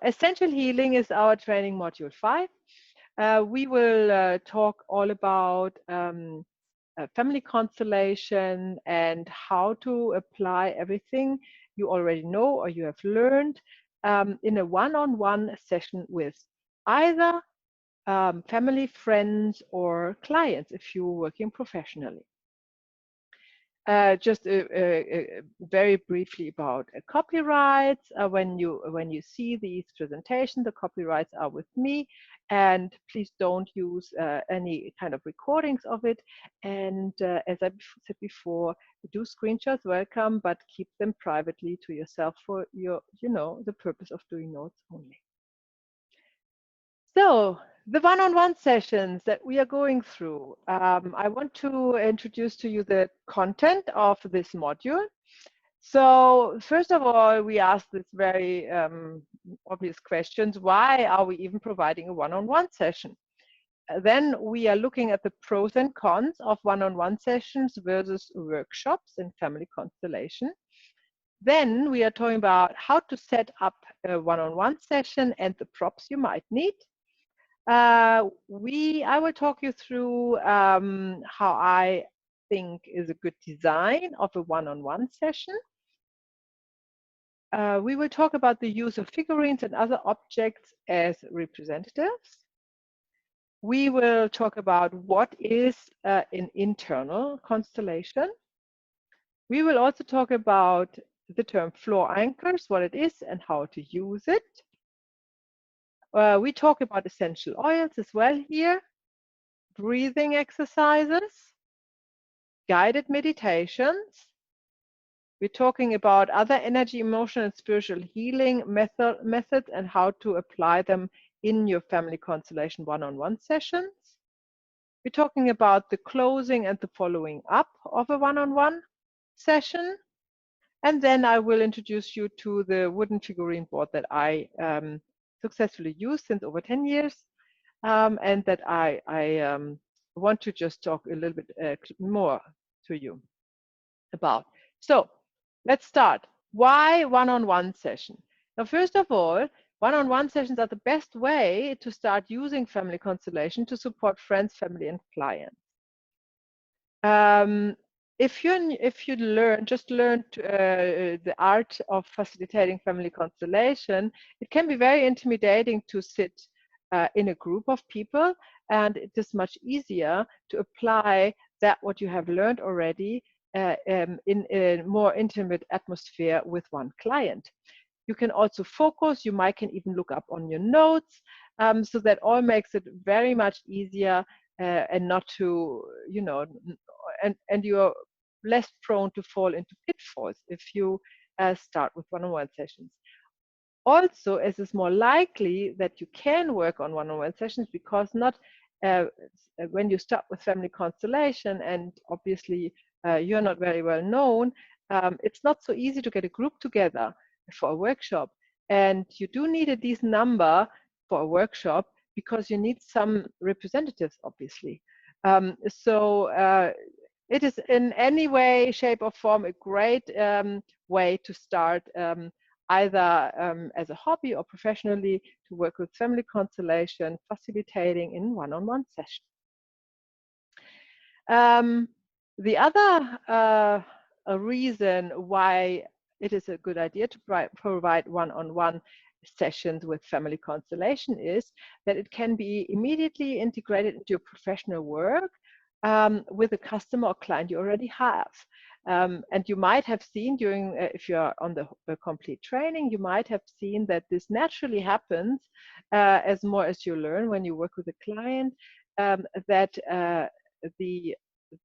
Essential Healing is our training module 5. We will talk all about family constellation and how to apply everything you already know or you have learned in a one-on-one session with either family, friends, or clients if you're working professionally. Just very briefly about copyrights. When you see these presentations, the copyrights are with me, and please don't use any kind of recordings of it. And as I said before, do screenshots, welcome, but keep them privately to yourself for your, the purpose of doing notes only. So the one-on-one sessions that we are going through, I want to introduce to you the content of this module. So first of all, we ask this very obvious questions. Why are we even providing a one-on-one session? Then we are looking at the pros and cons of one-on-one sessions versus workshops in family constellation. Then we are talking about how to set up a one-on-one session and the props you might need. I will talk you through how I think is a good design of a one-on-one session. We will talk about the use of figurines and other objects as representatives. We will talk about what is an internal constellation. We will also talk about the term floor anchors, what it is and how to use it. We talk about essential oils as well here, breathing exercises, guided meditations. We're talking about other energy, emotional, and spiritual healing methods and how to apply them in your family constellation one-on-one sessions. We're talking about the closing and the following up of a one-on-one session. And then I will introduce you to the wooden figurine board that I successfully use since over 10 years, and that I want to just talk a little bit more to you about. So let's start. Why one-on-one session? Now, first of all, one-on-one sessions are the best way to start using family constellation to support friends, family, and clients. If you learn the art of facilitating family constellation, it can be very intimidating to sit in a group of people, and it is much easier to apply that what you have learned already in a more intimate atmosphere with one client. You can also focus. You can even look up on your notes, so that all makes it very much easier and not to, and you're less prone to fall into pitfalls if you start with one-on-one sessions. Also, as it's more likely that you can work on one-on-one sessions, because not when you start with family constellation and obviously you're not very well known, it's not so easy to get a group together for a workshop. And you do need a decent number for a workshop because you need some representatives, obviously. So it is in any way, shape, or form a great way to start either as a hobby or professionally to work with family constellation, facilitating in one-on-one session. The other reason why it is a good idea to provide one-on-one sessions with family constellation is that it can be immediately integrated into your professional work with a customer or client you already have. And you might have seen during, if you're on the complete training, you might have seen that this naturally happens as more as you learn when you work with a client, that the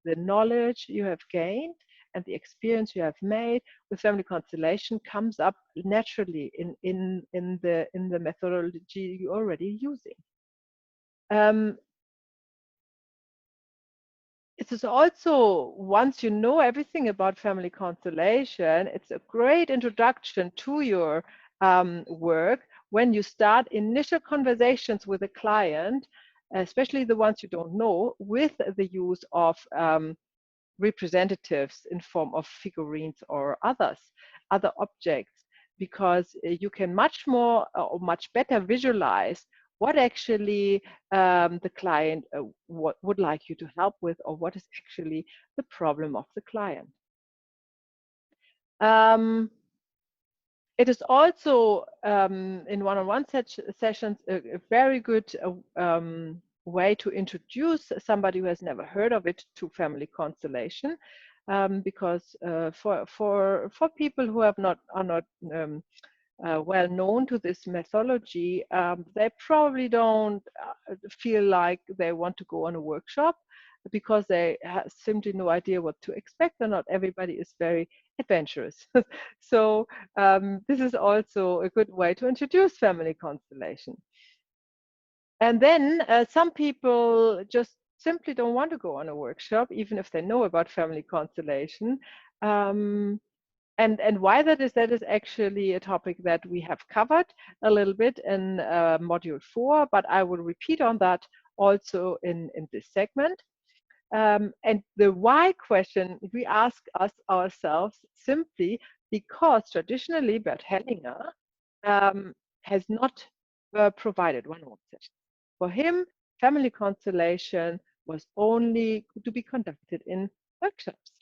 knowledge you have gained and the experience you have made with family constellation comes up naturally in the methodology you're already using. It is also, once you know everything about family constellation, it's a great introduction to your work when you start initial conversations with a client, especially the ones you don't know, with the use of representatives in form of figurines or other objects. because you can much more or much better visualize what actually the client would like you to help with, or what is actually the problem of the client. It is also in one-on-one sessions a very good way to introduce somebody who has never heard of it to family constellation, because for people who are not well known to this methodology, they probably don't feel like they want to go on a workshop, because they have simply no idea what to expect, and not everybody is very adventurous. So this is also a good way to introduce family constellation. And then some people just simply don't want to go on a workshop, even if they know about family constellation. And why that is actually a topic that we have covered a little bit in module 4, but I will repeat on that also in this segment. And the why question we ask ourselves simply because traditionally Bert Hellinger has not provided one-on-one sessions. For him, family constellation was only to be conducted in workshops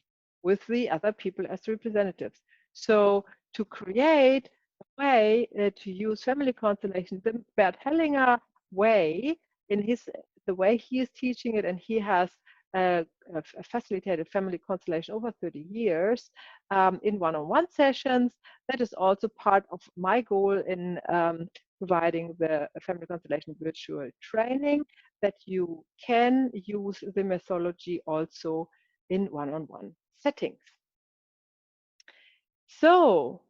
with the other people as representatives. So to create a way to use family constellation, the Bert Hellinger way, in the way he is teaching it, and he has facilitated family constellation over 30 years in one-on-one sessions. That is also part of my goal in providing the family constellation virtual training, that you can use the methodology also in one-on-one settings. So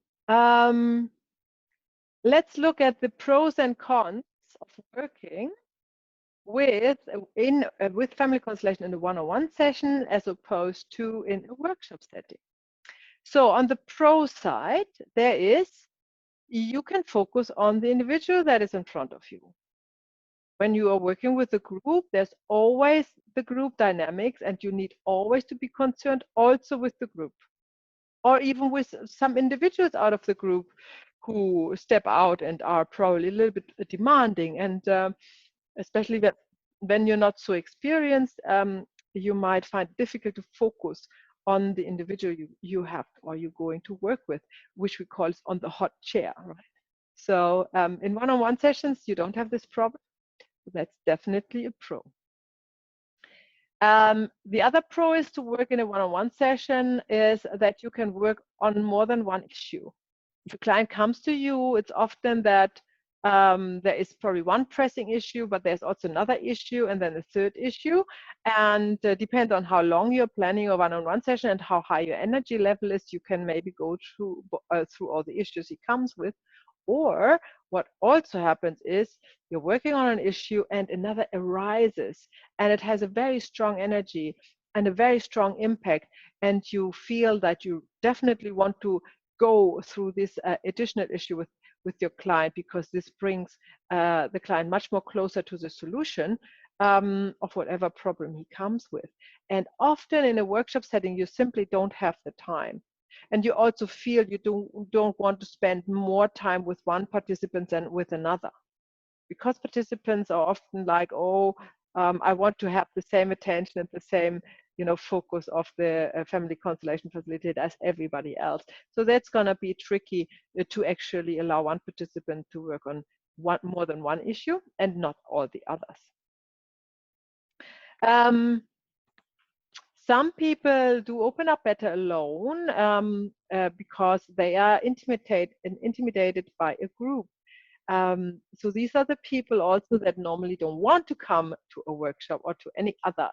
let's look at the pros and cons of working with family constellation in a one-on-one session as opposed to in a workshop setting. So on the pro side, you can focus on the individual that is in front of you. When you are working with a group, there's always the group dynamics, and you need always to be concerned also with the group, or even with some individuals out of the group who step out and are probably a little bit demanding. And especially when you're not so experienced, you might find it difficult to focus on the individual you have or you're going to work with, which we call on the hot chair, right? So in one-on-one sessions, you don't have this problem. That's definitely a pro. The other pro is to work in a one-on-one session is that you can work on more than one issue. If a client comes to you, it's often that there is probably one pressing issue, but there's also another issue and then a third issue. And depends on how long you're planning a one-on-one session and how high your energy level is, you can maybe go through all the issues he comes with. Or what also happens is you're working on an issue and another arises, and it has a very strong energy and a very strong impact, and you feel that you definitely want to go through this additional issue with your client, because this brings the client much more closer to the solution of whatever problem he comes with. And often in a workshop setting, you simply don't have the time. And you also feel you don't want to spend more time with one participant than with another, because participants are often like, oh, I want to have the same attention and the same focus of the family constellation facilitator as everybody else. So that's going to be tricky to actually allow one participant to work on more than one issue and not all the others. Some people do open up better alone because they are intimidated by a group. So these are the people also that normally don't want to come to a workshop or to any other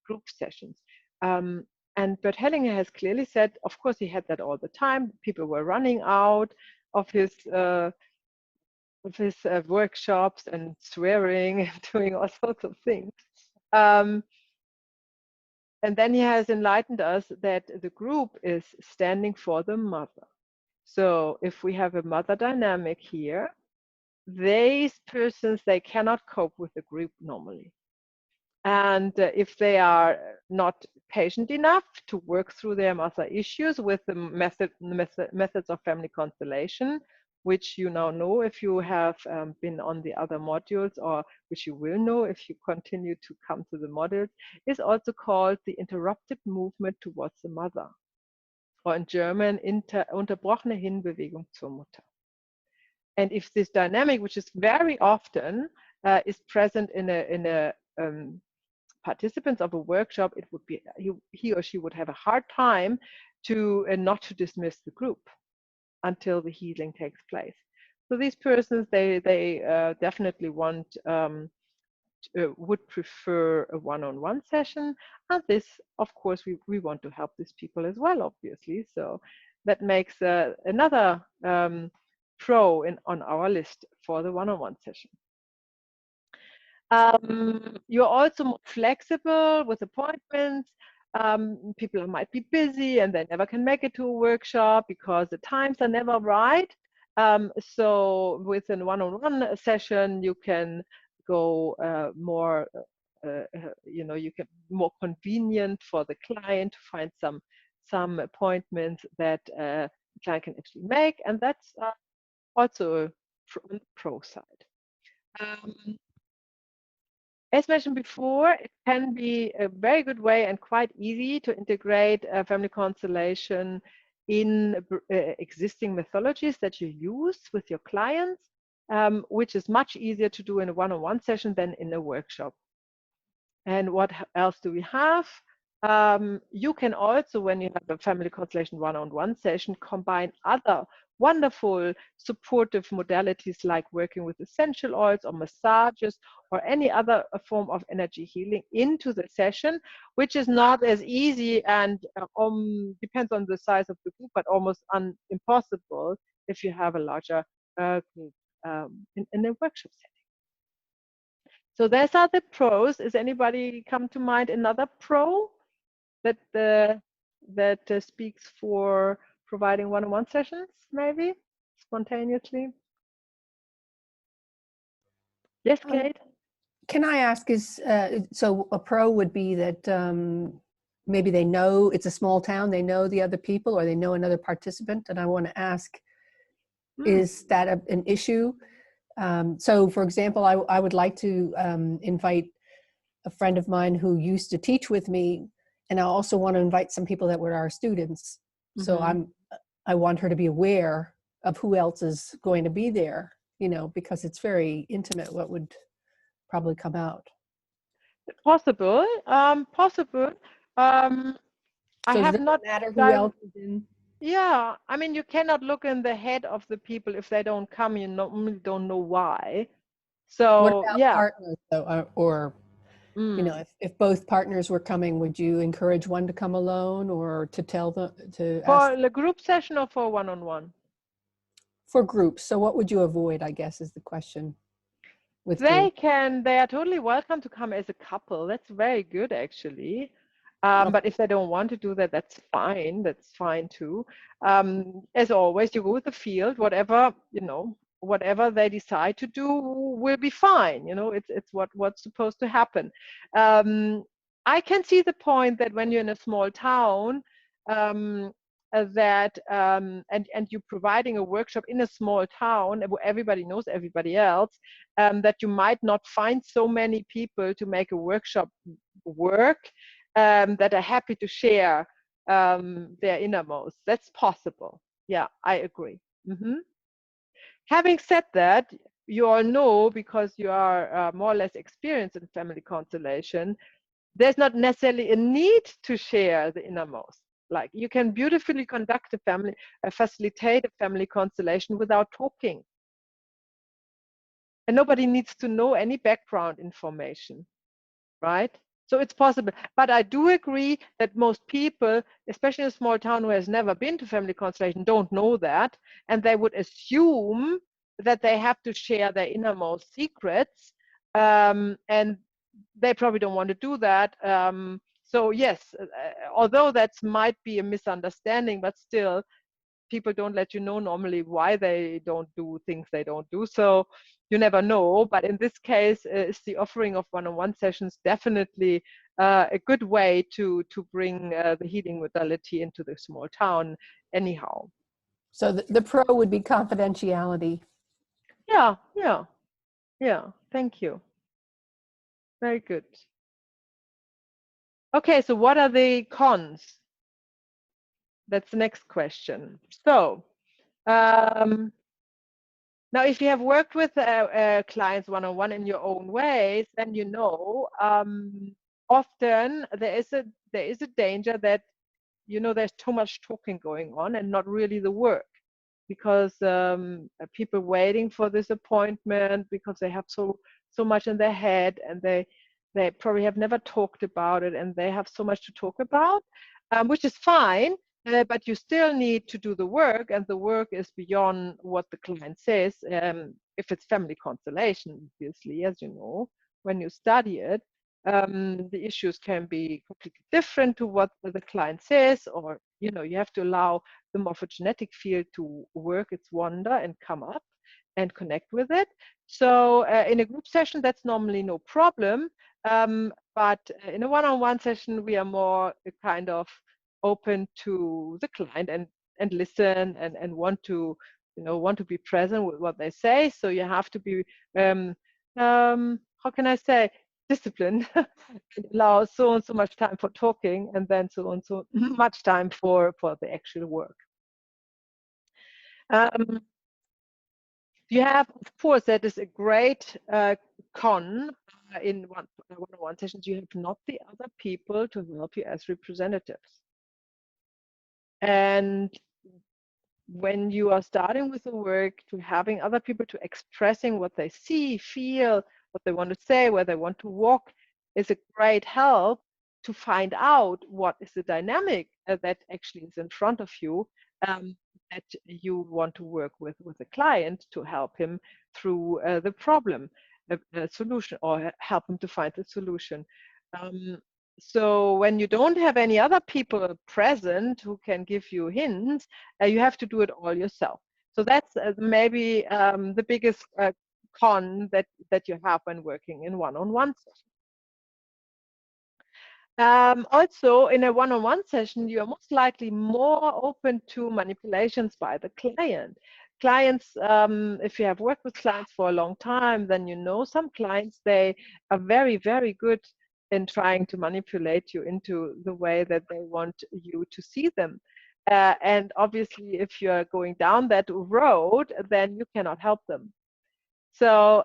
group sessions. And Bert Hellinger has clearly said, of course, he had that all the time. People were running out of his workshops and swearing and doing all sorts of things. And then he has enlightened us that the group is standing for the mother. So if we have a mother dynamic here, these persons, they cannot cope with the group normally. And if they are not patient enough to work through their mother issues with the methods of family constellation, which you now know if you have been on the other modules, or which you will know if you continue to come to the modules, is also called the interrupted movement towards the mother, or in German, unterbrochene Hinbewegung zur Mutter. And if this dynamic, which is very often is present in a participants of a workshop, it would be he or she would have a hard time to not to dismiss the group until the healing takes place. So these persons, they definitely want would prefer a one-on-one session, and this, of course, we want to help these people as well, obviously. So that makes another pro on our list for the one-on-one session. You're also more flexible with appointments. People might be busy and they never can make it to a workshop because the times are never right. So with a one-on-one session, you can go more, you can more convenient for the client to find some appointments that the client can actually make, and that's also a pro side. As mentioned before, it can be a very good way and quite easy to integrate family constellation in existing methodologies that you use with your clients, which is much easier to do in a one-on-one session than in a workshop. And what else do we have? You can also, when you have a family constellation one-on-one session, combine other wonderful supportive modalities like working with essential oils or massages or any other form of energy healing into the session, which is not as easy and depends on the size of the group, but almost impossible if you have a larger group in a workshop setting. So those are the pros. Is anybody come to mind another pro that speaks for providing one-on-one sessions, maybe spontaneously? Yes, Kate. Can I ask, so a pro would be that maybe they know it's a small town, they know the other people, or they know another participant, and I want to ask, is that an issue? So for example, I would like to invite a friend of mine who used to teach with me, and I also want to invite some people that were our students. So I want her to be aware of who else is going to be there, because it's very intimate what would probably come out. Possible. Possible. I have not matter who else is in. Yeah, I mean, you cannot look in the head of the people if they don't come. You normally don't know why. So what about yeah, partners though, or if both partners were coming, would you encourage one to come alone, or to tell them to for ask the group session or for one-on-one? For groups? So what would you avoid, I guess, is the question. With they are totally welcome to come as a couple. That's very good, actually. But if they don't want to do that, that's fine. That's fine too. As always, you go with the field. Whatever they decide to do will be fine. It's what's supposed to happen. I can see the point that when you're in a small town, and you're providing a workshop in a small town where everybody knows everybody else, that you might not find so many people to make a workshop work that are happy to share their innermost. That's possible. Yeah, I agree. Having said that, you all know, because you are more or less experienced in family constellation, there's not necessarily a need to share the innermost. Like, you can beautifully conduct facilitate a family constellation without talking. And nobody needs to know any background information, right? So it's possible. But I do agree that most people, especially in a small town who has never been to family constellation, don't know that. And they would assume that they have to share their innermost secrets. And they probably don't want to do that. So yes, although that might be a misunderstanding, but still, people don't let you know normally why they don't do things they don't do. So you never know. But in this case, is the offering of one-on-one sessions definitely a good way to bring the healing modality into the small town anyhow. So the pro would be confidentiality. Yeah, yeah, yeah. Thank you. Very good. Okay, so what are the cons? That's the next question. So now, if you have worked with clients one-on-one in your own ways, then you know often there is a danger that there's too much talking going on and not really the work, because people waiting for this appointment because they have so much in their head, and they probably have never talked about it, and they have so much to talk about, which is fine. But you still need to do the work, and the work is beyond what the client says. If it's family constellation, obviously, as you know, when you study it, the issues can be completely different to what the client says, or you have to allow the morphogenetic field to work its wonder and come up and connect with it. So in a group session, that's normally no problem. But in a one-on-one session, we are more kind of open to the client and listen and want to be present with what they say. So you have to be how can I say, disciplined and allow so and so much time for talking, and then so and so much time for the actual work. You have, of course, that is a great con in one-on-one sessions. You have not the other people to help you as representatives. And when you are starting with the work, to having other people to expressing what they see, feel, what they want to say, where they want to walk, is a great help to find out what is the dynamic that actually is in front of you, that you want to work with the client to help him through the problem, solution, or help him to find the solution. So when you don't have any other people present who can give you hints, you have to do it all yourself. So that's maybe the biggest con that you have when working in one-on-one session. Also, in a one-on-one session, you are most likely more open to manipulations by the client. Clients, if you have worked with clients for a long time, then some clients, they are very, very good in trying to manipulate you into the way that they want you to see them. And obviously, if you're going down that road, then you cannot help them. So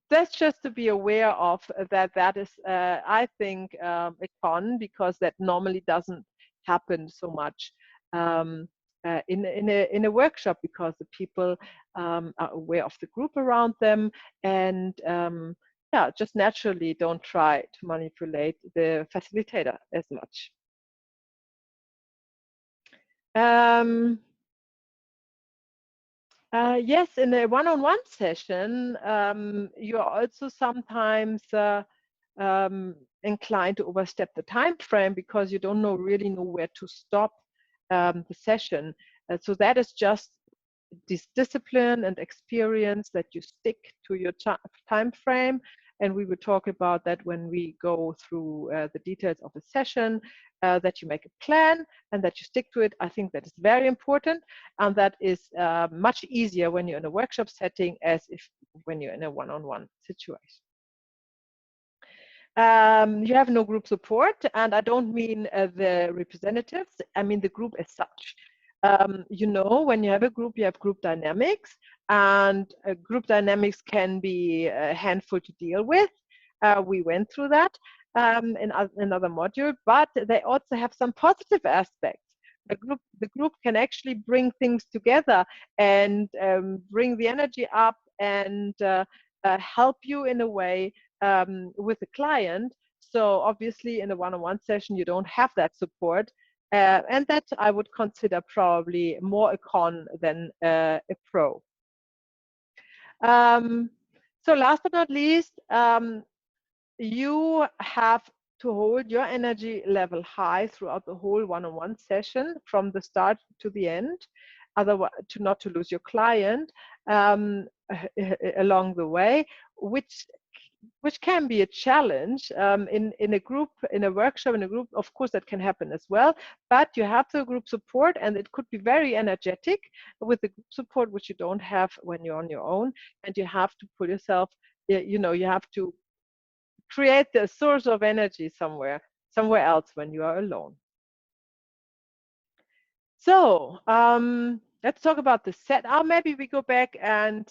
that's just to be aware of that is, I think, a con, because that normally doesn't happen so much in a workshop, because the people are aware of the group around them, and yeah, just naturally don't try to manipulate the facilitator as much. Yes, in a one-on-one session, you're also sometimes inclined to overstep the time frame, because you don't really know where to stop the session. So that is just this discipline and experience, that you stick to your time frame. And we will talk about that when we go through the details of a session, that you make a plan and that you stick to it. I think that is very important, and that is much easier when you're in a workshop setting as when you're in a one-on-one situation. You have no group support, and I don't mean the representatives, I mean the group as such. When you have a group, you have group dynamics, and group dynamics can be a handful to deal with. We went through that in another module, but they also have some positive aspects. The group can actually bring things together and bring the energy up, and help you in a way with the client. So obviously in a one-on-one session, you don't have that support. And that I would consider probably more a con than a pro. So last but not least, you have to hold your energy level high throughout the whole one-on-one session, from the start to the end. otherwise not to lose your client along the way, which can be a challenge in a group, in a workshop, in a group. Of course, that can happen as well, but you have the group support, and it could be very energetic with the group support, which you don't have when you're on your own, and you have to put yourself, you have to create the source of energy somewhere else when you are alone. So let's talk about the setup. Maybe we go back and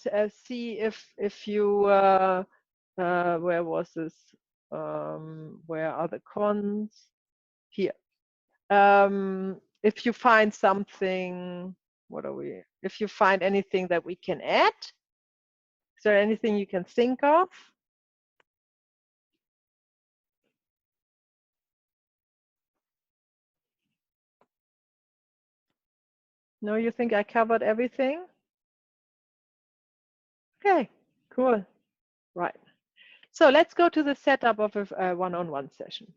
see if you where was this? Where are the cons? Here. If you find something, what are we? If you find anything that we can add, is there anything you can think of? No, you think I covered everything? Okay, cool. Right. So let's go to the setup of a one-on-one session.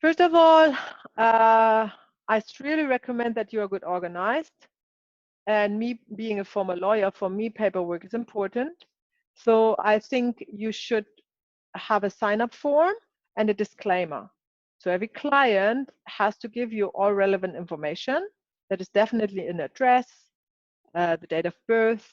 First of all, I really recommend that you are good organized. And me being a former lawyer, for me, paperwork is important. So I think you should have a sign-up form and a disclaimer. So every client has to give you all relevant information. That is definitely an address, the date of birth,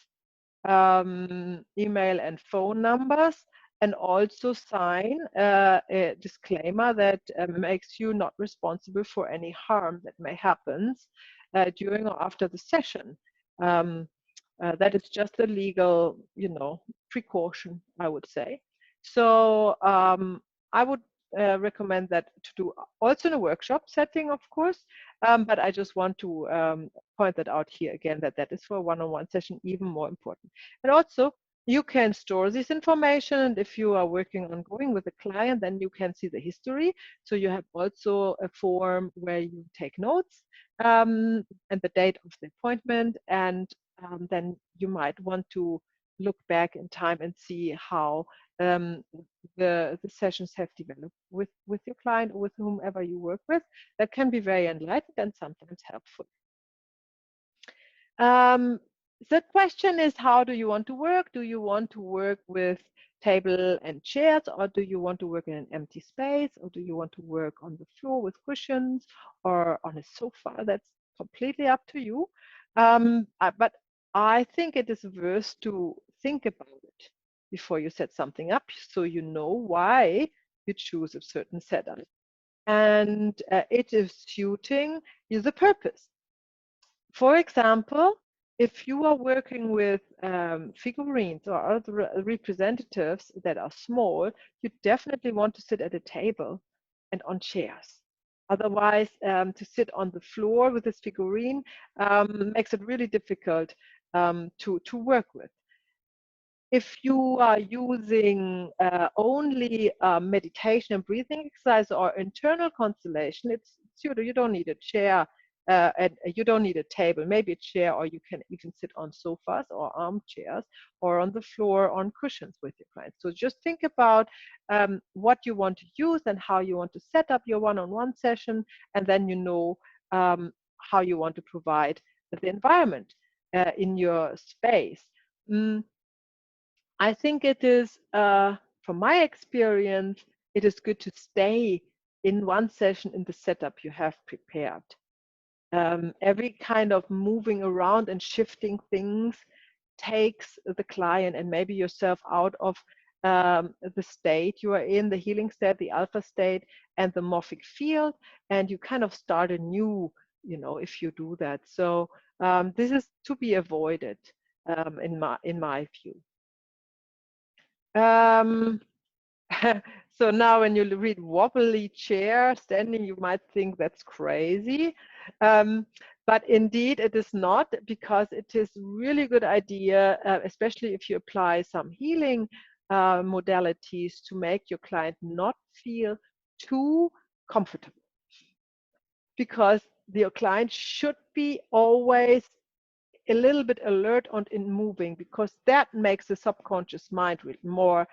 email and phone numbers, and also sign a disclaimer that makes you not responsible for any harm that may happen during or after the session. That is just a legal, precaution, I would say. So I would recommend that to do also in a workshop setting, of course, but I just want to point that out here again, that is for a one-on-one session even more important. And also, you can store this information, and if you are working ongoing with a client, then you can see the history. So you have also a form where you take notes and the date of the appointment, and then you might want to look back in time and see how the sessions have developed with your client or with whomever you work with. That can be very enlightening and sometimes helpful. The question is, how do you want to work? Do you want to work with table and chairs, or do you want to work in an empty space, or do you want to work on the floor with cushions or on a sofa? That's completely up to you. But I think it is worth to think about it before you set something up, so you know why you choose a certain setup, and it is suiting you the purpose. For example, if you are working with figurines or other representatives that are small, you definitely want to sit at a table and on chairs. Otherwise, to sit on the floor with this figurine makes it really difficult to work with. If you are using only meditation and breathing exercise or internal constellation, you don't need a chair and you don't need a table, maybe a chair, or you can sit on sofas or armchairs or on the floor on cushions with your clients. So just think about what you want to use and how you want to set up your one-on-one session, and then you know how you want to provide the environment in your space. I think it is, from my experience, it is good to stay in one session in the setup you have prepared. Every kind of moving around and shifting things takes the client and maybe yourself out of the state you are in, the healing state, the alpha state, and the morphic field, and you kind of start anew, if you do that. So this is to be avoided in my view. So now when you read wobbly chair standing, you might think that's crazy. But indeed it is not, because it is really good idea, especially if you apply some healing modalities, to make your client not feel too comfortable. Because your client should be always a little bit alert and in moving, because that makes the subconscious mind more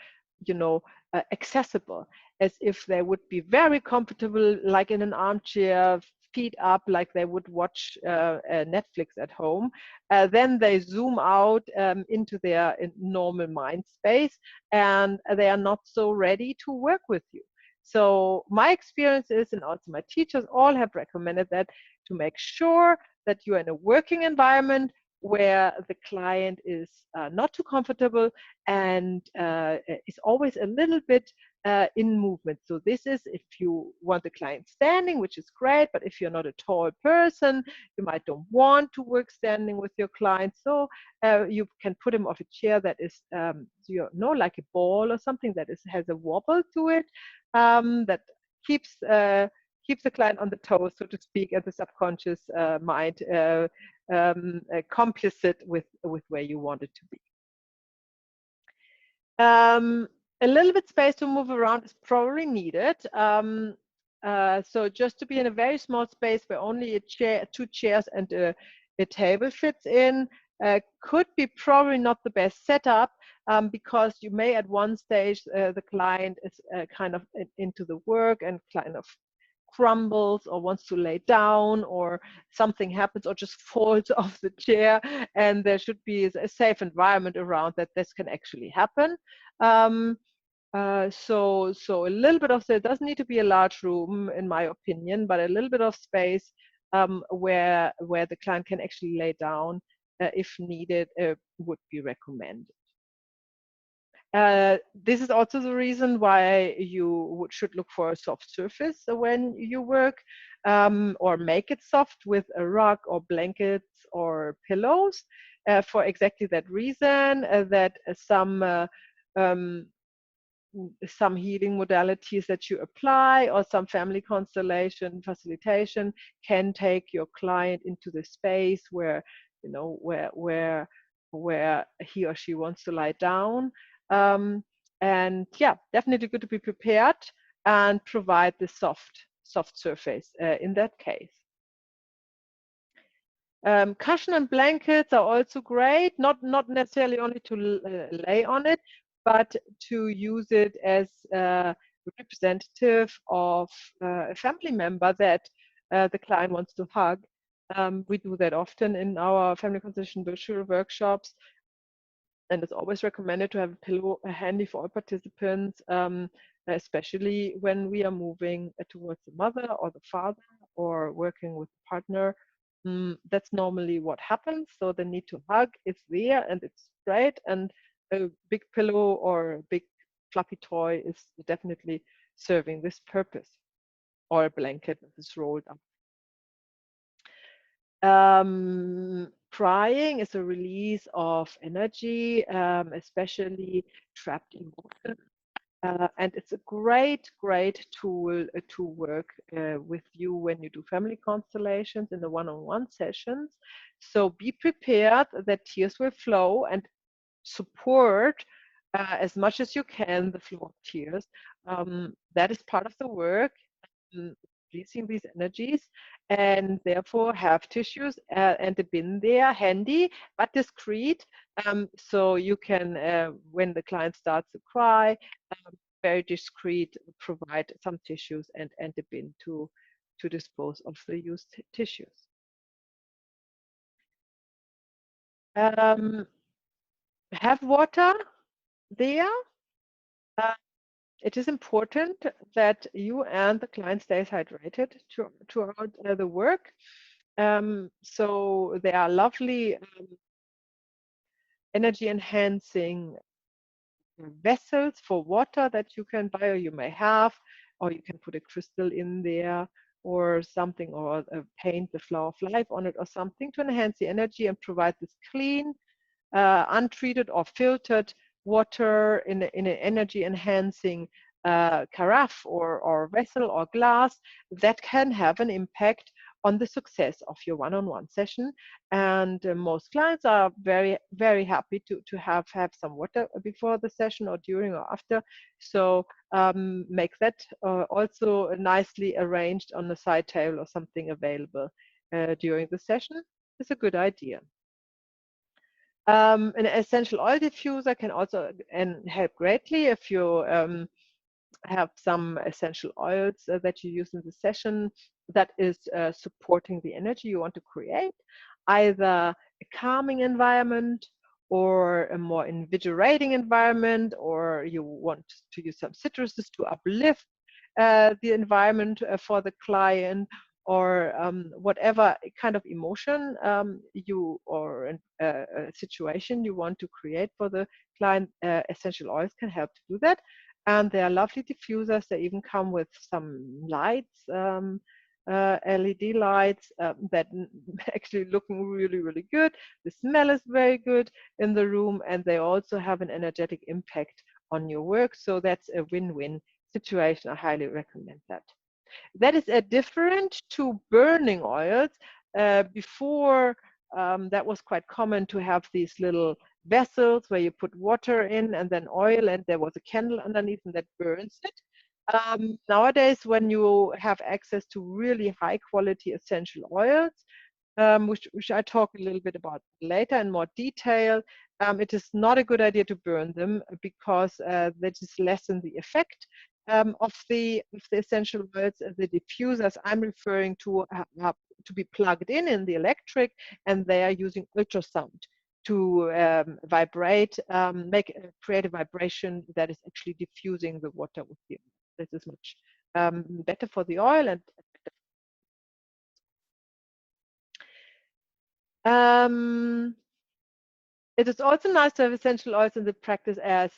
accessible, as if they would be very comfortable, like in an armchair, feet up like they would watch Netflix at home. Then they zoom out into their normal mind space, and they are not so ready to work with you. So my experience is, and also my teachers all have recommended that, to make sure that you are in a working environment where the client is not too comfortable and is always a little bit in movement. So this is if you want the client standing, which is great, but if you're not a tall person, you might don't want to work standing with your client. So you can put him off a chair that is, like a ball or something that has a wobble to it, that keeps the client on the toes, so to speak, and the subconscious mind complicit with where you want it to be. A little bit space to move around is probably needed. So just to be in a very small space where only a chair, 2 chairs and a table fits in could be probably not the best setup, because you may at one stage the client is kind of into the work and kind of crumbles or wants to lay down, or something happens, or just falls off the chair, and there should be a safe environment around that this can actually happen. So a little bit of, there doesn't need to be a large room in my opinion, but a little bit of space where the client can actually lay down if needed would be recommended. This is also the reason why you should look for a soft surface when you work, or make it soft with a rug or blankets or pillows, for exactly that reason, that some healing modalities that you apply, or some family constellation facilitation, can take your client into the space where where he or she wants to lie down. And yeah, definitely good to be prepared and provide the soft surface in that case. Cushion and blankets are also great, not necessarily only to lay on it, but to use it as a representative of a family member that the client wants to hug. We do that often in our family constellation virtual workshops, and it's always recommended to have a pillow handy for all participants, especially when we are moving towards the mother or the father, or working with a partner. That's normally what happens. So the need to hug is there, and it's great. And a big pillow or a big fluffy toy is definitely serving this purpose, or a blanket that is rolled up. Crying is a release of energy, especially trapped emotions. And it's a great tool to work with you when you do family constellations in the one-on-one sessions. So be prepared that tears will flow, and support as much as you can the flow of tears. That is part of the work, releasing these energies, and therefore have tissues and a bin there handy but discreet, so you can, when the client starts to cry, very discreet, provide some tissues and a bin to dispose of the used tissues. Have water there. It is important that you and the client stays hydrated throughout the work. So there are lovely energy enhancing vessels for water that you can buy, or you may have, or you can put a crystal in there or something, or paint the flower of life on it or something to enhance the energy and provide this clean, untreated or filtered water in an energy enhancing carafe or vessel or glass that can have an impact on the success of your one-on-one session. And most clients are very happy to have some water before the session or during or after. So make that also nicely arranged on the side table or something available during the session is a good idea. An essential oil diffuser can also help greatly if you have some essential oils that you use in the session. that is supporting the energy you want to create, either a calming environment or a more invigorating environment, or you want to use some citruses to uplift the environment for the client, or whatever kind of emotion you or a situation you want to create for the client. Essential oils can help to do that, and they are lovely diffusers. They even come with some lights, LED lights that actually looking really, really good. The smell is very good in the room, and they also have an energetic impact on your work. So that's a win-win situation. I highly recommend that. That is different to burning oils. Before, that was quite common to have these little vessels where you put water in and then oil, and there was a candle underneath and that burns it. Nowadays, when you have access to really high quality essential oils, which I talk a little bit about later in more detail, it is not a good idea to burn them, because that just lessen the effect of the essential oils. The diffusers I'm referring to have to be plugged in the electric, and they are using ultrasound to vibrate, create a vibration that is actually diffusing the water with the oil. This is much better for the oil. And it is also nice to have essential oils in the practice as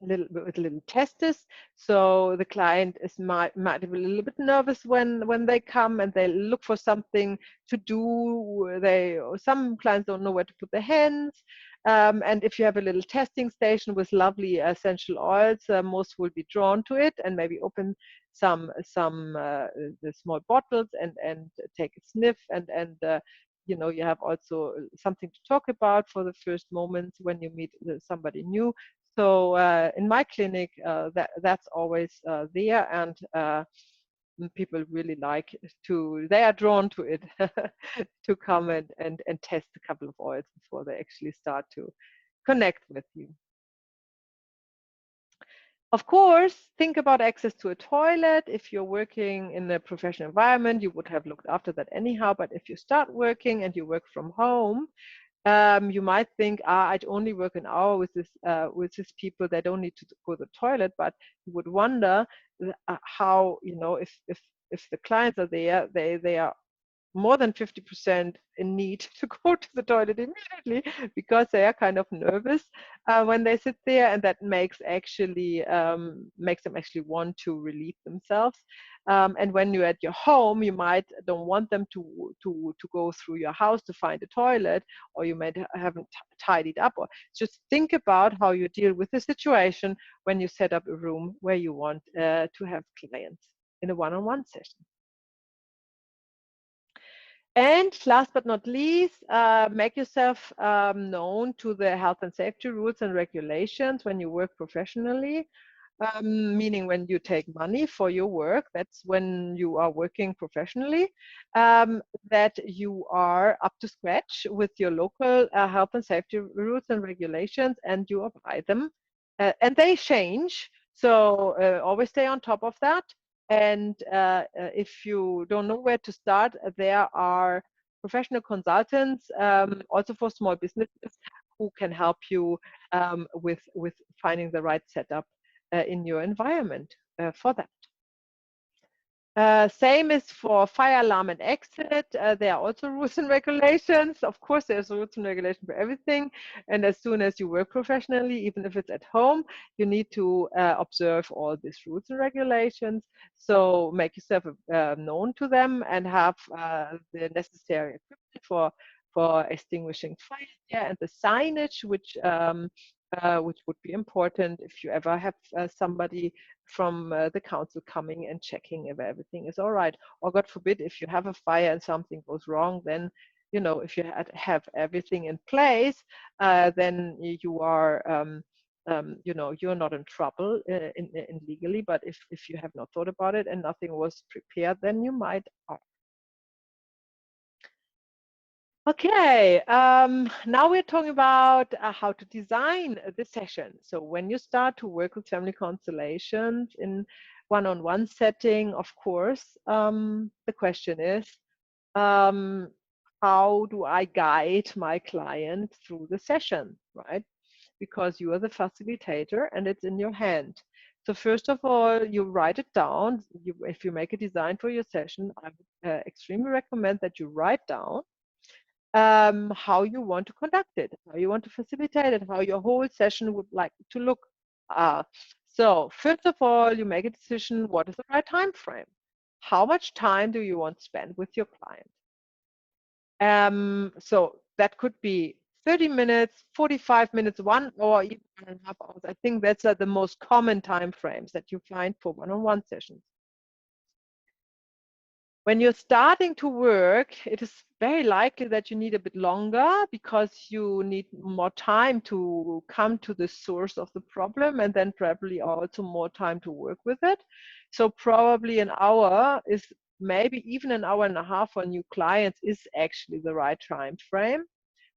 with little testers. So the client might be a little bit nervous when they come and they look for something to do. Some clients don't know where to put their hands. And if you have a little testing station with lovely essential oils, most will be drawn to it and maybe open some the small bottles and take a sniff, and you have also something to talk about for the first moments when you meet somebody new. So in my clinic, that's always there, and people really like they are drawn to it to come and test a couple of oils before they actually start to connect with you. Of course, think about access to a toilet. If you're working in a professional environment, you would have looked after that anyhow. But if you start working and you work from home, you might think, I'd only work an hour with these people. They don't need to go to the toilet. But you would wonder how, if the clients are there, they are more than 50% in need to go to the toilet immediately, because they are kind of nervous when they sit there, and that makes them actually want to relieve themselves. And when you're at your home, you might don't want them to go through your house to find a toilet, or you might haven't tidied up. Or just think about how you deal with the situation when you set up a room where you want to have clients in a one-on-one session. And last but not least, make yourself known to the health and safety rules and regulations when you work professionally, meaning when you take money for your work. That's when you are working professionally, that you are up to scratch with your local health and safety rules and regulations, and you apply them. And they change, so always stay on top of that. And if you don't know where to start, there are professional consultants, also for small businesses, who can help you with finding the right setup in your environment for that. Same is for fire alarm and exit. There are also rules and regulations. Of course, there's rules and regulations for everything. And as soon as you work professionally, even if it's at home, you need to observe all these rules and regulations. So make yourself known to them, and have the necessary equipment for extinguishing fire. Yeah, and the signage, which would be important if you ever have somebody from the council coming and checking if everything is all right. Or God forbid, if you have a fire and something goes wrong, then if you have everything in place, then you are you're not in trouble in legally. But if you have not thought about it and nothing was prepared, then you might are. Okay, now we're talking about how to design the session. So when you start to work with family constellations, one-on-one setting, of course, the question is, how do I guide my client through the session, right? Because you are the facilitator and it's in your hand. So first of all, you write it down. If you make a design for your session, I would extremely recommend that you write down how you want to conduct it, how you want to facilitate it, how your whole session would like to look. So first of all, you make a decision, what is the right time frame? How much time do you want to spend with your client? So that could be 30 minutes, 45 minutes, 1 hour, even 1.5 hours. I think that's the most common time frames that you find for one-on-one sessions. When you're starting to work, it is very likely that you need a bit longer because you need more time to come to the source of the problem, and then probably also more time to work with it. So probably an hour is, maybe even an hour and a half for new clients is actually the right time frame.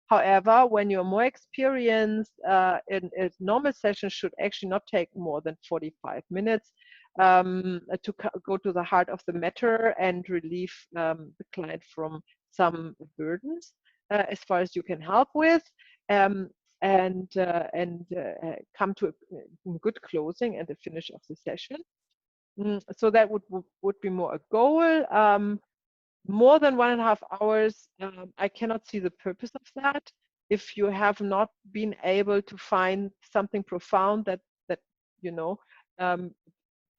However, when you're more experienced, a normal session should actually not take more than 45 minutes to go to the heart of the matter and relieve the client from some burdens as far as you can help with, and come to a good closing and the finish of the session. So that would be more a goal. More than 1.5 hours, I cannot see the purpose of that. If you have not been able to find something profound that you know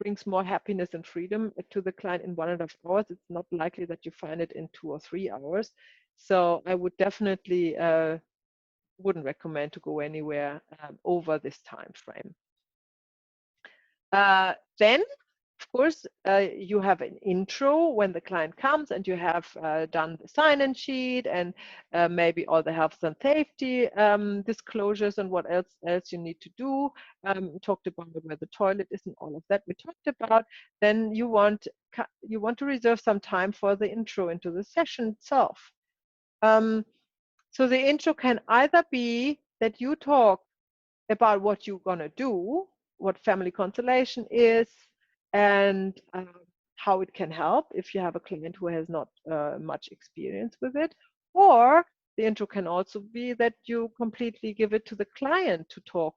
brings more happiness and freedom to the client in 1.5 hours, it's not likely that you find it in 2 or 3 hours. So I would definitely wouldn't recommend to go anywhere over this time frame. Then, of course, you have an intro when the client comes, and you have done the sign-in sheet and maybe all the health and safety disclosures and what else you need to do. Talked about where the toilet is and all of that we talked about. Then you want to reserve some time for the intro into the session itself. So the intro can either be that you talk about what you're going to do, what family constellation is, and how it can help if you have a client who has not much experience with it. Or the intro can also be that you completely give it to the client to talk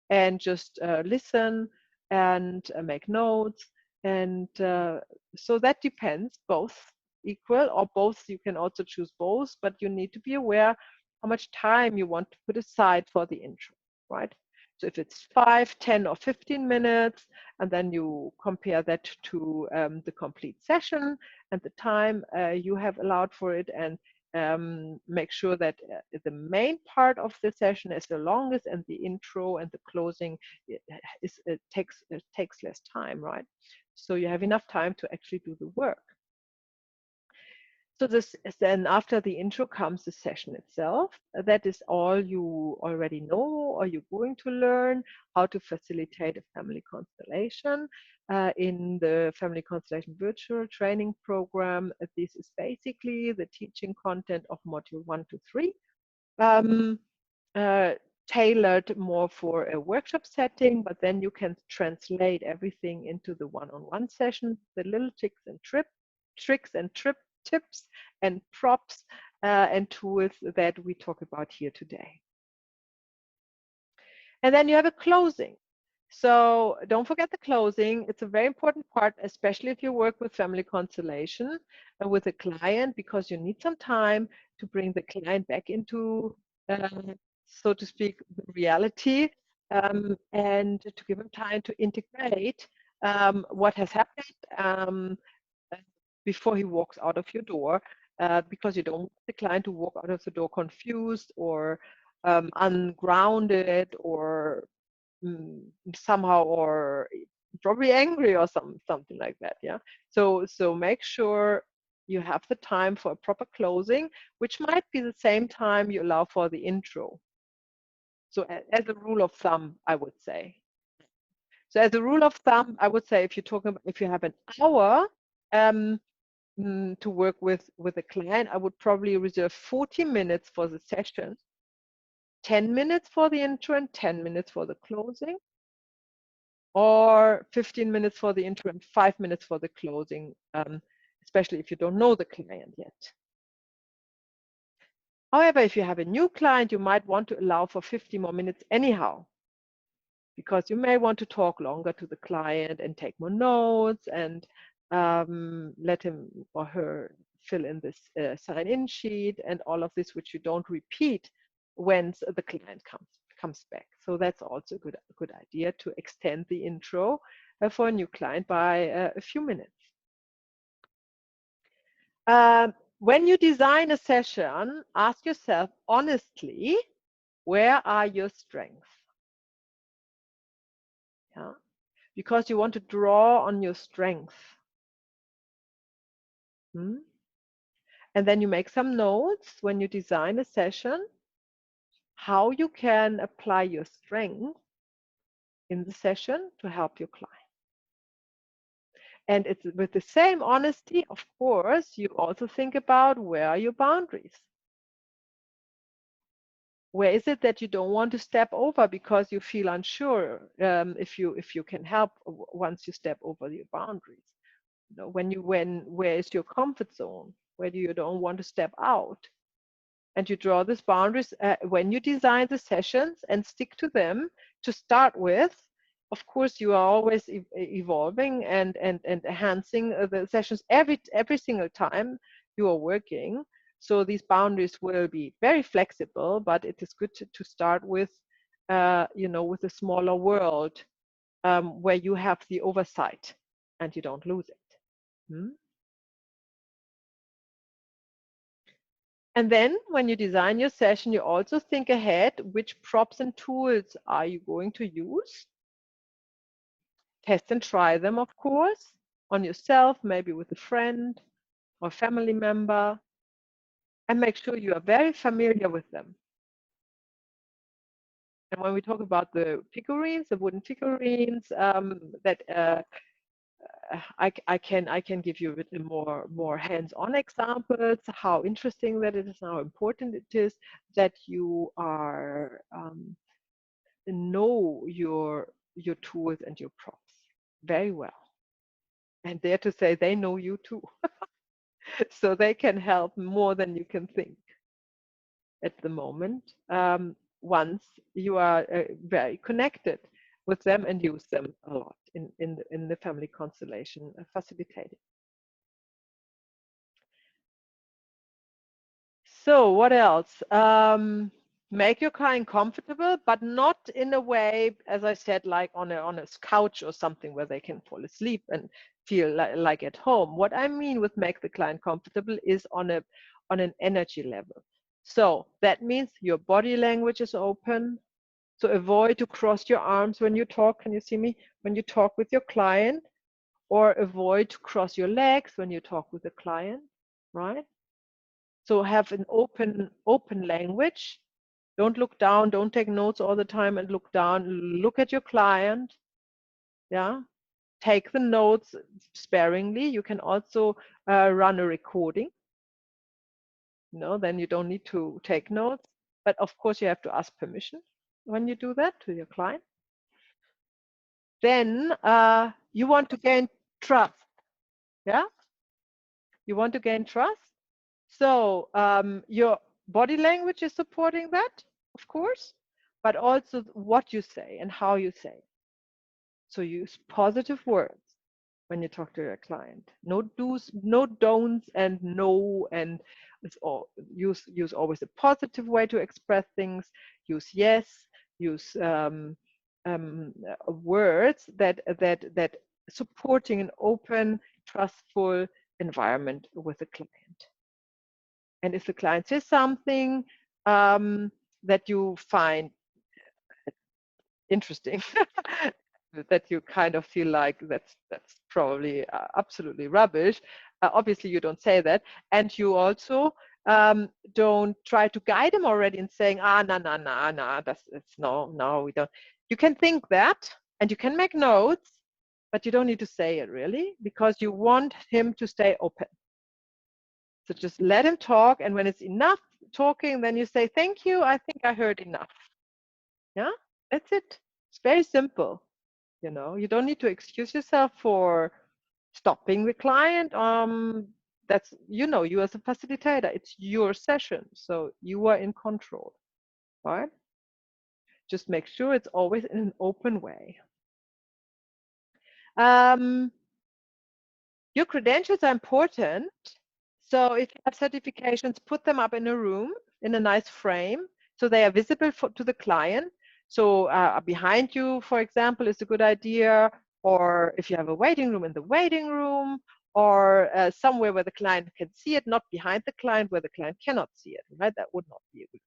and just listen and make notes. And so that depends, both equal or both. You can also choose both, but you need to be aware how much time you want to put aside for the intro, right? So if it's 5, 10, or 15 minutes, and then you compare that to the complete session and the time you have allowed for it, and make sure that the main part of the session is the longest, and the intro and the closing takes less time, right? So you have enough time to actually do the work. So this is then, after the intro comes the session itself. That is all you already know, or you're going to learn how to facilitate a family constellation in the Family Constellation Virtual Training Program. This is basically the teaching content of Module 1 to 3, tailored more for a workshop setting, but then you can translate everything into the one-on-one session, the little tricks and tips and props and tools that we talk about here today. And then you have a closing. So don't forget the closing. It's a very important part, especially if you work with family constellation with a client, because you need some time to bring the client back into, so to speak, the reality, and to give them time to integrate what has happened before he walks out of your door, because you don't want the client to walk out of the door confused or ungrounded, or somehow, or probably angry, or something like that. Yeah. So make sure you have the time for a proper closing, which might be the same time you allow for the intro. So as a rule of thumb, I would say. So as a rule of thumb, I would say, if you have an hour to work with a client, I would probably reserve 40 minutes for the session, 10 minutes for the intro, and 10 minutes for the closing. or 15 minutes for the intro and 5 minutes for the closing, especially if you don't know the client yet. However, if you have a new client, you might want to allow for 50 more minutes anyhow, because you may want to talk longer to the client and take more notes and let him or her fill in this sign-in sheet and all of this, which you don't repeat when the client comes back. So that's also a good idea to extend the intro for a new client by a few minutes. When you design a session, ask yourself honestly, where are your strengths? Yeah, because you want to draw on your strengths. And then you make some notes when you design a session, how you can apply your strength in the session to help your client. And it's with the same honesty, of course, you also think about where are your boundaries. Where is it that you don't want to step over because you feel unsure if you can help once you step over your boundaries? You know, where is your comfort zone? Where do you don't want to step out? And you draw these boundaries when you design the sessions and stick to them to start with. Of course, you are always evolving and enhancing the sessions every single time you are working. So these boundaries will be very flexible, but it is good to start with, you know, with a smaller world where you have the oversight and you don't lose it. And then when you design your session, you also think ahead, which props and tools are you going to use? Test and try them, of course, on yourself, maybe with a friend or family member, and make sure you are very familiar with them. And when we talk about the figurines, the wooden figurines, that I can give you a bit more hands-on examples, how interesting that it is, how important it is that you are know your tools and your props very well, and dare to say they know you too. So they can help more than you can think at the moment, once you are very connected with them and use them a lot in the family constellation facilitating. So what else? Make your client comfortable, but not in a way, as I said, like on a couch or something where they can fall asleep and feel like at home. What I mean with make the client comfortable is on an energy level. So that means your body language is open. So avoid to cross your arms when you talk. Can you see me? When you talk with your client, or avoid to cross your legs when you talk with the client, right? So have an open language. Don't look down, don't take notes all the time and look down. Look at your client. Yeah. Take the notes sparingly. You can also run a recording. No, then you don't need to take notes. But of course, you have to ask permission when you do that to your client. Then you want to gain trust. Yeah. You want to gain trust. So your body language is supporting that, of course, but also what you say and how you say. So use positive words when you talk to your client. No do's, no don'ts, and no, and it's all use always a positive way to express things. Use yes. Use words that supporting an open, trustful environment with the client. And if the client says something that you find interesting, that you kind of feel like that's probably absolutely rubbish, obviously you don't say that, and you also don't try to guide them already in saying, no, that's no, we don't. You can think that, and you can make notes, but you don't need to say it really, because you want him to stay open. So just let him talk, and when it's enough talking, then you say, thank you, I think I heard enough. Yeah, that's it. It's very simple. You know, you don't need to excuse yourself for stopping the client. That's, you know, you as a facilitator, it's your session, so you are in control, right? Just make sure it's always in an open way. Your credentials are important. So if you have certifications, put them up in a room in a nice frame so they are visible to the client. So behind you, for example, is a good idea. Or if you have a waiting room, in the waiting room, or somewhere where the client can see it, not behind the client where the client cannot see it, right? That would not be a good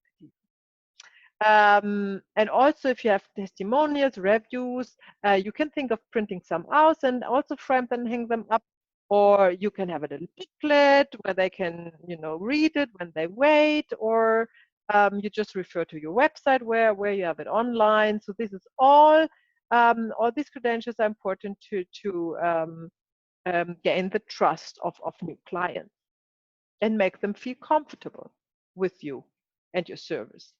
idea. And also, if you have testimonials, reviews, you can think of printing some out and also frame them and hang them up. Or you can have a little booklet where they can, you know, read it when they wait. Or you just refer to your website where you have it online. So this is all these credentials are important to gain the trust of new clients and make them feel comfortable with you and your service.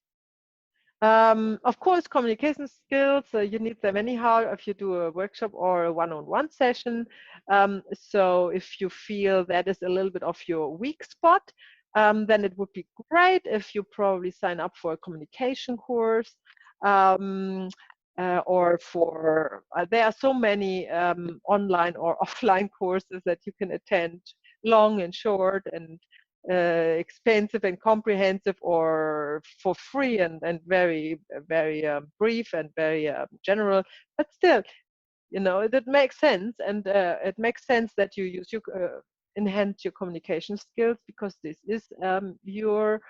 Of course, communication skills, you need them anyhow if you do a workshop or a one-on-one session. So if you feel that is a little bit of your weak spot, then it would be great if you probably sign up for a communication course. Or for, there are so many online or offline courses that you can attend, long and short and expensive and comprehensive, or for free and very brief and very general. But still, you know, it makes sense, and it makes sense that you use your enhance your communication skills, because this is your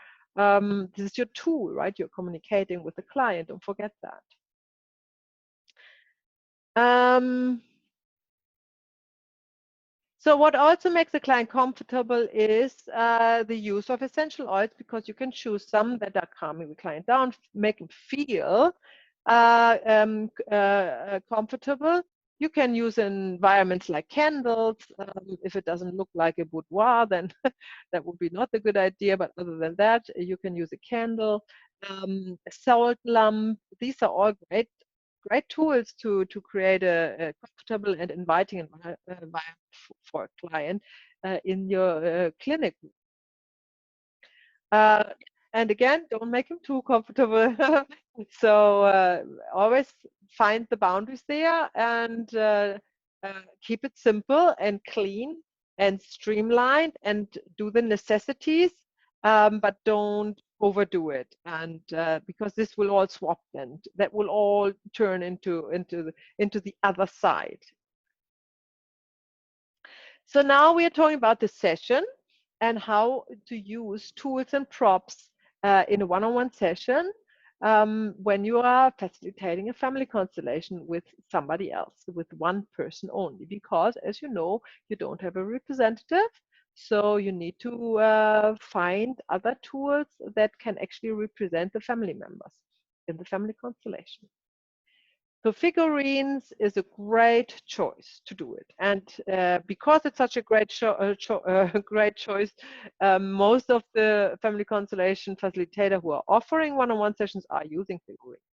tool, right? You're communicating with the client. Don't forget that. So what also makes the client comfortable is the use of essential oils, because you can choose some that are calming the client down, make them feel comfortable. You can use environments like candles. If it doesn't look like a boudoir, then that would be not a good idea. But other than that, you can use a candle, a salt lamp. These are all great tools to create a comfortable and inviting environment for a client in your clinic. And again, don't make them too comfortable. So always find the boundaries there, and keep it simple and clean and streamlined, and do the necessities, but don't overdo it. And because this will all swap, and that will all turn into the other side. So now we are talking about the session and how to use tools and props in a one-on-one session when you are facilitating a family constellation with somebody else, with one person only, because as you know, you don't have a representative. So you need to find other tools that can actually represent the family members in the family constellation. So figurines is a great choice to do it, and because it's such a great great choice, most of the family constellation facilitator who are offering one-on-one sessions are using figurines.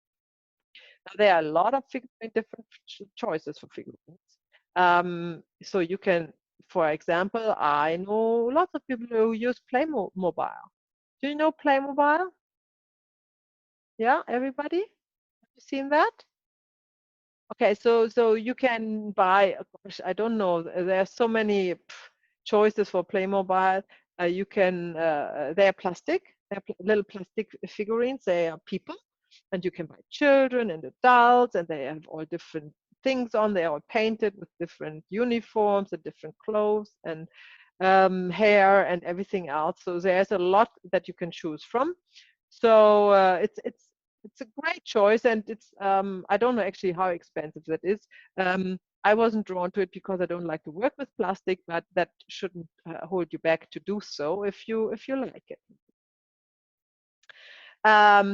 Now, there are a lot of different choices for figurines. So you can, for example, I know lots of people who use Playmobil. Do you know Playmobil? Yeah, everybody? Have you seen that? Okay, so you can buy, gosh, I don't know, there are so many choices for Playmobil. You can, they are plastic, they're little plastic figurines, they are people, and you can buy children and adults, and they have all different things on. They are all painted with different uniforms and different clothes and hair and everything else. So there's a lot that you can choose from. So it's a great choice, and it's I don't know actually how expensive that is. I wasn't drawn to it because I don't like to work with plastic, but that shouldn't hold you back to do so if you like it.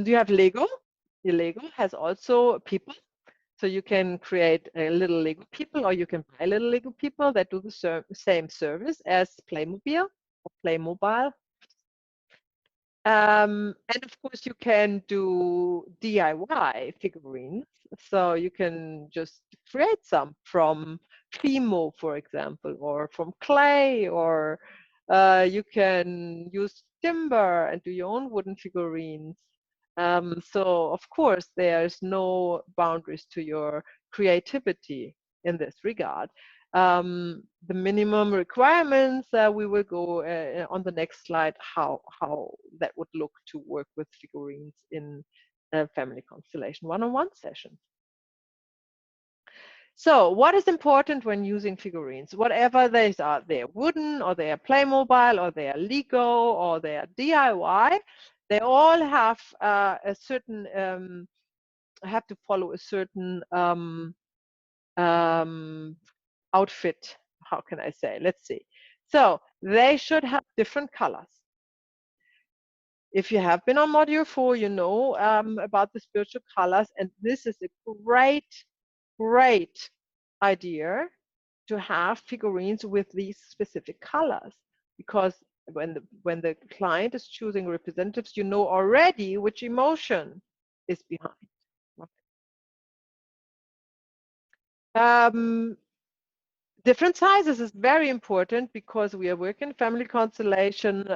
Do you have Lego? Your Lego has also people, so you can create a little Lego people, or you can buy little Lego people that do the same service as Playmobil or Playmobil. And of course, you can do DIY figurines. So you can just create some from Fimo, for example, or from clay, or you can use timber and do your own wooden figurines. So of course, there's no boundaries to your creativity in this regard. The minimum requirements, we will go on the next slide how that would look to work with figurines in a family constellation one-on-one session. So what is important when using figurines? Whatever these are, they're wooden, or they are Playmobil, or they are Lego, or they are DIY, they all have a certain, have to follow a certain outfit. How can I say? Let's see. So they should have different colors. If you have been on module 4, you know about the spiritual colors, and this is a great idea to have figurines with these specific colors, because when the client is choosing representatives, you know already which emotion is behind. Different sizes is very important, because we are working family constellation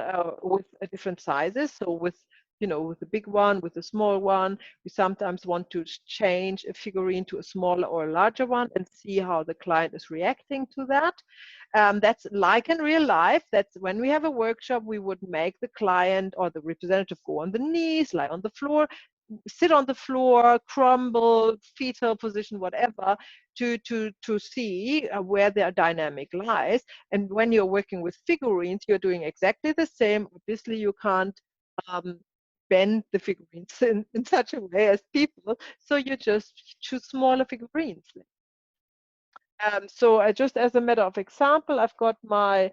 with different sizes. So with, with the big one, with the small one, we sometimes want to change a figurine to a smaller or a larger one and see how the client is reacting to that. That's like in real life. That's when we have a workshop, we would make the client or the representative go on the knees, lie on the floor, sit on the floor, crumble, fetal position, whatever, to see where their dynamic lies. And when you're working with figurines, you're doing exactly the same. Obviously, you can't bend the figurines in such a way as people, so you just choose smaller figurines. So just as a matter of example, I've got my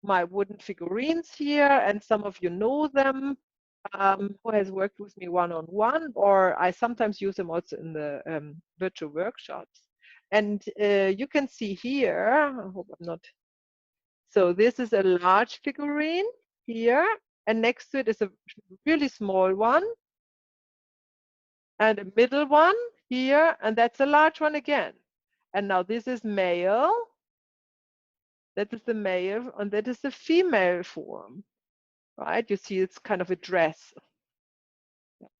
wooden figurines here, and some of you know them, who has worked with me one-on-one, or I sometimes use them also in the virtual workshops. And you can see here, I hope I'm not, so this is a large figurine here, and next to it is a really small one, and a middle one here, and that's a large one again. And now this is male, that is the male, and that is the female form, right? You see it's kind of a dress.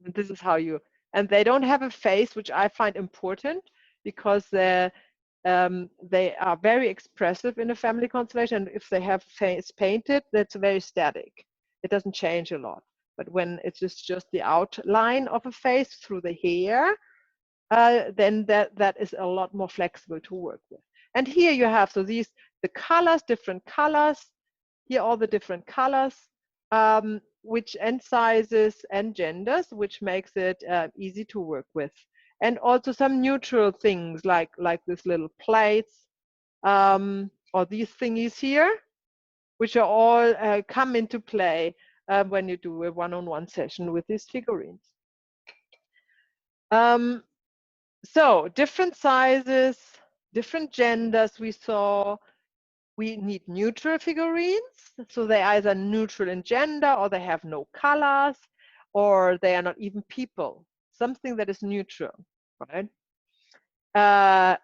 And this is how you, and they don't have a face, which I find important, because they are very expressive in a family constellation. And if they have face painted, that's very static. It doesn't change a lot. But when it's just the outline of a face through the hair, then that is a lot more flexible to work with. And here you have, so these, the colors, different colors, here all the different colors, which and sizes and genders, which makes it easy to work with. And also some neutral things like this little plates, or these thingies here, which are all come into play when you do a one-on-one session with these figurines. So different sizes, different genders we saw. We need neutral figurines, so they're either neutral in gender, or they have no colors, or they are not even people. Something that is neutral, right?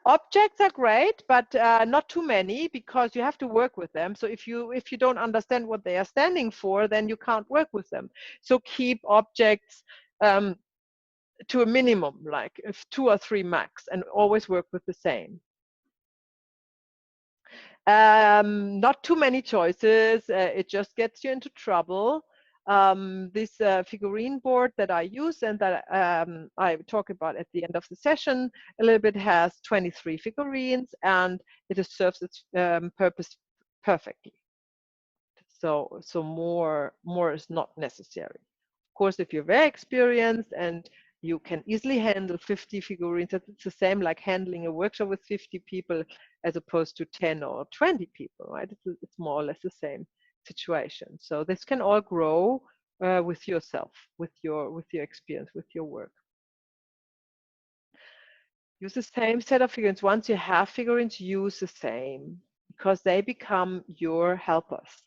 Objects are great, but not too many, because you have to work with them. So if you don't understand what they are standing for, then you can't work with them. So keep objects to a minimum, like if 2 or 3 max, and always work with the same. Not too many choices, it just gets you into trouble. This figurine board that I use and that I talk about at the end of the session a little bit has 23 figurines, and it serves its purpose perfectly. So more is not necessary. Of course, if you're very experienced and you can easily handle 50 figurines, it's the same like handling a workshop with 50 people as opposed to 10 or 20 people, right? It's more or less the same situation. So this can all grow with yourself, with your experience, with your work. Use the same set of figurines. Once you have figurines, use the same, because they become your helpers.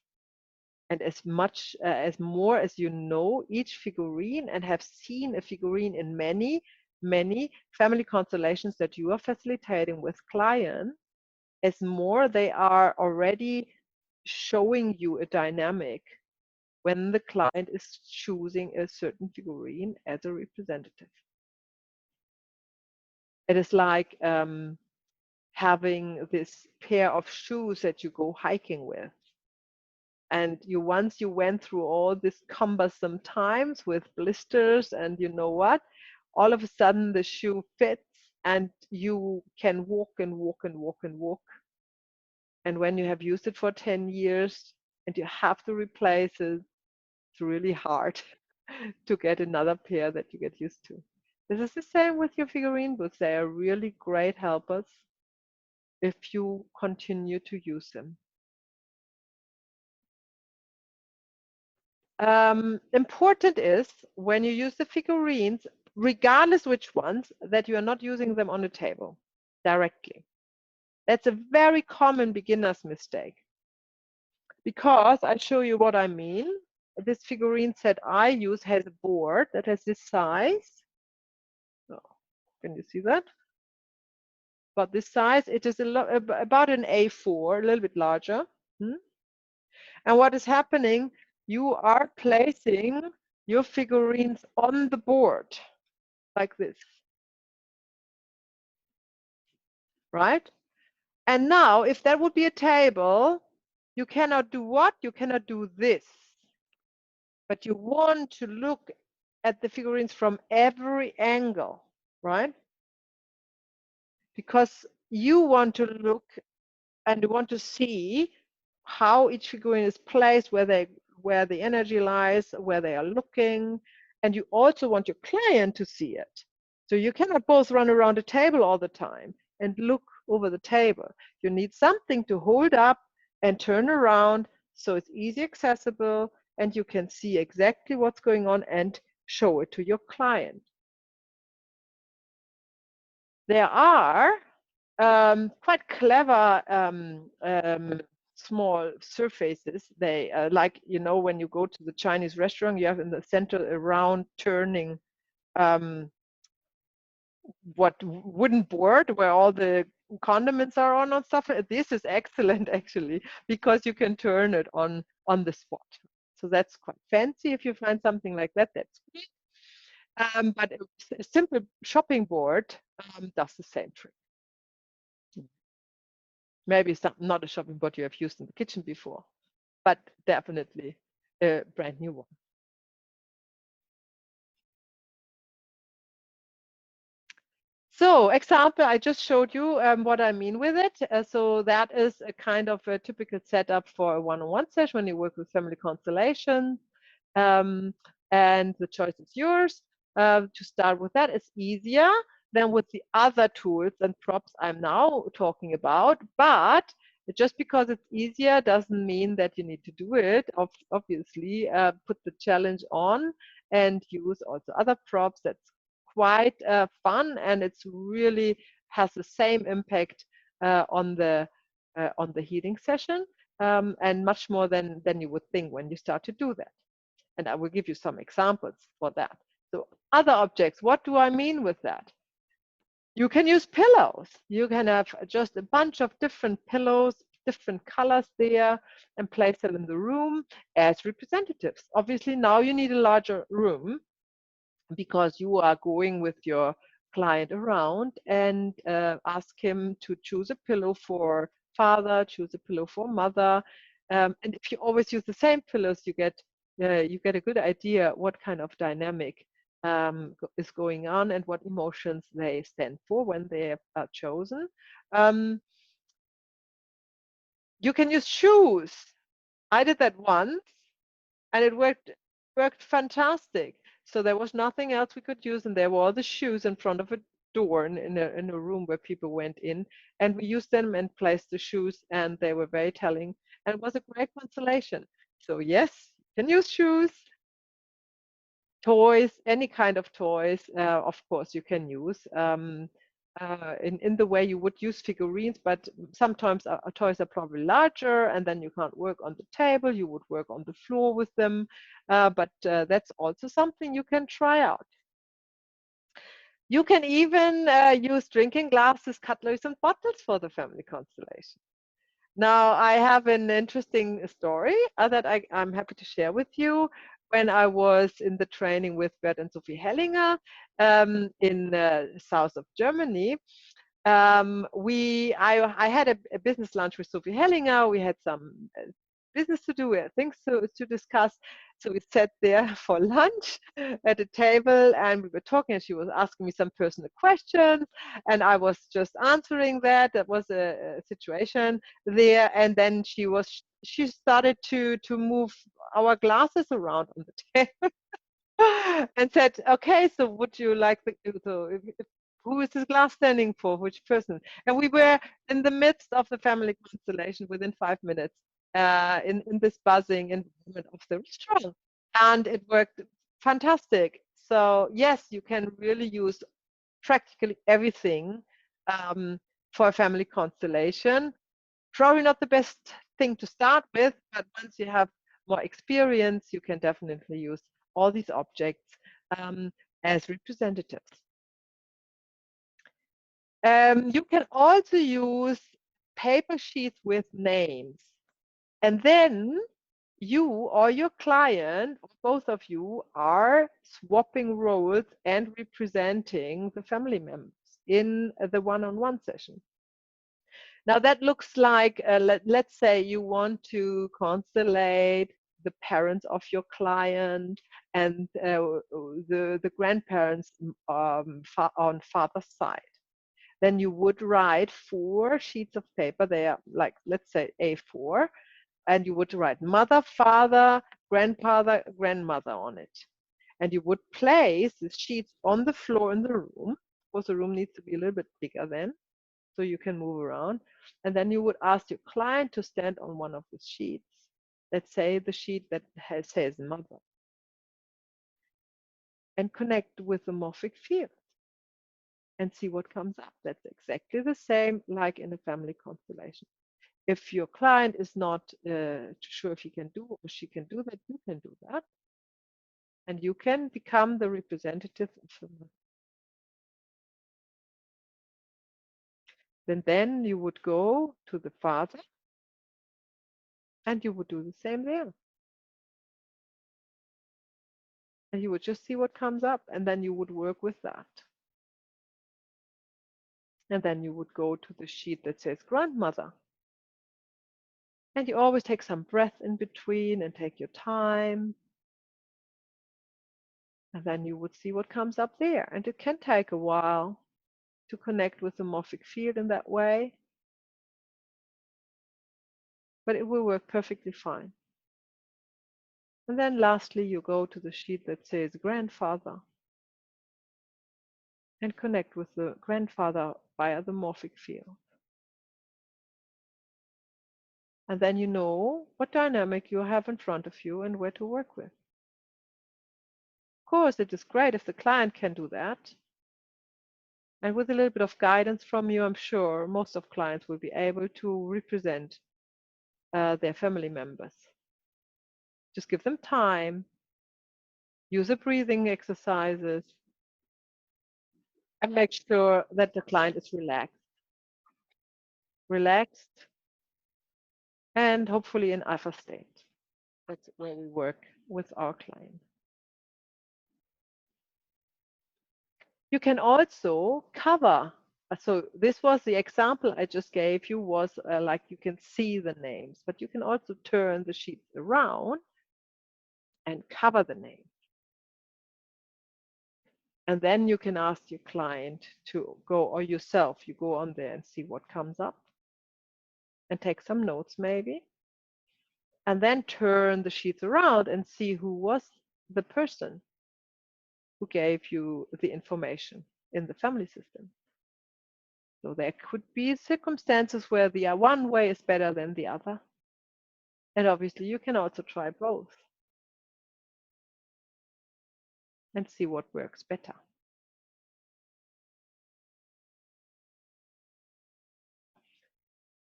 And as much as more as you know each figurine and have seen a figurine in many, many family constellations that you are facilitating with clients, as more they are already showing you a dynamic when the client is choosing a certain figurine as a representative. It is like having this pair of shoes that you go hiking with. And once you went through all this cumbersome times with blisters and you know what, all of a sudden the shoe fits and you can walk and walk and walk and walk. And when you have used it for 10 years and you have to replace it, it's really hard to get another pair that you get used to. This is the same with your figurine booths. They are really great helpers if you continue to use them. Important is when you use the figurines, regardless which ones, that you are not using them on the table directly. That's a very common beginner's mistake. Because I'll show you what I mean. This figurine set I use has a board that has this size. Oh, can you see that? About this size. It is about an A4, a little bit larger. And what is happening? You are placing your figurines on the board like this, right? And now, if that would be a table, you cannot do what? You cannot do this. But you want to look at the figurines from every angle, right? Because you want to look and you want to see how each figurine is placed, where the energy lies, where they are looking, and you also want your client to see it. So you cannot both run around the table all the time and look over the table. You need something to hold up and turn around so it's easy accessible and you can see exactly what's going on and show it to your client. There are quite clever small surfaces. They like, you know, when you go to the Chinese restaurant, you have in the center a round turning wooden board where all the condiments are on and stuff. This is excellent actually because you can turn it on the spot. So that's quite fancy. If you find something like that, that's great. But a simple shopping board does the same trick. Maybe it's not a shopping board you have used in the kitchen before, but definitely a brand new one. So example, I just showed you what I mean with it. So that is a kind of a typical setup for a one-on-one session when you work with family constellations. And the choice is yours. To start with that, it's easier than with the other tools and props I'm now talking about. But just because it's easier doesn't mean that you need to do it. Obviously, put the challenge on and use also other props. That's quite fun, and it's really has the same impact on the healing session, and much more than you would think when you start to do that. And I will give you some examples for that. So other objects, what do I mean with that? You can use pillows. You can have just a bunch of different pillows, different colors there, and place them in the room as representatives. Obviously, now you need a larger room because you are going with your client around and ask him to choose a pillow for father, choose a pillow for mother. And if you always use the same pillows, you get a good idea what kind of dynamic is going on and what emotions they stand for when they are chosen. You can use shoes. I did that once and it worked fantastic. So there was nothing else we could use, and there were all the shoes in front of a door in a room where people went in, and we used them and placed the shoes, and they were very telling, and it was a great constellation. So yes, you can use shoes, toys, any kind of toys, of course you can use. in the way you would use figurines, but sometimes toys are probably larger, and then you can't work on the table. You would work on the floor with them, but that's also something you can try out. You can even use drinking glasses, cutlery, and bottles for the family constellation. Now, I have an interesting story that I'm happy to share with you. When I was in the training with Bert and Sophie Hellinger in south of Germany, I had a business lunch with Sophie Hellinger. We had some business to do, we had things to discuss. So we sat there for lunch at a table and we were talking, and she was asking me some personal questions and I was just answering that. That was a situation there. And then she started to move our glasses around on the table and said, okay, so would you like who is this glass standing for? Which person? And we were in the midst of the family constellation within 5 minutes in this buzzing environment of the restaurant. And it worked fantastic. So yes, you can really use practically everything for a family constellation. Probably not the best thing to start with, but once you have more experience, you can definitely use all these objects as representatives. You can also use paper sheets with names, and then you or your client, or both of you, are swapping roles and representing the family members in the one-on-one session. Now that looks like, let's say you want to constellate the parents of your client and the grandparents on father's side. Then you would write 4 sheets of paper. They are like, let's say A4, and you would write mother, father, grandfather, grandmother on it. And you would place the sheets on the floor in the room. Of course, the room needs to be a little bit bigger then, so you can move around. And then you would ask your client to stand on one of the sheets. Let's say the sheet that says mother, and connect with the morphic field and see what comes up. That's exactly the same like in a family constellation. If your client is not sure if he can do or she can do that, you can do that. And you can become the representative of the mother. Then you would go to the father and you would do the same there. And you would just see what comes up, and then you would work with that. And then you would go to the sheet that says grandmother. And you always take some breath in between and take your time. And then you would see what comes up there. And it can take a while to connect with the morphic field in that way, but it will work perfectly fine. And then lastly, you go to the sheet that says grandfather and connect with the grandfather via the morphic field. And then you know what dynamic you have in front of you and where to work with. Of course, it is great if the client can do that. And with a little bit of guidance from you, I'm sure most of clients will be able to represent their family members. Just give them time, use the breathing exercises, and make sure that the client is relaxed, and hopefully in alpha state. That's where we work with our client. You can also cover. So this was the example I just gave you, was like you can see the names, but you can also turn the sheets around and cover the name. And then you can ask your client to go, or yourself, you go on there and see what comes up and take some notes maybe. And then turn the sheets around and see who was the person who gave you the information in the family system. So there could be circumstances where the one way is better than the other. And obviously you can also try both and see what works better.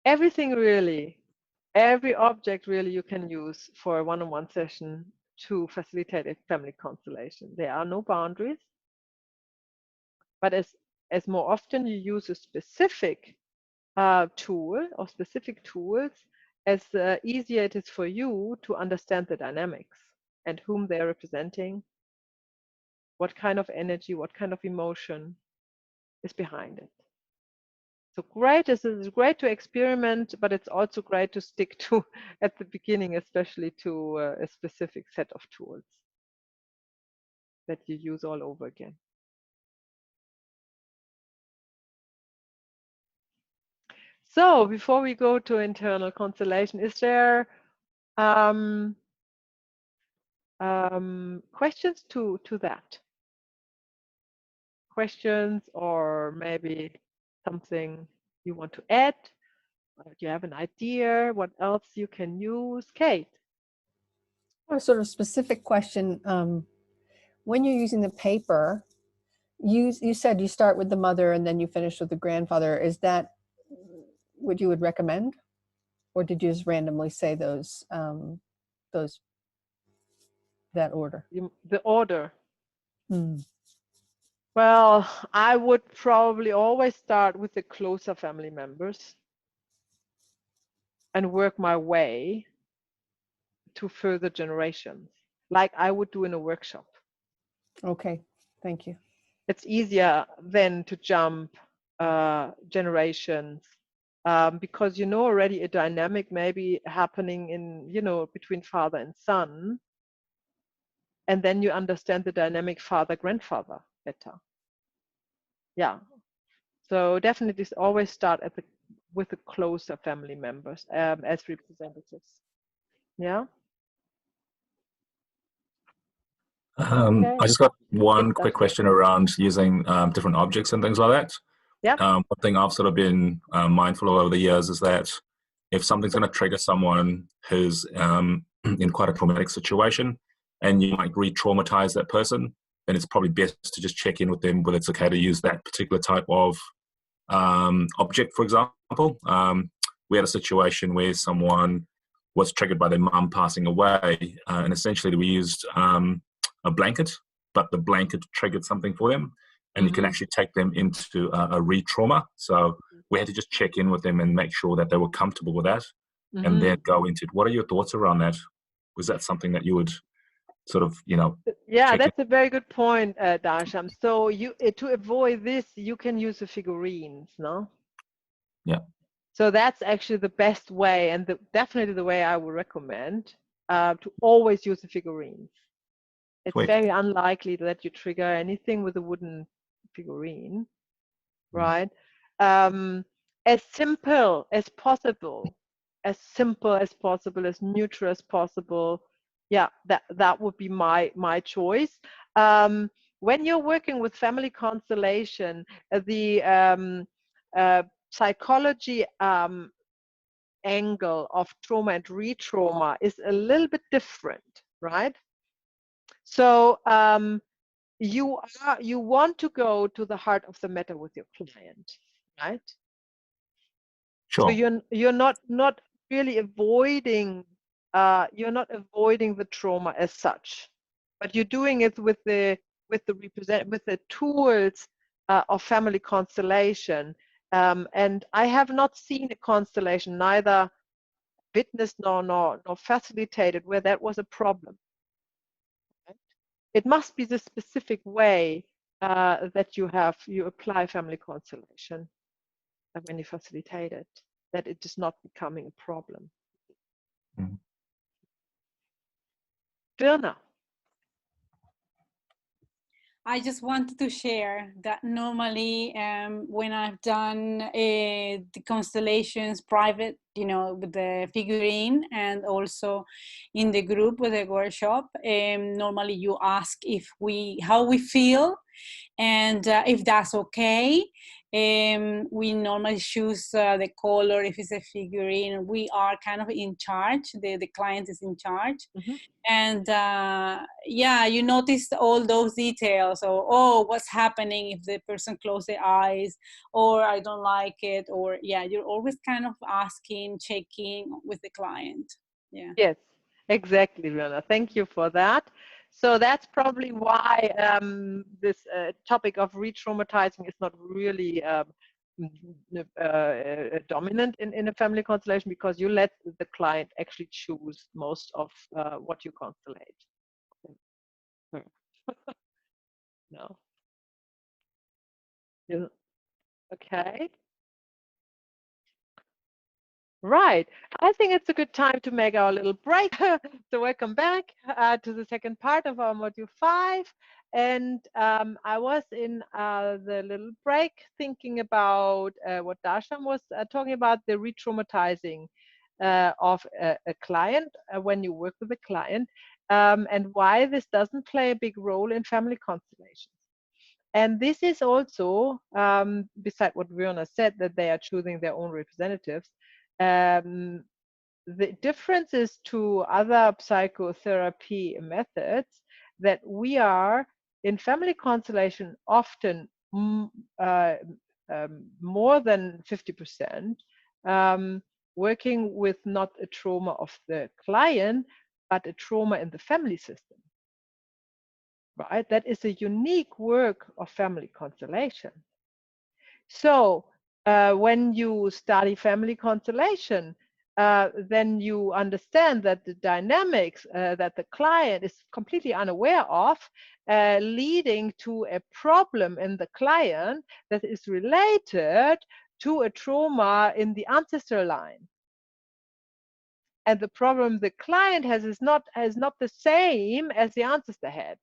everything really, every object really you can use for a one-on-one session to facilitate a family constellation. There are no boundaries, but as more often you use a specific tool or specific tools, as easier it is for you to understand the dynamics and whom they're representing, what kind of energy, what kind of emotion is behind it. So great, it's great to experiment, but it's also great to stick to, at the beginning, especially to a specific set of tools that you use all over again. So before we go to internal constellation, is there questions to that? Questions, or maybe something you want to add? Do you have an idea what else you can use? Kate? A sort of specific question. When you're using the paper, you said you start with the mother and then you finish with the grandfather. Is that what you would recommend? Or did you just randomly say that order? The order. Mm. Well, I would probably always start with the closer family members and work my way to further generations, like I would do in a workshop. Okay, thank you. It's easier than to jump generations, because you know already a dynamic maybe happening in, you know, between father and son, and then you understand the dynamic father-grandfather better. Yeah, so definitely always start with the closer family members as representatives. Yeah. Okay. I just got one quick question around using different objects and things like that. Yeah. One thing I've sort of been mindful of over the years is that if something's going to trigger someone who's in quite a traumatic situation, and you might re-traumatize that person, then it's probably best to just check in with them whether it's okay to use that particular type of object. For example, we had a situation where someone was triggered by their mum passing away, and essentially we used a blanket, but the blanket triggered something for them, and you can actually take them into a re-trauma. So we had to just check in with them and make sure that they were comfortable with that, and then go into it. What are your thoughts around that? Was that something that you would sort of, you know? Yeah, that's a very good point, Darsham. So you to avoid this, you can use the figurines, no? Yeah. So that's actually the best way, and definitely the way I would recommend, to always use the figurines. It's very unlikely that you trigger anything with a wooden figurine, right? As simple as possible, as neutral as possible. Yeah, that would be my choice. When you're working with family constellation, the psychology angle of trauma and re-trauma is a little bit different, right? So you want to go to the heart of the matter with your client, right? Sure. So you're not really avoiding the trauma as such, but you're doing it with the tools of family constellation. And I have not seen a constellation, neither witnessed nor facilitated, where that was a problem. Right? It must be the specific way that you apply family constellation when you facilitate it, that it is not becoming a problem. Virna. I just wanted to share that normally when I've done the constellations private, you know, with the figurine, and also in the group with the workshop, normally you ask how we feel, and if that's okay. We normally choose the color. If it's a figurine, we are kind of in charge. The client is in charge. And yeah, you notice all those details. Or, oh, what's happening if the person closes their eyes, or I don't like it, or yeah, you're always kind of asking, checking with the client. Yeah. Yes, exactly, Riona. Thank you for that. So that's probably why this topic of re-traumatizing is not really dominant in a family constellation, because you let the client actually choose most of what you constellate. No. Yeah. Okay. Right. I think it's a good time to make our little break. So welcome back to the second part of our module 5. And I was in the little break thinking about what Darsham was talking about, the re-traumatizing of a client when you work with a client, and why this doesn't play a big role in family constellations. And this is also, beside what Riona said, that they are choosing their own representatives. The differences to other psychotherapy methods, that we are in family constellation often more than 50% working with not a trauma of the client, but a trauma in the family system. Right? That is a unique work of family constellation. So when you study family constellation, then you understand that the dynamics that the client is completely unaware of, leading to a problem in the client that is related to a trauma in the ancestral line. And the problem the client has is not the same as the ancestor had.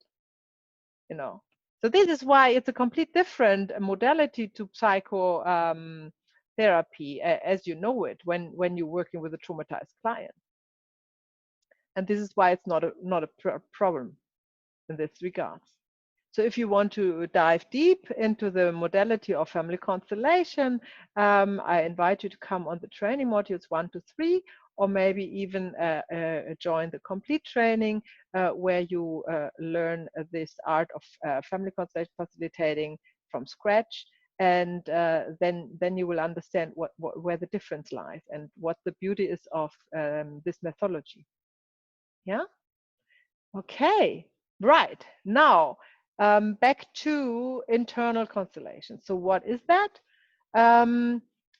You know, so this is why it's a complete different modality to psychotherapy as you know it when you're working with a traumatized client. And this is why it's not a problem in this regard. So if you want to dive deep into the modality of family constellation, I invite you to come on the training modules 1 to 3, or maybe even join the complete training where you learn this art of family constellation facilitating from scratch. And then you will understand where the difference lies and what the beauty is of this methodology. Yeah. Okay. Right. Now, back to internal constellation. So what is that?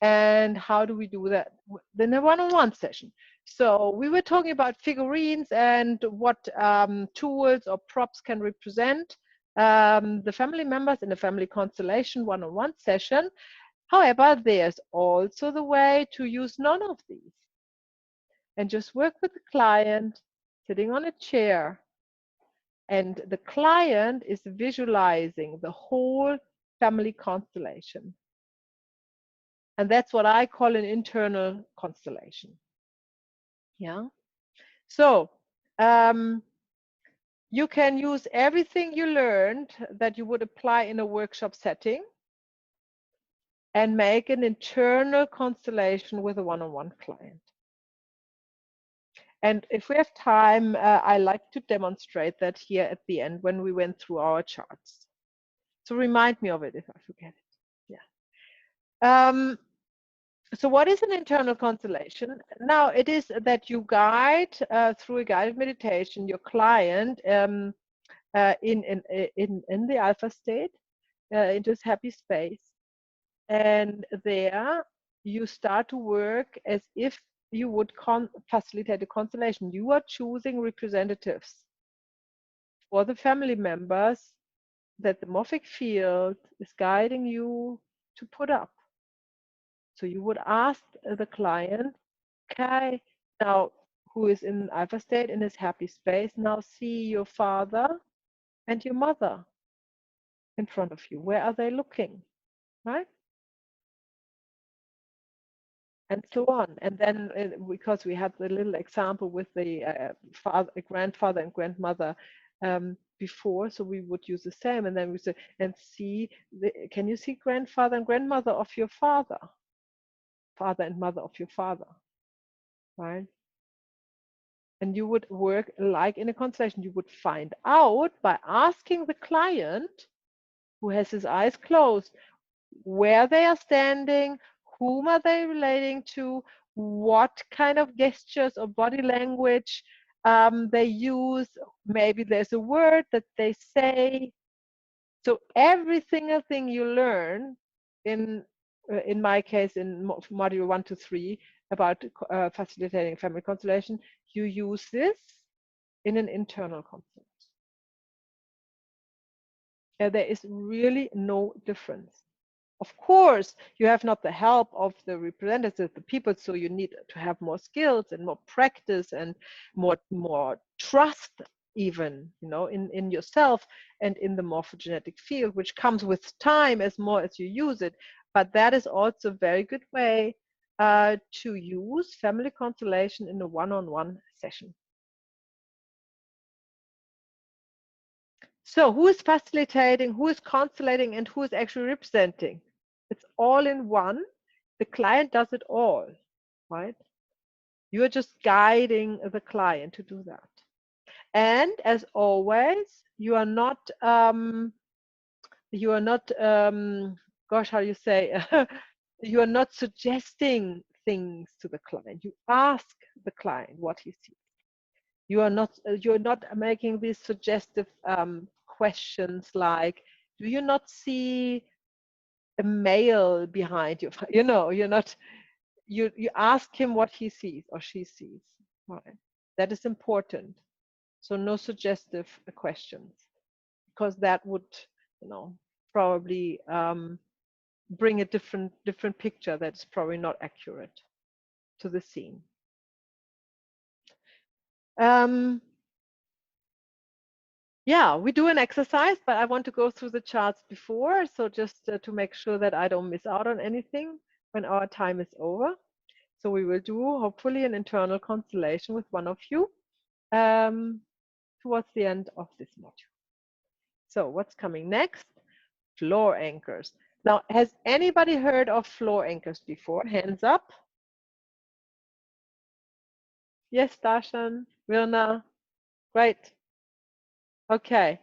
And how do we do that in a one-on-one session? So we were talking about figurines and what tools or props can represent the family members in a family constellation one-on-one session. However, there's also the way to use none of these and just work with the client sitting on a chair, and the client is visualizing the whole family constellation. And that's what I call an internal constellation. Yeah. So you can use everything you learned that you would apply in a workshop setting and make an internal constellation with a one-on-one client. And if we have time, I like to demonstrate that here at the end when we went through our charts. So remind me of it if I forget it. Yeah. So what is an internal constellation? Now, it is that you guide through a guided meditation your client in the alpha state into this happy space. And there you start to work as if you would facilitate a constellation. You are choosing representatives for the family members that the morphic field is guiding you to put up. So you would ask the client, okay, now who is in alpha state in his happy space, now see your father and your mother in front of you. Where are they looking, right? And so on. And then because we had the little example with the grandfather and grandmother before, so we would use the same, and then we say, and see, can you see grandfather and grandmother of your father? Father and mother of your father, right? And you would work like in a constellation. You would find out by asking the client who has his eyes closed where they are standing, whom are they relating to, what kind of gestures or body language they use. Maybe there's a word that they say. So every single thing you learn in my case, in module 1 to 3 about facilitating family constellation, you use this in an internal constellation. There is really no difference. Of course, you have not the help of the representatives, the people, so you need to have more skills and more practice and more trust, even, you know, in yourself and in the morphogenetic field, which comes with time as more as you use it. But that is also a very good way to use family constellation in a one-on-one session. So who is facilitating, who is constellating, and who is actually representing? It's all in one. The client does it all, right? You're just guiding the client to do that. And as always, you are not, gosh, how do you say? You are not suggesting things to the client. You ask the client what he sees. You're not making these suggestive questions like, do you not see a male behind you? You know, you're not, you ask him what he sees or she sees, right? That is important. So no suggestive questions, because that would, you know, probably bring a different picture that's probably not accurate to the scene. Yeah, we do an exercise, but I want to go through the charts before, so just to make sure that I don't miss out on anything when our time is over. So we will do hopefully an internal constellation with one of you towards the end of this module. So what's coming next? Floor anchors. Now, has anybody heard of floor anchors before? Hands up. Yes, Darshan, Virna, great. Okay.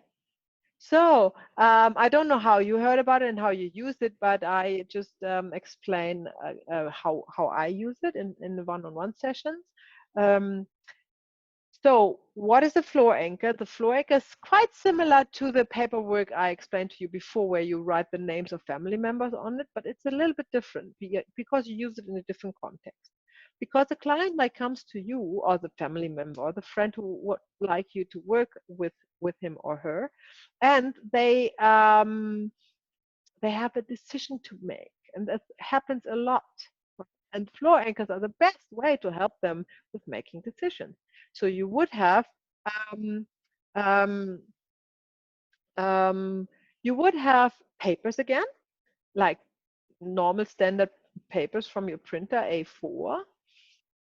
So I don't know how you heard about it and how you use it, but I just explain how I use it in the one-on-one sessions. So what is a floor anchor? The floor anchor is quite similar to the paperwork I explained to you before, where you write the names of family members on it, but it's a little bit different because you use it in a different context. Because the client like comes to you, or the family member, or the friend who would like you to work with him or her, and they have a decision to make, and that happens a lot. And floor anchors are the best way to help them with making decisions. So you would have you would have papers again, like normal standard papers from your printer, A4,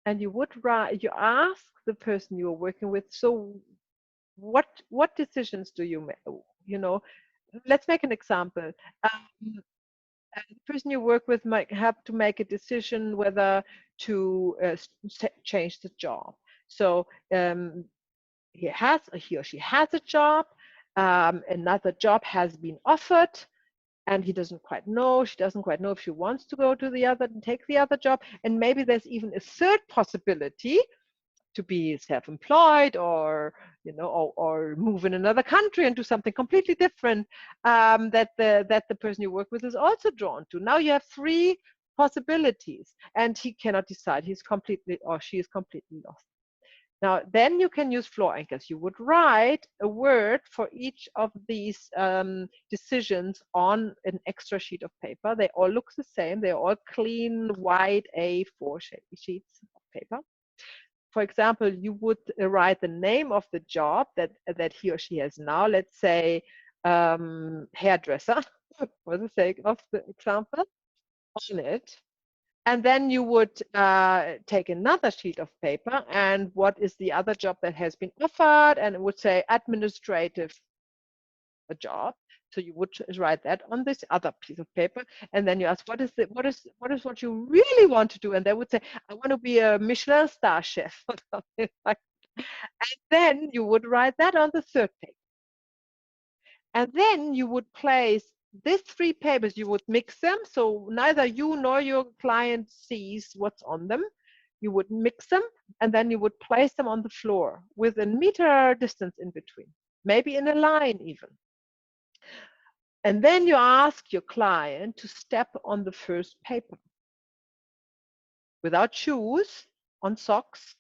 and you would write. You ask the person you are working with. So, what decisions do you make? You know, let's make an example. The person you work with might have to make a decision whether to change the job. So he or she has a job, another job has been offered, and he doesn't quite know, she doesn't quite know if she wants to go to the other and take the other job. And maybe there's even a third possibility, to be self-employed, or you know, or move in another country and do something completely different, that the person you work with is also drawn to. Now you have three possibilities, and he cannot decide. He's completely, or she is completely lost. Now, then you can use floor anchors. You would write a word for each of these decisions on an extra sheet of paper. They all look the same. They're all clean, white A4 sheets of paper. For example, you would write the name of the job that he or she has now. Let's say hairdresser, for the sake of the example, on it. And then you would take another sheet of paper, and what is the other job that has been offered, and it would say administrative job. So you would write that on this other piece of paper, and then you ask, what is what you really want to do? And they would say, I want to be a Michelin star chef or something like that. And then you would write that on the third page. And then you would place these 3 papers, you would mix them, so neither you nor your client sees what's on them. You would mix them, and then you would place them on the floor with a meter distance in between, maybe in a line even. And then you ask your client to step on the first paper without shoes, on socks.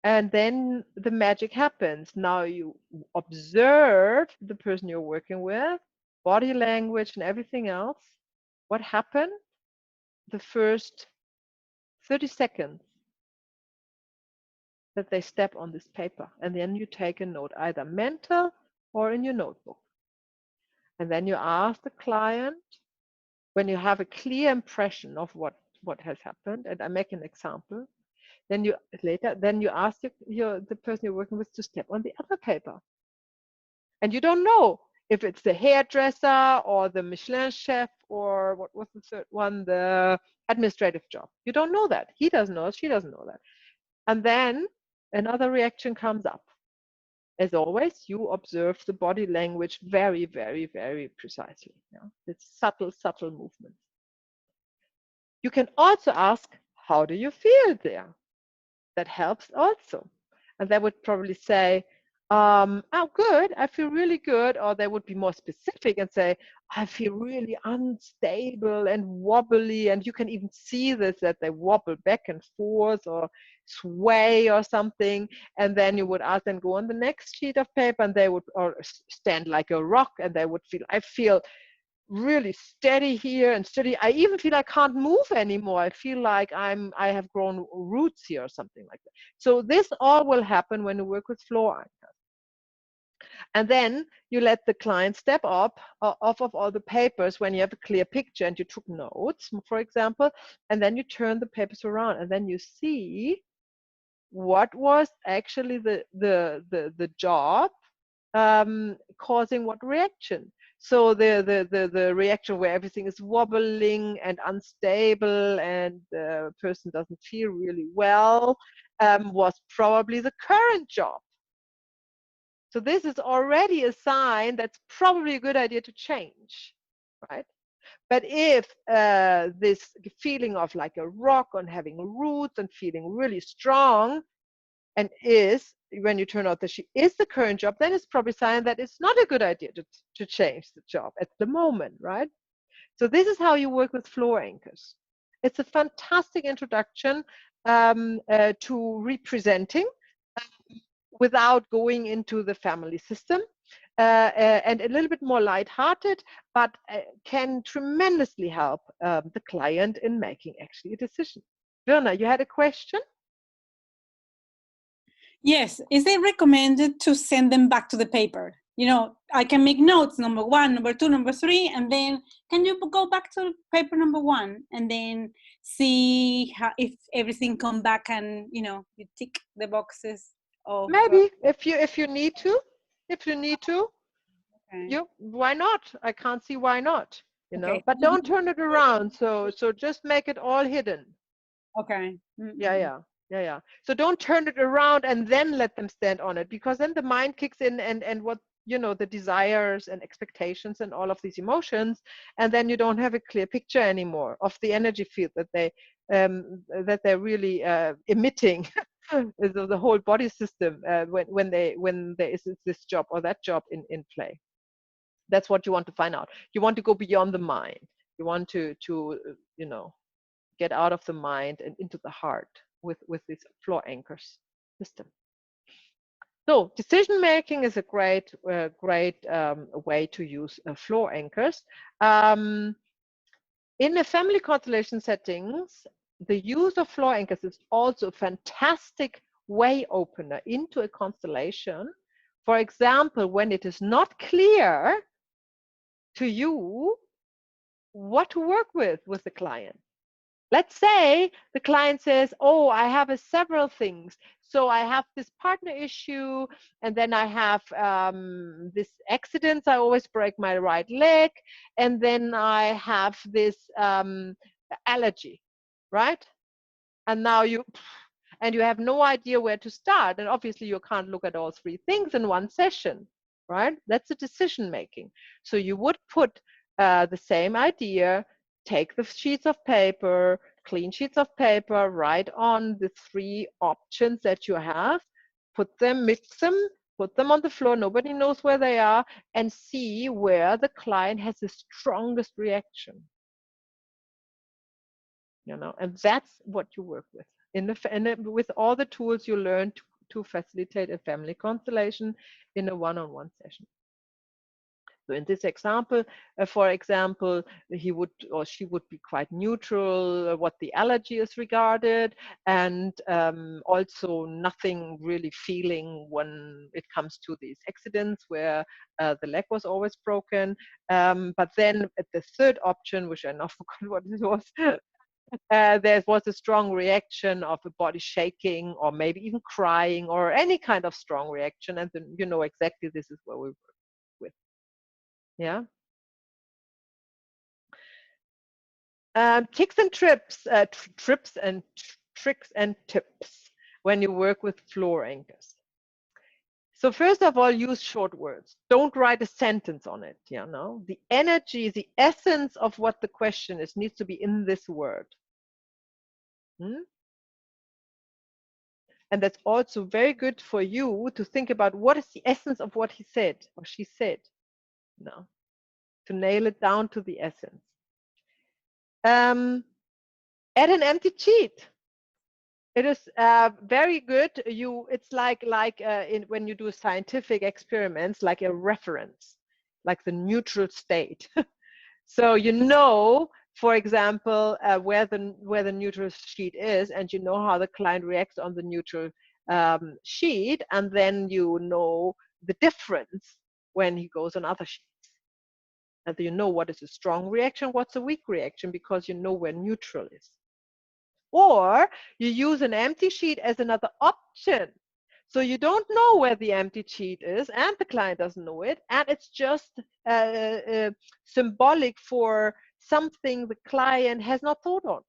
And then the magic happens. Now you observe the person you're working with, body language and everything else. What happened? The first 30 seconds that they step on this paper. And then you take a note, either mental or in your notebook. And then you ask the client, when you have a clear impression of what has happened, and I make an example, then you ask the person you're working with to step on the other paper. And you don't know if it's the hairdresser or the Michelin chef or what was the third one, the administrative job. You don't know that. He doesn't know, she doesn't know that. And then another reaction comes up. As always, you observe the body language very, very, very precisely. Yeah? It's subtle movements. You can also ask, how do you feel there? That helps also. And they would probably say, oh, good, I feel really good. Or they would be more specific and say, I feel really unstable and wobbly. And you can even see this, that they wobble back and forth or sway or something. And then you would ask them, go on the next sheet of paper, and they would stand like a rock, and they would feel, I feel really steady here and steady. I even feel I can't move anymore. I feel like I have grown roots here or something like that. So this all will happen when you work with floor anchors. And then you let the client step up off of all the papers when you have a clear picture and you took notes, for example, and then you turn the papers around, and then you see what was actually the job causing what reaction. So the reaction where everything is wobbling and unstable and the person doesn't feel really well was probably the current job. So this is already a sign that's probably a good idea to change, right? But if this feeling of like a rock and having roots and feeling really strong, and when you turn out that she is the current job, then it's probably a sign that it's not a good idea to change the job at the moment, right? So this is how you work with floor anchors. It's a fantastic introduction to representing without going into the family system, and a little bit more lighthearted, but can tremendously help the client in making actually a decision. Virna, you had a question? Yes, is it recommended to send them back to the paper? You know, I can make notes, number 1, number 2, number 3, and then can you go back to paper number 1 and then see if everything come back and, you know, you tick the boxes of... Maybe, if you need to, okay. Why not? I can't see why not, you know, Okay. but don't turn it around. So just make it all hidden. Okay. Yeah. So don't turn it around and then let them stand on it, because then the mind kicks in and what, you know, the desires and expectations and all of these emotions, and then you don't have a clear picture anymore of the energy field that they're really emitting the whole body system when there is this job or that job in play. That's what you want to find out. You want to go beyond the mind. You want to you know, get out of the mind and into the heart with this floor anchors system. So decision making is a great way to use floor anchors. In a family constellation settings, the use of floor anchors is also a fantastic way opener into a constellation. For example, when it is not clear to you what to work with the client. Let's say the client says, oh, I have several things. So I have this partner issue, and then I have this accident. I always break my right leg, and then I have this allergy, right? And now you have no idea where to start. And obviously you can't look at all three things in one session, right? That's a decision making. So you would put the same idea, take the sheets of paper, clean sheets of paper, write on the three options that you have, put them, mix them, put them on the floor, nobody knows where they are, and see where the client has the strongest reaction. You know, and that's what you work with with all the tools you learn to facilitate a family constellation in a one-on-one session. So in this example, for example, he would or she would be quite neutral what the allergy is regarded, and also nothing really feeling when it comes to these accidents where the leg was always broken. But then at the third option, which I now forgot what it was, there was a strong reaction of a body shaking or maybe even crying or any kind of strong reaction, and then you know exactly this is where we work with. Yeah. Tricks and tricks and tips when you work with floor anchors. So first of all, use short words. Don't write a sentence on it. You know, the energy, the essence of what the question is needs to be in this word. And that's also very good for you to think about what is the essence of what he said or she said. No, to nail it down to the essence. Add an empty sheet. It is very good. It's like when you do scientific experiments, like a reference, like the neutral state. So you know, for example, where the neutral sheet is, and you know how the client reacts on the neutral sheet, and then you know the difference when he goes on other sheets. And you know what is a strong reaction, what's a weak reaction, because you know where neutral is. Or you use an empty sheet as another option. So you don't know where the empty sheet is, and the client doesn't know it, and it's just symbolic for something the client has not thought on.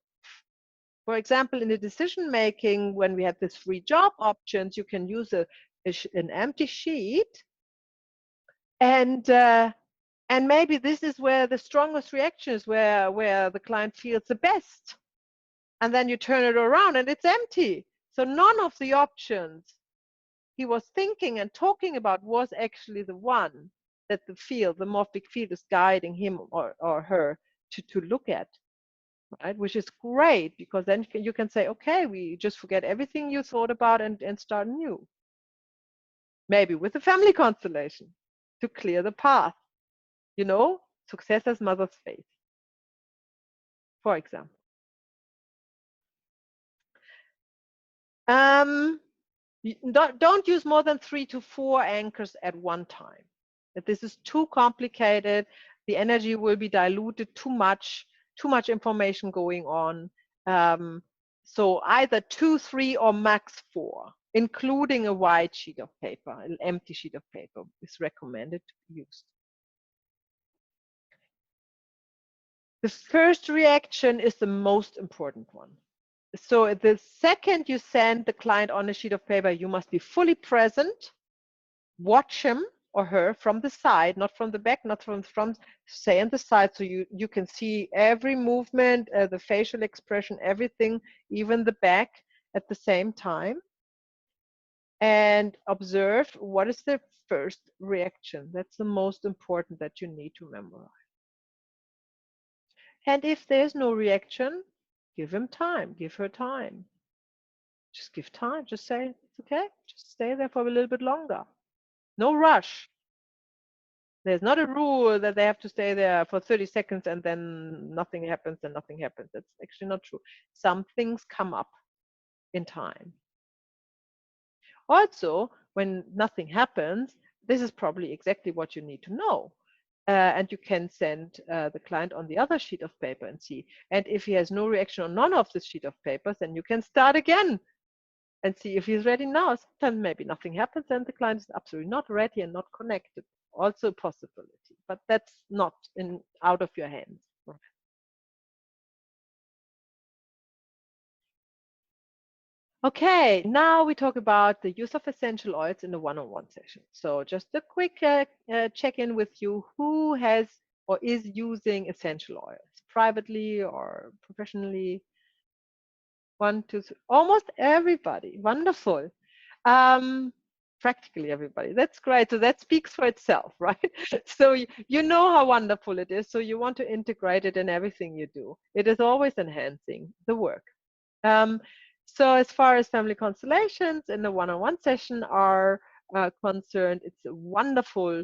For example, in the decision making, when we have the 3 job options, you can use an empty sheet, and maybe this is where the strongest reaction is, where the client feels the best. And then you turn it around and it's empty. So none of the options he was thinking and talking about was actually the one that the morphic field is guiding him or her to look at, right? Which is great, because then you can say, okay, we just forget everything you thought about and start new. Maybe with a family constellation to clear the path. You know, success as mother's faith, for example. Don't use more than 3 to 4 anchors at one time. If this is too complicated, the energy will be diluted too much information going on. So either 2, 3, or max 4, including a white sheet of paper, an empty sheet of paper is recommended to be used. The first reaction is the most important one. So the second you send the client on a sheet of paper, you must be fully present, watch him or her from the side, not from the back, not from the front, stay on the side, so you can see every movement, the facial expression, everything, even the back at the same time. And observe what is the first reaction. That's the most important that you need to memorize. And if there's no reaction, give him time, give her time. Just give time, just say, it's okay, just stay there for a little bit longer. No rush. There's not a rule that they have to stay there for 30 seconds and then nothing happens and nothing happens. That's actually not true. Some things come up in time. Also, when nothing happens, this is probably exactly what you need to know. and you can send the client on the other sheet of paper and see. And if he has no reaction on none of the sheet of papers, then you can start again and see if he's ready now. Sometimes maybe nothing happens and the client is absolutely not ready and not connected. Also a possibility, but that's not out of your hands. Okay, now we talk about the use of essential oils in a one-on-one session. So just a quick check-in with you. Who has or is using essential oils privately or professionally? 1, 2, 3. Almost everybody. Wonderful. Practically everybody. That's great. So that speaks for itself, right? So you know how wonderful it is. So you want to integrate it in everything you do. It is always enhancing the work. So as far as family constellations in the one-on-one session are concerned, it's a wonderful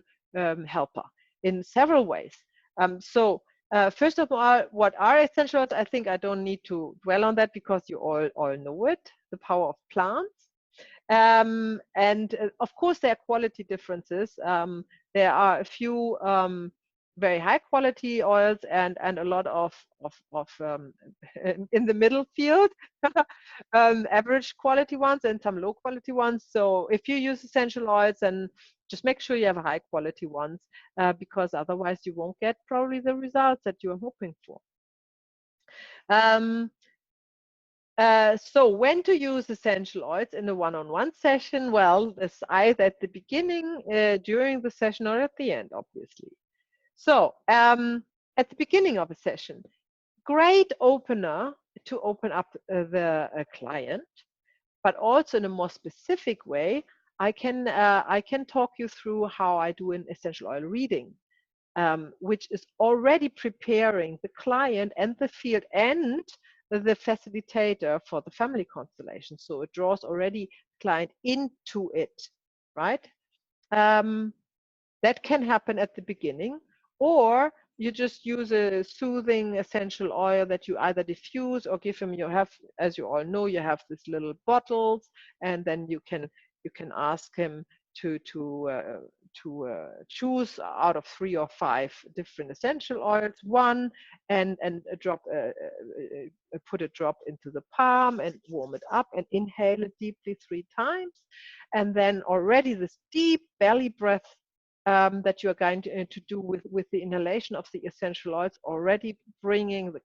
helper in several ways. First of all, what are essential oils? I think I don't need to dwell on that because you all know it, the power of plants. Of course, there are quality differences. There are a few very high quality oils and a lot of in the middle field, average quality ones and some low quality ones. So if you use essential oils, then just make sure you have high quality ones, because otherwise you won't get probably the results that you are hoping for. So when to use essential oils in a one-on-one session? Well, it's either at the beginning, during the session, or at the end, obviously. So at the beginning of a session, great opener to open up the client, but also in a more specific way, I can talk you through how I do an essential oil reading, which is already preparing the client and the field and the facilitator for the family constellation. So it draws already client into it, right? That can happen at the beginning, or you just use a soothing essential oil that you either diffuse or give him. You have, as you all know, you have these little bottles, and then you can ask him to choose out of 3 or 5 different essential oils, one, and put a drop into the palm and warm it up and inhale it deeply 3 times, and then already this deep belly breath that you are going to do with the inhalation of the essential oils, already bringing the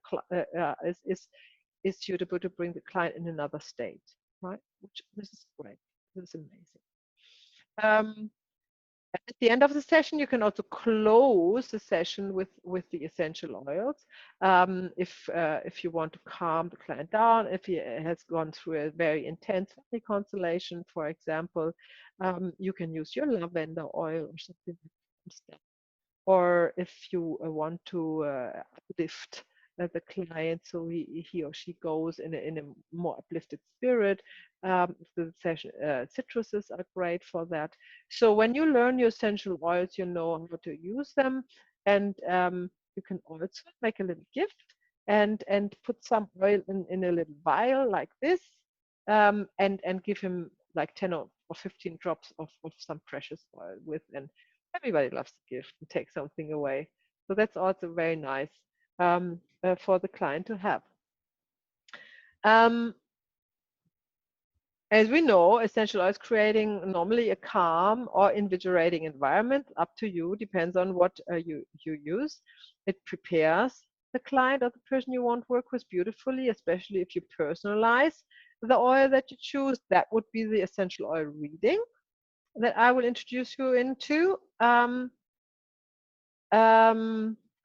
is suitable to bring the client in another state, right? This is great. This is amazing. At the end of the session, you can also close the session with the essential oils. If you want to calm the client down, if he has gone through a very intense family constellation, for example, you can use your lavender oil or something like that. Or if you want to uplift the client, so he or she goes in a more uplifted spirit. The session citruses are great for that. So when you learn your essential oils, you know how to use them, and you can also make a little gift and put some oil in a little vial like this, and give him like 10 or 15 drops of some precious oil with, and everybody loves to gift and take something away. So that's also very nice for the client to have. As we know, essential oils creating normally a calm or invigorating environment. Up to you, depends on what you use. It prepares the client or the person you want to work with beautifully, especially if you personalize the oil that you choose. That would be the essential oil reading that I will introduce you into.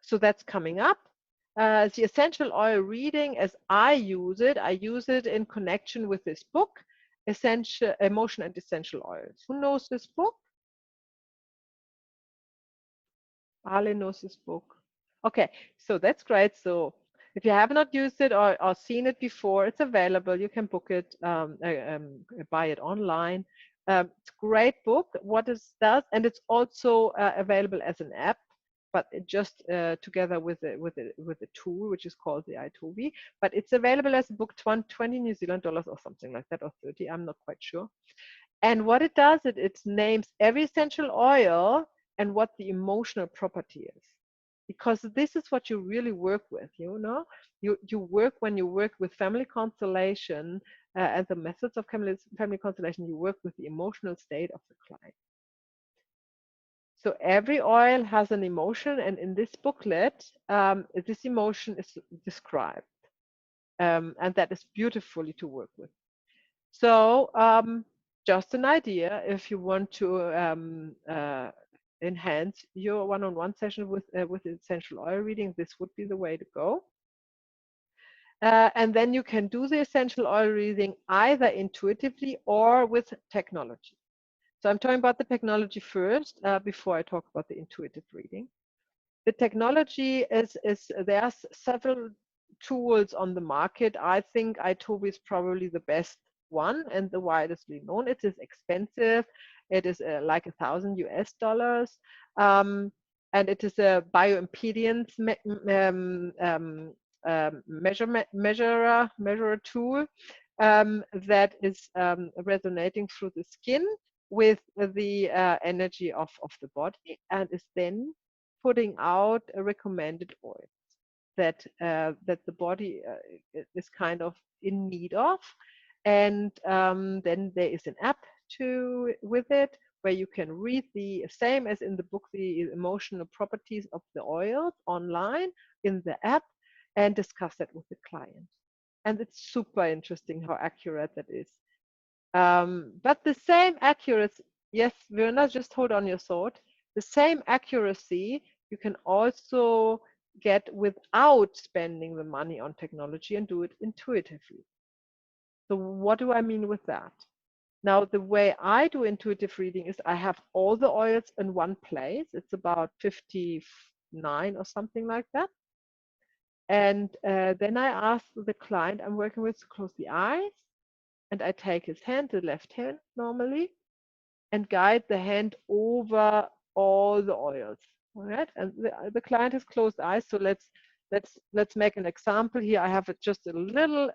So that's coming up. The essential oil reading, as I use it in connection with this book, Essential Emotion and Essential Oils. Who knows this book? Ale knows this book. Okay, so that's great. So if you have not used it or seen it before, it's available. You can book it, buy it online. It's a great book. What it does, and it's also available as an app, but it just together with a tool which is called the iTovi. But it's available as a book, 20 New Zealand dollars or something like that, or 30. I'm not quite sure. And what it does, it names every essential oil and what the emotional property is. Because this is what you really work with, you know. You work, when you work with family constellation and the methods of family constellation, you work with the emotional state of the client. So every oil has an emotion, and in this booklet, this emotion is described, and that is beautifully to work with. So just an idea, if you want to enhance your one-on-one session with essential oil reading, this would be the way to go. And then you can do the essential oil reading either intuitively or with technology. So I'm talking about the technology first before I talk about the intuitive reading. The technology is there's several tools on the market. I think iTobi is probably the best one and the widely known. It is expensive. It is like $1,000 US, and it is a bioimpedance measurer tool that is resonating through the skin with the energy of the body, and is then putting out a recommended oil that that the body is kind of in need of. And then there is an app with it, where you can read the same as in the book, the emotional properties of the oils online in the app, and discuss that with the client. And it's super interesting how accurate that is. But the same accuracy, yes, Werner, just hold on your thought. The same accuracy you can also get without spending the money on technology and do it intuitively. So what do I mean with that? Now, the way I do intuitive reading is I have all the oils in one place. It's about 59 or something like that. And then I ask the client I'm working with to close the eyes, and I take his hand, the left hand normally, and guide the hand over all the oils. All right, and the client has closed eyes. So let's make an example here. I have just a little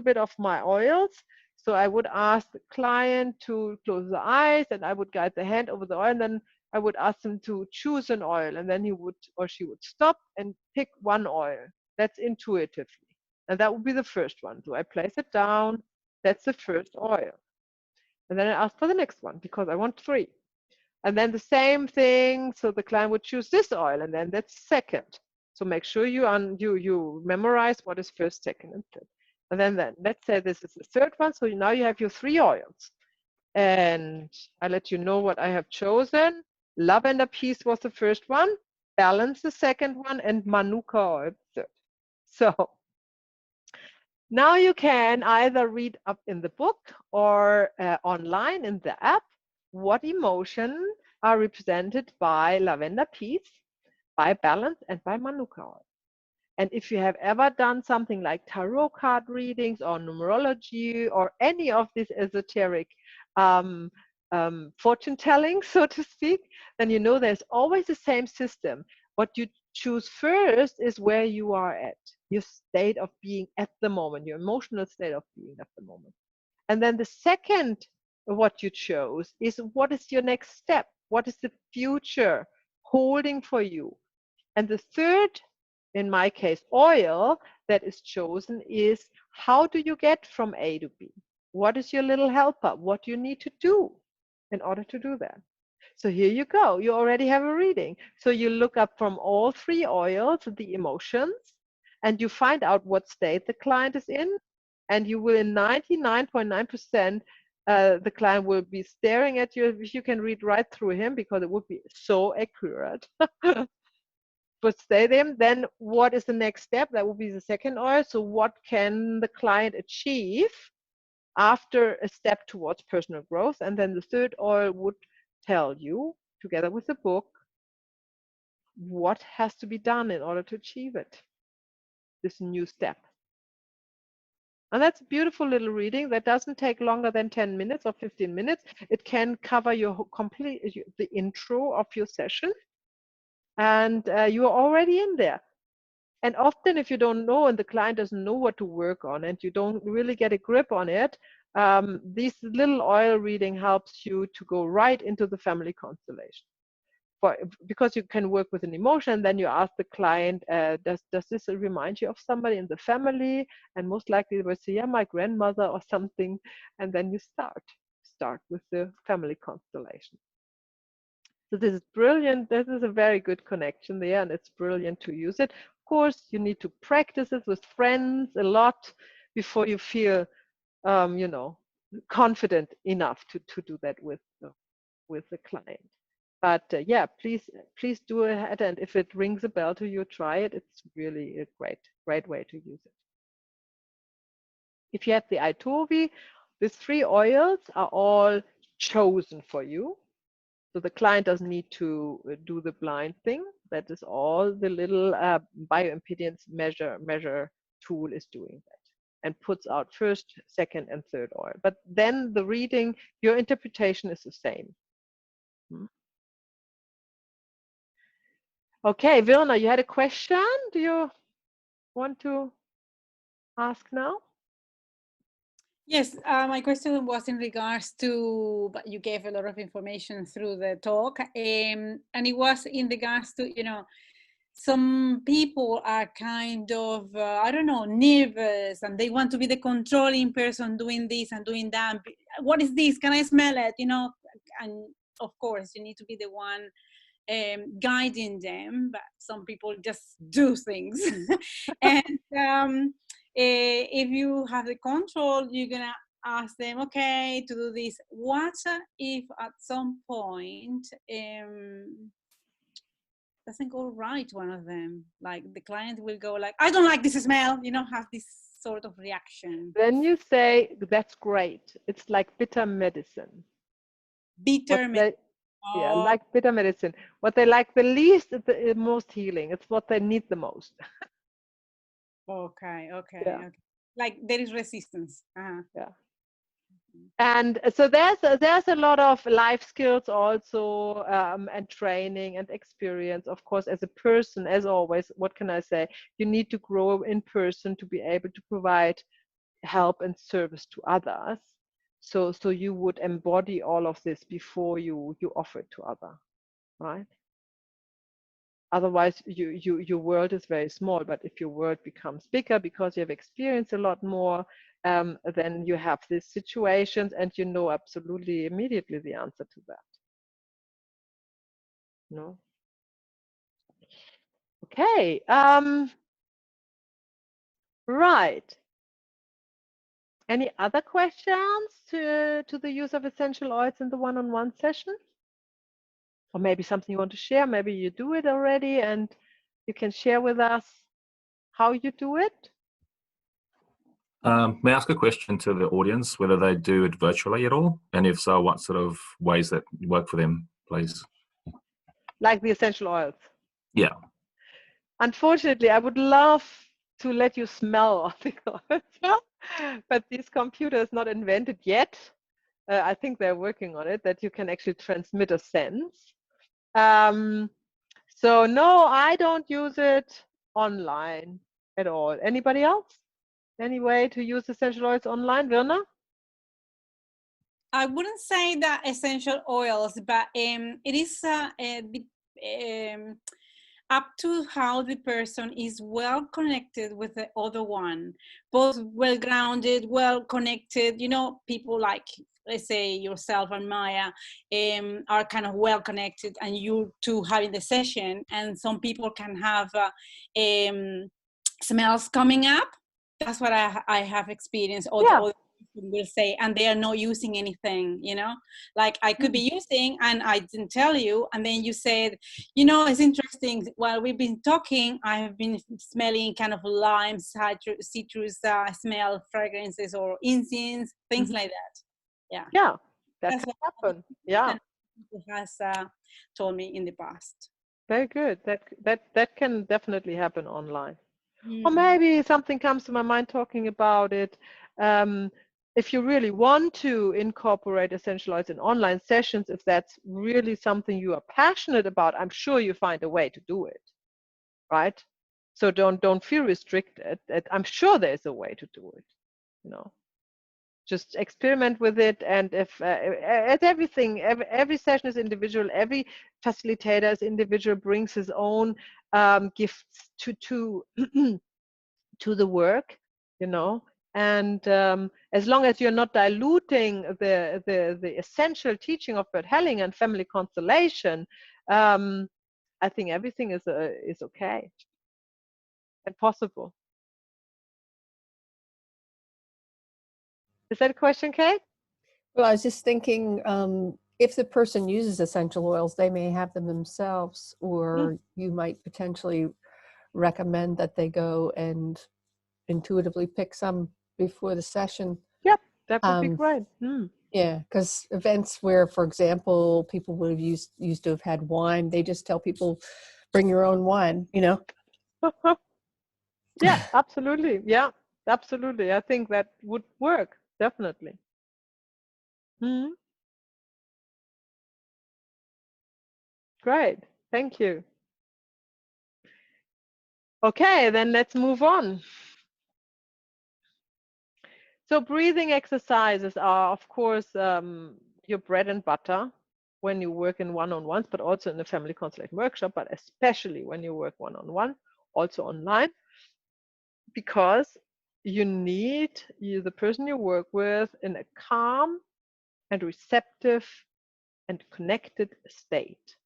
bit of my oils. So I would ask the client to close the eyes, and I would guide the hand over the oil, and then I would ask them to choose an oil, and then he would or she would stop and pick one oil. That's intuitively. And that would be the first one. So I place it down. That's the first oil. And then I ask for the next one because I want 3. And then the same thing. So the client would choose this oil, and then that's second. So make sure you memorize what is first, second, and third. And then let's say this is the third one. So now you have your 3 oils. And I let you know what I have chosen. Lavender Peace was the first one, Balance the second one, and Manuka oil the third. So now you can either read up in the book or online in the app what emotions are represented by Lavender Peace, by Balance, and by Manuka oil. And if you have ever done something like tarot card readings or numerology or any of these esoteric fortune telling, so to speak, then you know there's always the same system. What you choose first is where you are at, your state of being at the moment, your emotional state of being at the moment. And then the second, what you chose is what is your next step? What is the future holding for you? And the third, in my case, oil that is chosen is how do you get from A to B? What is your little helper? What do you need to do in order to do that? So here you go. You already have a reading. So you look up from all 3 oils the emotions, and you find out what state the client is in. And you will, in 99.9%, the client will be staring at you. You can read right through him because it would be so accurate. But stay them, then what is the next step? That will be the second oil. So what can the client achieve after a step towards personal growth? And then the third oil would tell you, together with the book, what has to be done in order to achieve it, this new step. And that's a beautiful little reading that doesn't take longer than 10 minutes or 15 minutes. It can cover your the intro of your session, and you are already in there. And often if you don't know and the client doesn't know what to work on and you don't really get a grip on it, this little oil reading helps you to go right into the family constellation. Because you can work with an emotion, then you ask the client, does this remind you of somebody in the family? And most likely they will say, yeah, my grandmother or something. And then you start with the family constellation. So this is brilliant. This is a very good connection there, and it's brilliant to use it. Of course, you need to practice it with friends a lot before you feel, you know, confident enough to do that with the client. But yeah, please do it, and if it rings a bell to you, try it. It's really a great way to use it. If you have the Itovi, these 3 oils are all chosen for you. So the client doesn't need to do the blind thing. That is all the little bioimpedance measure tool is doing that, and puts out first, second, and third oil. But then the reading, your interpretation is the same. Okay, Vilna, you had a question. Do you want to ask now? Yes, my question was in regards to, but you gave a lot of information through the talk, and it was in regards to, you know, some people are kind of, I don't know, nervous, and they want to be the controlling person doing this and doing that. What is this? Can I smell it? You know, and of course you need to be the one guiding them, but some people just do things. And if you have the control, you're gonna ask them, okay, to do this. What if at some point doesn't go right, one of them, like the client will go like, I don't like this smell, you know, have this sort of reaction? Then you say, that's great. It's like bitter medicine. Bitter medicine. Yeah, like bitter medicine. What they like the least is the most healing. It's what they need the most. Okay. Yeah. Okay. Like there is resistance. Yeah. And so there's a lot of life skills also, and training and experience. Of course, as a person, as always, what can I say? You need to grow in person to be able to provide help and service to others. So you would embody all of this before you offer it to others, right? Otherwise, your world is very small. But if your world becomes bigger because you have experienced a lot more, then you have these situations and you know absolutely immediately the answer to that. No. Okay. Right. Any other questions to the use of essential oils in the one-on-one session? Or maybe something you want to share? Maybe you do it already and you can share with us how you do it. May I ask a question to the audience, whether they do it virtually at all? And if so, what sort of ways that work for them, please? Like the essential oils? Yeah. Unfortunately, I would love to let you smell the oils, but this computer is not invented yet. I think they're working on it, that you can actually transmit a sense. So no, I don't use it online at all. Anybody else? Any way to use essential oils online, Virna? I wouldn't say that essential oils, but it is a bit up to how the person is well connected with the other one, both well grounded, well connected. You know, people like, let's say yourself and Maya are kind of well connected, and you two having the session, and some people can have smells coming up. That's what I have experienced. All will say, and they are not using anything, you know, like I could be using and I didn't tell you, and then you said, you know, it's interesting, while we've been talking, I have been smelling kind of lime, citrus smell, fragrances, or incense, things like that. Yeah, that can happen. Yeah, it has told me in the past. Very good. That can definitely happen online. Or maybe something comes to my mind talking about it. If you really want to incorporate essential oils in online sessions, if that's really something you are passionate about, I'm sure you find a way to do it, right? So don't feel restricted. I'm sure there's a way to do it, you know. just experiment with it. And if as everything, every session is individual, every facilitator is individual, brings his own gifts to to the work, you know. And as long as you're not diluting the essential teaching of Bert Helling and family constellation, I think everything is okay and possible. Is that a question, Kate? Well, I was just thinking, if the person uses essential oils, they may have them themselves, or you might potentially recommend that they go and intuitively pick some before the session. Yep, that would be great. Yeah, because events where, for example, people would have used to have had wine, they just tell people, bring your own wine, you know? Yeah, absolutely. Yeah, absolutely. I think that would work, definitely. Great, thank you. Okay, then let's move on. So breathing exercises are, of course, your bread and butter when you work in one-on-ones, but also in a family constellation workshop, but especially when you work one-on-one, also online, because you need the person you work with in a calm and receptive and connected state.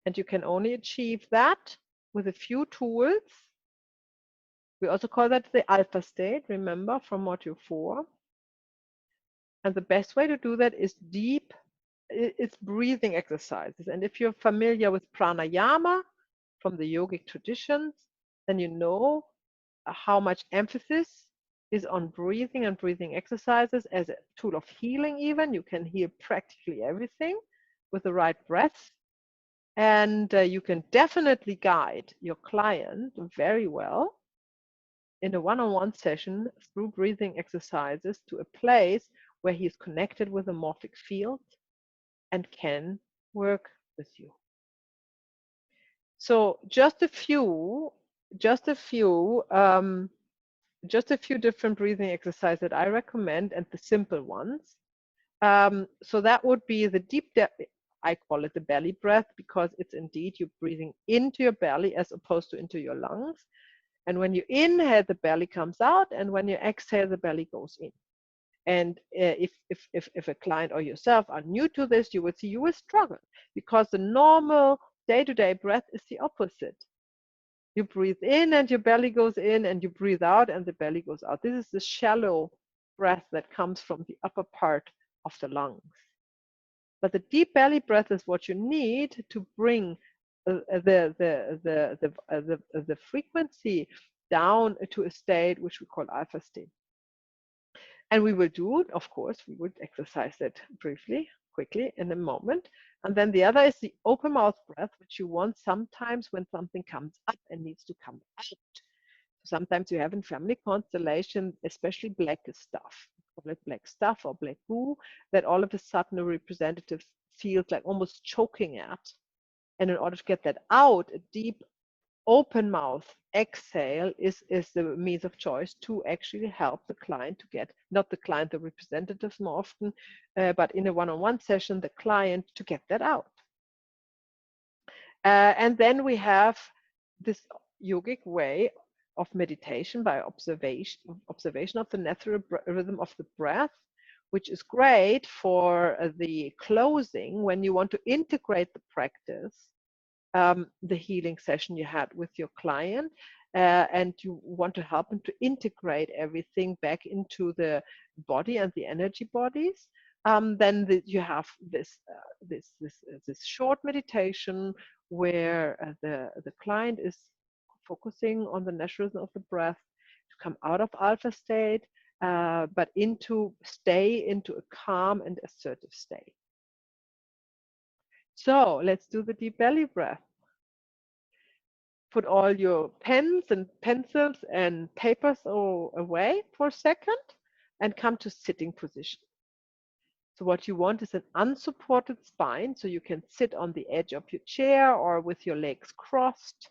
And you can only achieve that with a few tools. We also call that the alpha state, remember, from module 4. And the best way to do that is it's breathing exercises. And if you're familiar with pranayama from the yogic traditions, then you know how much emphasis is on breathing and breathing exercises as a tool of healing. Even you can heal practically everything with the right breath. And you can definitely guide your client very well in a one-on-one session through breathing exercises to a place where he is connected with a morphic field and can work with you. So just a few different breathing exercises that I recommend, and the simple ones. So that would be the deep depth. I call it the belly breath because it's indeed you breathing into your belly as opposed to into your lungs. And when you inhale, the belly comes out, and when you exhale, the belly goes in. And if a client or yourself are new to this, you would see you will struggle because the normal day-to-day breath is the opposite. You breathe in and your belly goes in, and you breathe out and the belly goes out. This is the shallow breath that comes from the upper part of the lungs. But the deep belly breath is what you need to bring the frequency down to a state which we call alpha state. And we will do, of course, we would exercise that briefly, quickly in a moment. And then the other is the open mouth breath, which you want sometimes when something comes up and needs to come out. Sometimes you have in family constellation, especially black stuff, call it black stuff or black goo, that all of a sudden a representative feels like almost choking at. And in order to get that out, a deep open mouth exhale is the means of choice to actually help the client to get, not the client, the representatives more often, but in a one-on-one session, the client to get that out. And then we have this yogic way of meditation by observation of the natural rhythm of the breath, which is great for the closing when you want to integrate the practice, the healing session you had with your client, and you want to help them to integrate everything back into the body and the energy bodies. Then you have this short meditation where the client is focusing on the natural rhythm of the breath to come out of alpha state, but stay into a calm and assertive state. So let's do the deep belly breath. Put all your pens and pencils and papers away for a second and come to sitting position. So what you want is an unsupported spine, so you can sit on the edge of your chair or with your legs crossed,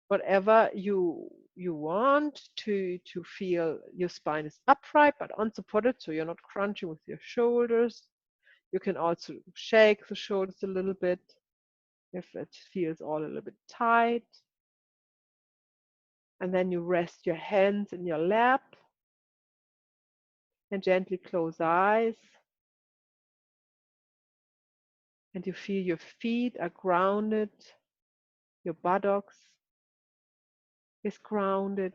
whatever you you want to feel your spine is upright but unsupported, so you're not crunching with your shoulders. You can also shake the shoulders a little bit if it feels all a little bit tight. And then you rest your hands in your lap and gently close eyes. And you feel your feet are grounded, your buttocks is grounded,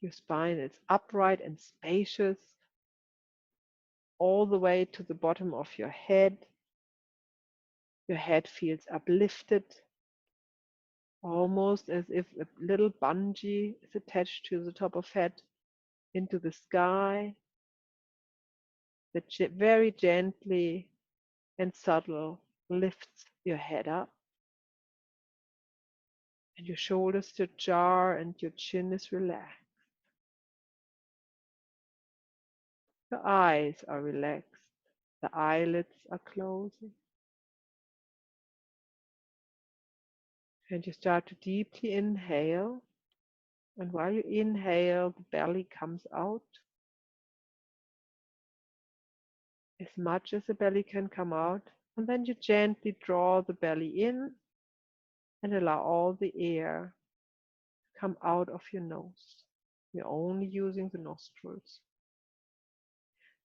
your spine is upright and spacious, all the way to the bottom of your head. Your head feels uplifted, almost as if a little bungee is attached to the top of head into the sky, that very gently and subtle lifts your head up. And your shoulders to jar and your chin is relaxed. Your eyes are relaxed. The eyelids are closing. And you start to deeply inhale. And while you inhale, the belly comes out. As much as the belly can come out. And then you gently draw the belly in and allow all the air to come out of your nose. You're only using the nostrils.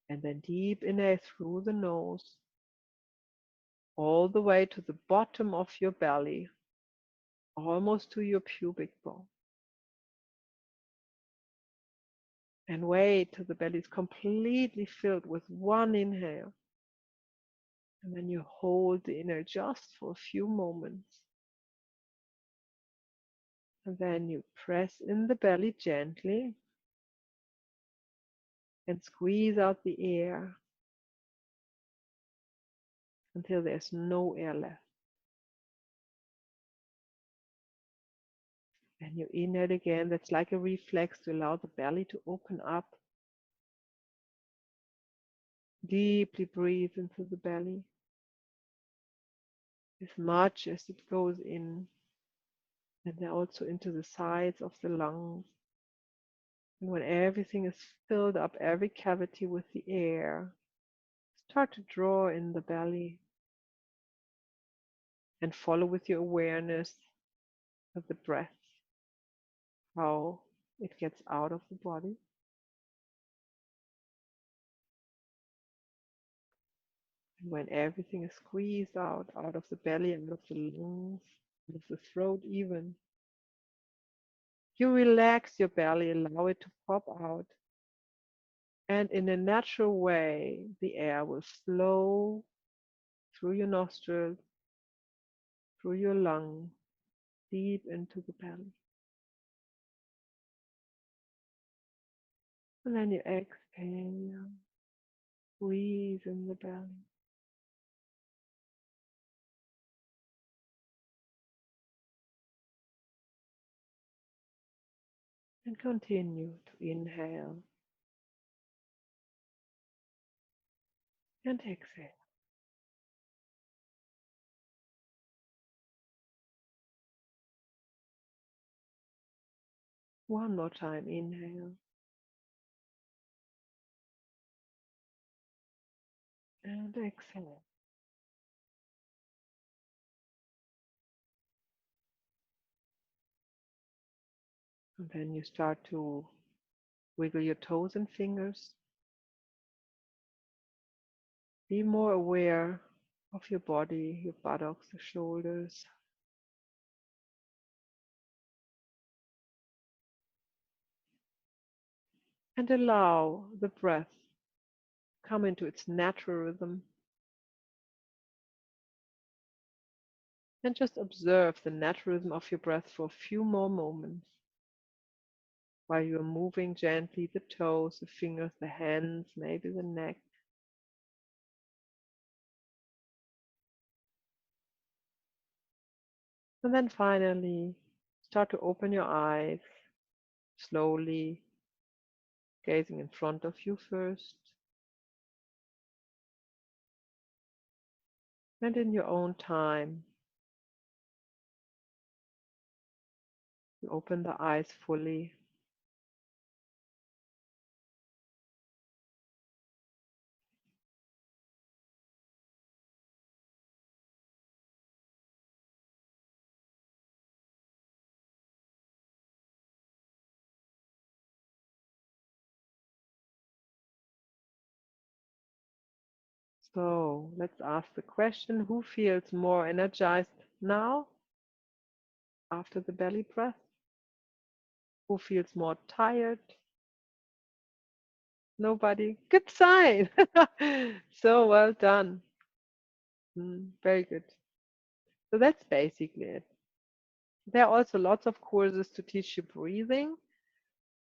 And then deep inhale through the nose, all the way to the bottom of your belly, almost to your pubic bone. And wait till the belly is completely filled with one inhale. And then you hold the inhale just for a few moments. And then you press in the belly gently and squeeze out the air until there's no air left. And you inhale again. That's like a reflex to allow the belly to open up. Deeply breathe into the belly as much as it goes in, and then also into the sides of the lungs. And when everything is filled up, every cavity with the air, start to draw in the belly and follow with your awareness of the breath, how it gets out of the body. And when everything is squeezed out of the belly and of the lungs, and of the throat even, you relax your belly, allow it to pop out. And in a natural way, the air will flow through your nostrils, through your lungs, deep into the belly. And then you exhale, breathe in the belly. And continue to inhale and exhale. One more time, inhale and exhale. And then you start to wiggle your toes and fingers. Be more aware of your body, your buttocks, the shoulders. And allow the breath to come into its natural rhythm. And just observe the natural rhythm of your breath for a few more moments while you are moving gently the toes, the fingers, the hands, maybe the neck. And then finally, start to open your eyes, slowly gazing in front of you first. And in your own time, You open the eyes fully. So let's ask the question, who feels more energized now after the belly breath? Who feels more tired? Nobody? Good sign. So well done. Very good. So that's basically it. There are also lots of courses to teach you breathing,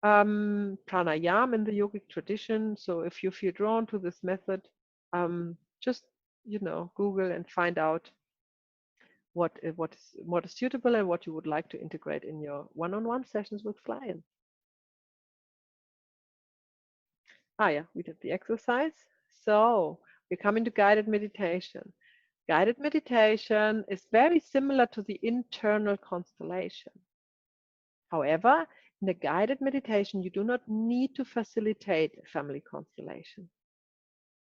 pranayama in the yogic tradition. So if you feel drawn to this method, just Google and find out what is suitable and what you would like to integrate in your one-on-one sessions with clients. Yeah, we did the exercise. So we're coming to guided meditation. Guided meditation is very similar to the internal constellation. However, in a guided meditation, you do not need to facilitate a family constellation.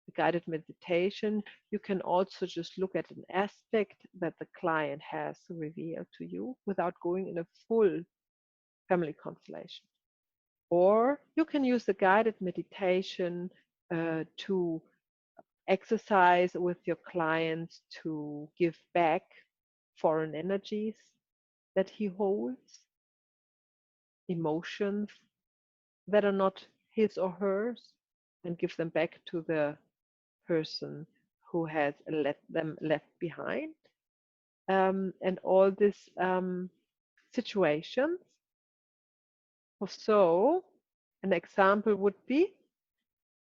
The guided meditation, you can also just look at an aspect that the client has revealed to you without going in a full family constellation. Or you can use the guided meditation to exercise with your clients to give back foreign energies that he holds, emotions that are not his or hers, and give them back to the person who has let them left behind. And all these situations. So an example would be,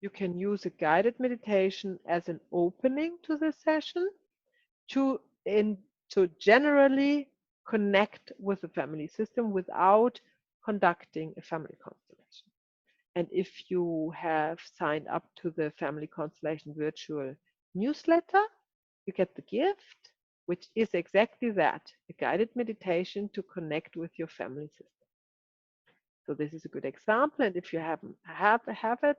you can use a guided meditation as an opening to the session to generally connect with the family system without conducting a family constellation. And if you have signed up to the Family Constellation virtual newsletter, you get the gift, which is exactly that, a guided meditation to connect with your family system. So this is a good example, and if you have it,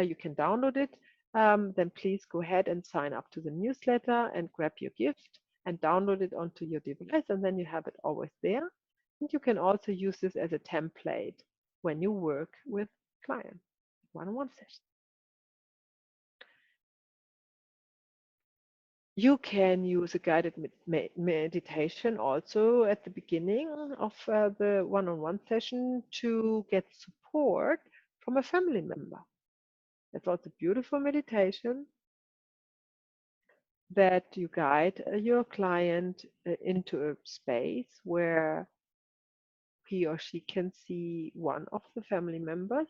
you can download it. Then please go ahead and sign up to the newsletter and grab your gift and download it onto your device, and then you have it always there. And you can also use this as a template when you work with clients, one-on-one sessions. You can use a guided meditation also at the beginning of the one-on-one session to get support from a family member. That's also a beautiful meditation that you guide your client into a space where he or she can see one of the family members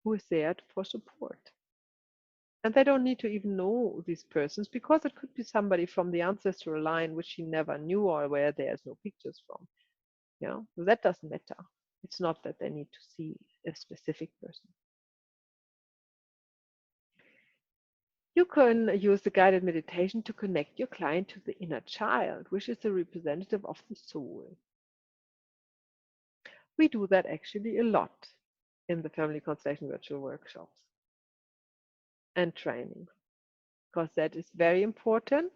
who is there for support. And they don't need to even know these persons, because it could be somebody from the ancestral line which he never knew or where there's no pictures from. So that doesn't matter. It's not that they need to see a specific person. You can use the guided meditation to connect your client to the inner child, which is the representative of the soul. We do that actually a lot in the Family Constellation virtual workshops and trainings, because that is very important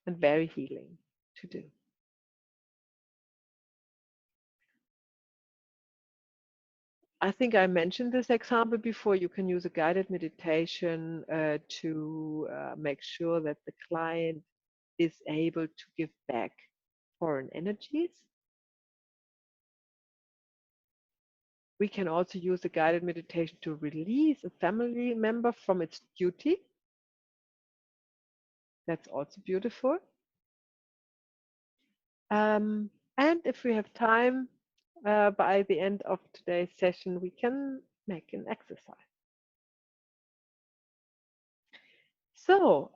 and very healing to do. I think I mentioned this example before. You can use a guided meditation to make sure that the client is able to give back foreign energies. We can also use a guided meditation to release a family member from its duty. That's also beautiful. And if we have time, by the end of today's session, we can make an exercise. So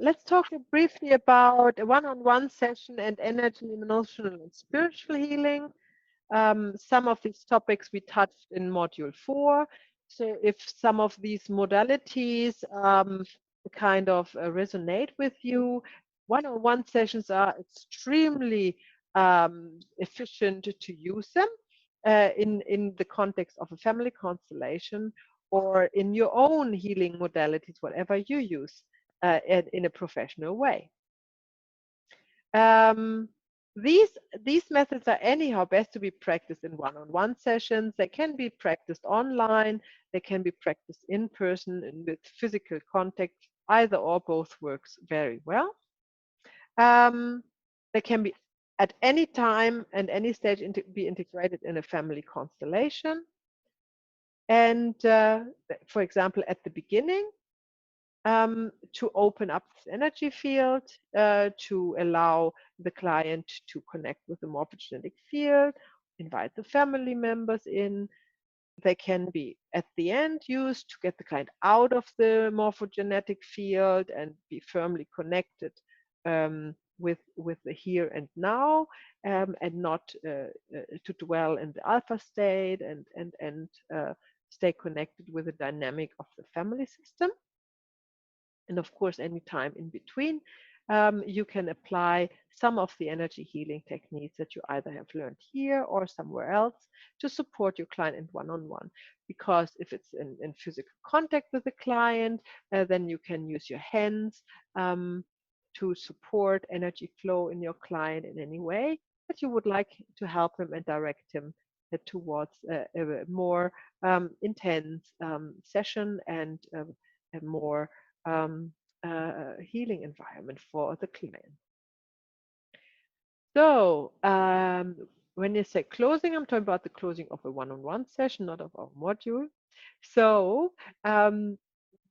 let's talk briefly about a one-on-one session and energy, emotional, and spiritual healing. Some of these topics we touched in module 4. So if some of these modalities kind of resonate with you, one-on-one sessions are extremely efficient to use them in the context of a family constellation or in your own healing modalities, whatever you use in a professional way. These methods are anyhow best to be practiced in one-on-one sessions. They can be practiced online. They can be practiced in person and with physical contact. Either or both works very well. They can be at any time and any stage be integrated in a family constellation. And for example, at the beginning, to open up this energy field, to allow the client to connect with the morphogenetic field, invite the family members in. They can be at the end used to get the client out of the morphogenetic field and be firmly connected with the here and now, and not to dwell in the alpha state and stay connected with the dynamic of the family system. And of course, any time in between, you can apply some of the energy healing techniques that you either have learned here or somewhere else to support your client in one-on-one. Because if it's in physical contact with the client, then you can use your hands to support energy flow in your client in any way that you would like to help him and direct him towards a more intense session and a more healing environment for the client. So when you say closing, I'm talking about the closing of a one-on-one session, not of our module. So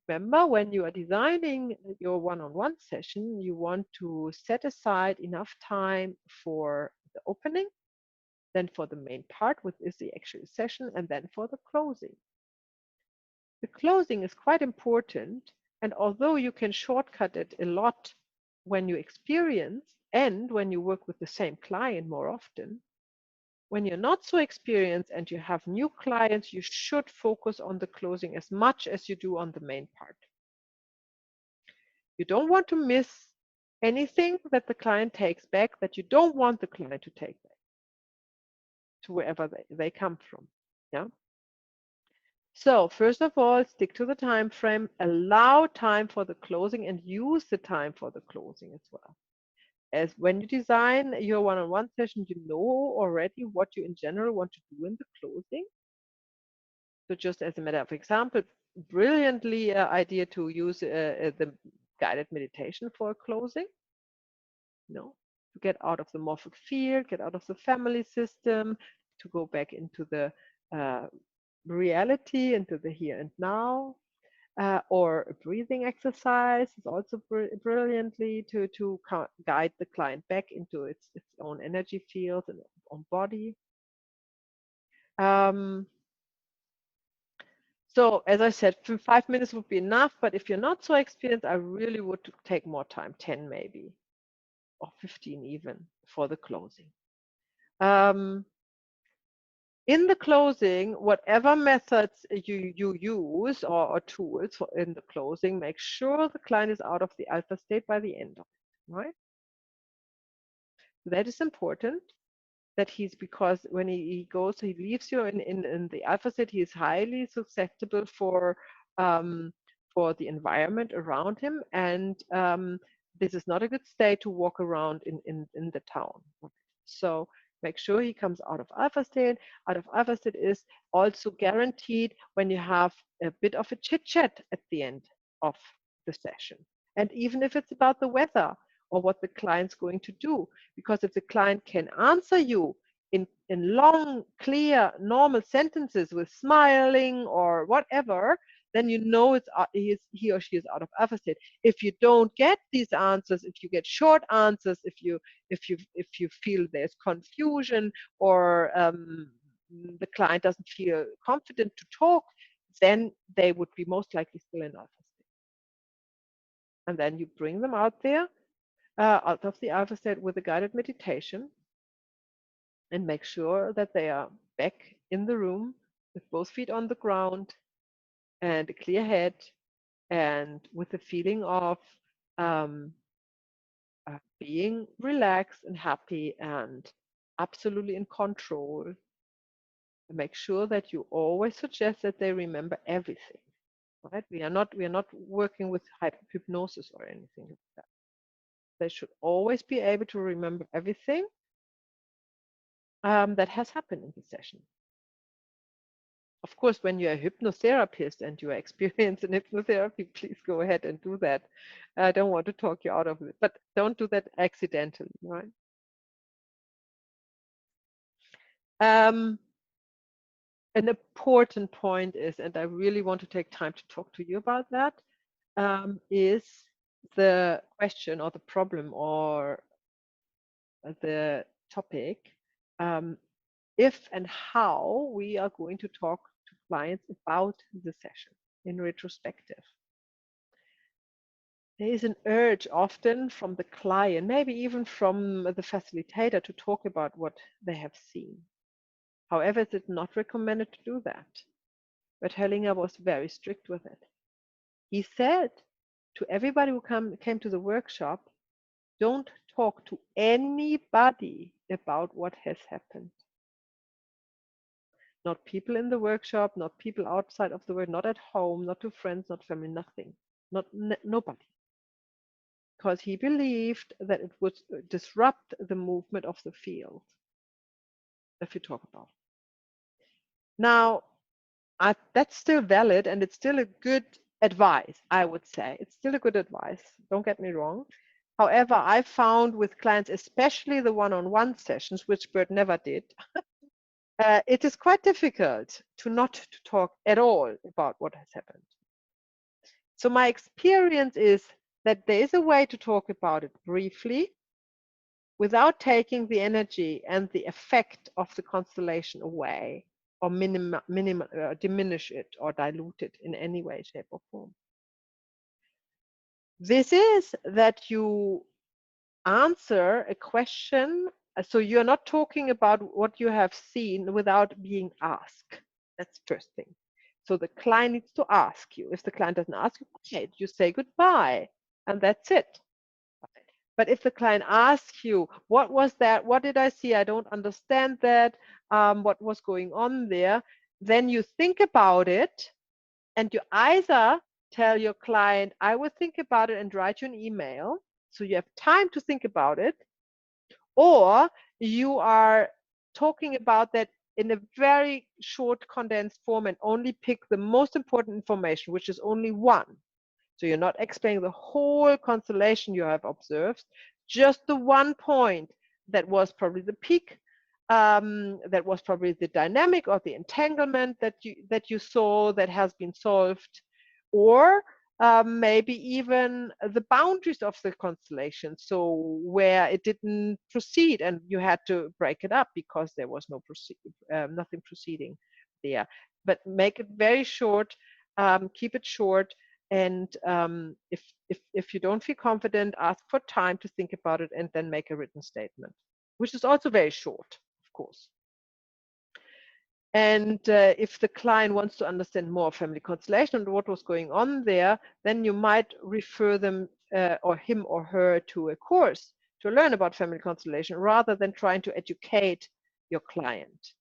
remember, when you are designing your one-on-one session, you want to set aside enough time for the opening, then for the main part, which is the actual session, and then for the closing. The closing is quite important, and although you can shortcut it a lot when you experience and when you work with the same client more often, when you're not so experienced and you have new clients, you should focus on the closing as much as you do on the main part. You don't want to miss anything that the client takes back that you don't want the client to take back to wherever they come from. Yeah. So first of all, stick to the time frame, allow time for the closing and use the time for the closing as well. As when you design your one-on-one session, you know already what you in general want to do in the closing. So just as a matter of example, brilliantly idea to use the guided meditation for a closing. To get out of the morphic field, get out of the family system, to go back into the reality, into the here and now, or a breathing exercise is also brilliantly to guide the client back into its own energy field and own body. So as I said, 5 minutes would be enough, but if you're not so experienced, I really would take more time, 10 maybe, or 15 even, for the closing. In the closing, whatever methods you use or tools in the closing, make sure the client is out of the alpha state by the end of it, right? That is important. That because when he leaves you in the alpha state, he is highly susceptible for the environment around him, and this is not a good state to walk around in the town. So make sure he comes out of alpha state. Out of alpha state is also guaranteed when you have a bit of a chit chat at the end of the session, and even if it's about the weather or what the client's going to do. Because if the client can answer you in long, clear, normal sentences with smiling or whatever, then you know he or she is out of alpha state. If you don't get these answers, if you get short answers, if you feel there's confusion or the client doesn't feel confident to talk, then they would be most likely still in alpha state. And then you bring them out there, out of the alpha state with a guided meditation, and make sure that they are back in the room with both feet on the ground and a clear head, and with the feeling of being relaxed and happy and absolutely in control. Make sure that you always suggest that they remember everything. Right? We are not working with hypnosis or anything like that. They should always be able to remember everything that has happened in the session. Of course, when you're a hypnotherapist and you are experienced in hypnotherapy, please go ahead and do that. I don't want to talk you out of it, but don't do that accidentally, right? An important point is, and I really want to take time to talk to you about that, is the question or the problem or the topic, if and how we are going to talk to clients about the session in retrospective. There is an urge often from the client, maybe even from the facilitator, to talk about what they have seen. However, it is not recommended to do that. But Hellinger was very strict with it. He said to everybody who came to the workshop, don't talk to anybody about what has happened. Not people in the workshop, not people outside of the work, not at home, not to friends, not family, nothing. Nobody. Because he believed that it would disrupt the movement of the field if you talk about it. Now, that's still valid and it's still a good advice, I would say. It's still a good advice, don't get me wrong. However, I found with clients, especially the one-on-one sessions, which Bert never did, it is quite difficult to not to talk at all about what has happened. So my experience is that there is a way to talk about it briefly without taking the energy and the effect of the constellation away or diminish it or dilute it in any way, shape, or form. This is that you answer a question, so you're not talking about what you have seen without being asked. That's the first thing. So the client needs to ask you. If the client doesn't ask you, okay, you say goodbye, and that's it. But if the client asks you, what was that? What did I see? I don't understand that. What was going on there? Then you think about it, and you either tell your client, I will think about it and write you an email. So you have time to think about it. Or you are talking about that in a very short, condensed form and only pick the most important information, which is only one. So you're not explaining the whole constellation you have observed, just the one point that was probably the peak, that was probably the dynamic or the entanglement that you saw that has been solved, or maybe even the boundaries of the constellation, so where it didn't proceed and you had to break it up because there was nothing proceeding there. But make it very short, keep it short, and if you don't feel confident, ask for time to think about it and then make a written statement, which is also very short, of course. And if the client wants to understand more family constellation and what was going on there, then you might refer them or him or her to a course to learn about family constellation rather than trying to educate your client,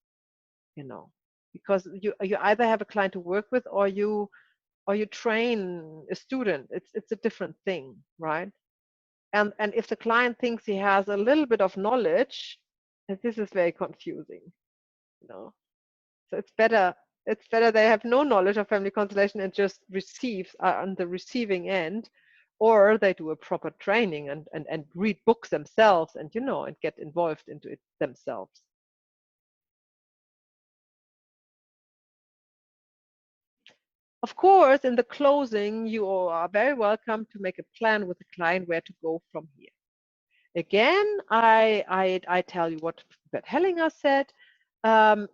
because you either have a client to work with or you train a student. It's a different thing, right? And if the client thinks he has a little bit of knowledge, this is very confusing, So it's better they have no knowledge of family constellation and just receive on the receiving end, or they do a proper training and read books themselves and and get involved into it themselves. Of course, in the closing, you are very welcome to make a plan with the client where to go from here. Again, I tell you what Bert Hellinger said.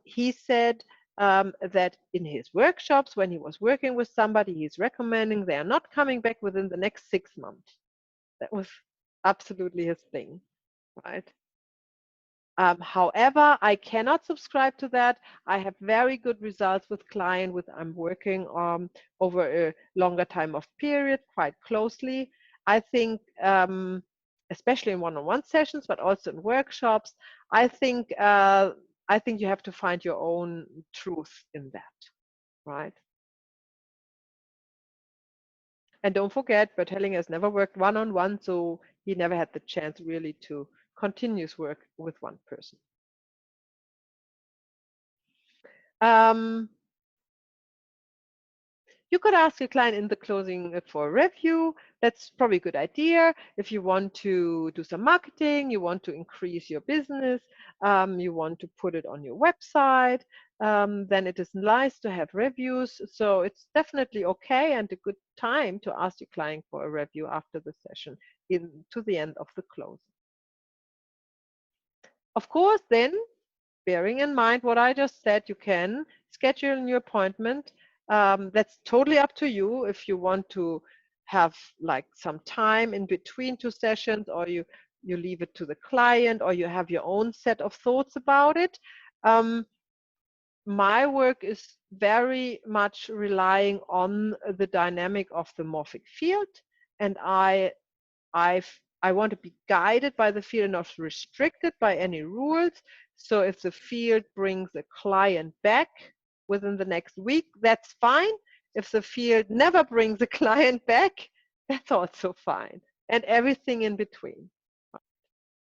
He said that in his workshops, when he was working with somebody, he's recommending they are not coming back within the next 6 months. That was absolutely his thing, right? However, I cannot subscribe to that. I have very good results with clients I'm working over a longer time of period, quite closely. I think especially in one-on-one sessions, but also in workshops. I think you have to find your own truth in that, right? And don't forget, Bert Hellinger has never worked one-on-one, so he never had the chance really to continuous work with one person. You could ask your client in the closing for a review. That's probably a good idea. If you want to do some marketing, you want to increase your business, you want to put it on your website, then it is nice to have reviews. So it's definitely okay and a good time to ask your client for a review after the session to the end of the closing. Of course, then, bearing in mind what I just said, you can schedule a new appointment. That's totally up to you if you want to have like some time in between two sessions, or you leave it to the client, or you have your own set of thoughts about it. My work is very much relying on the dynamic of the morphic field, and I want to be guided by the field and not restricted by any rules. So if the field brings a client back within the next week, that's fine. If the field never brings a client back, that's also fine. And everything in between.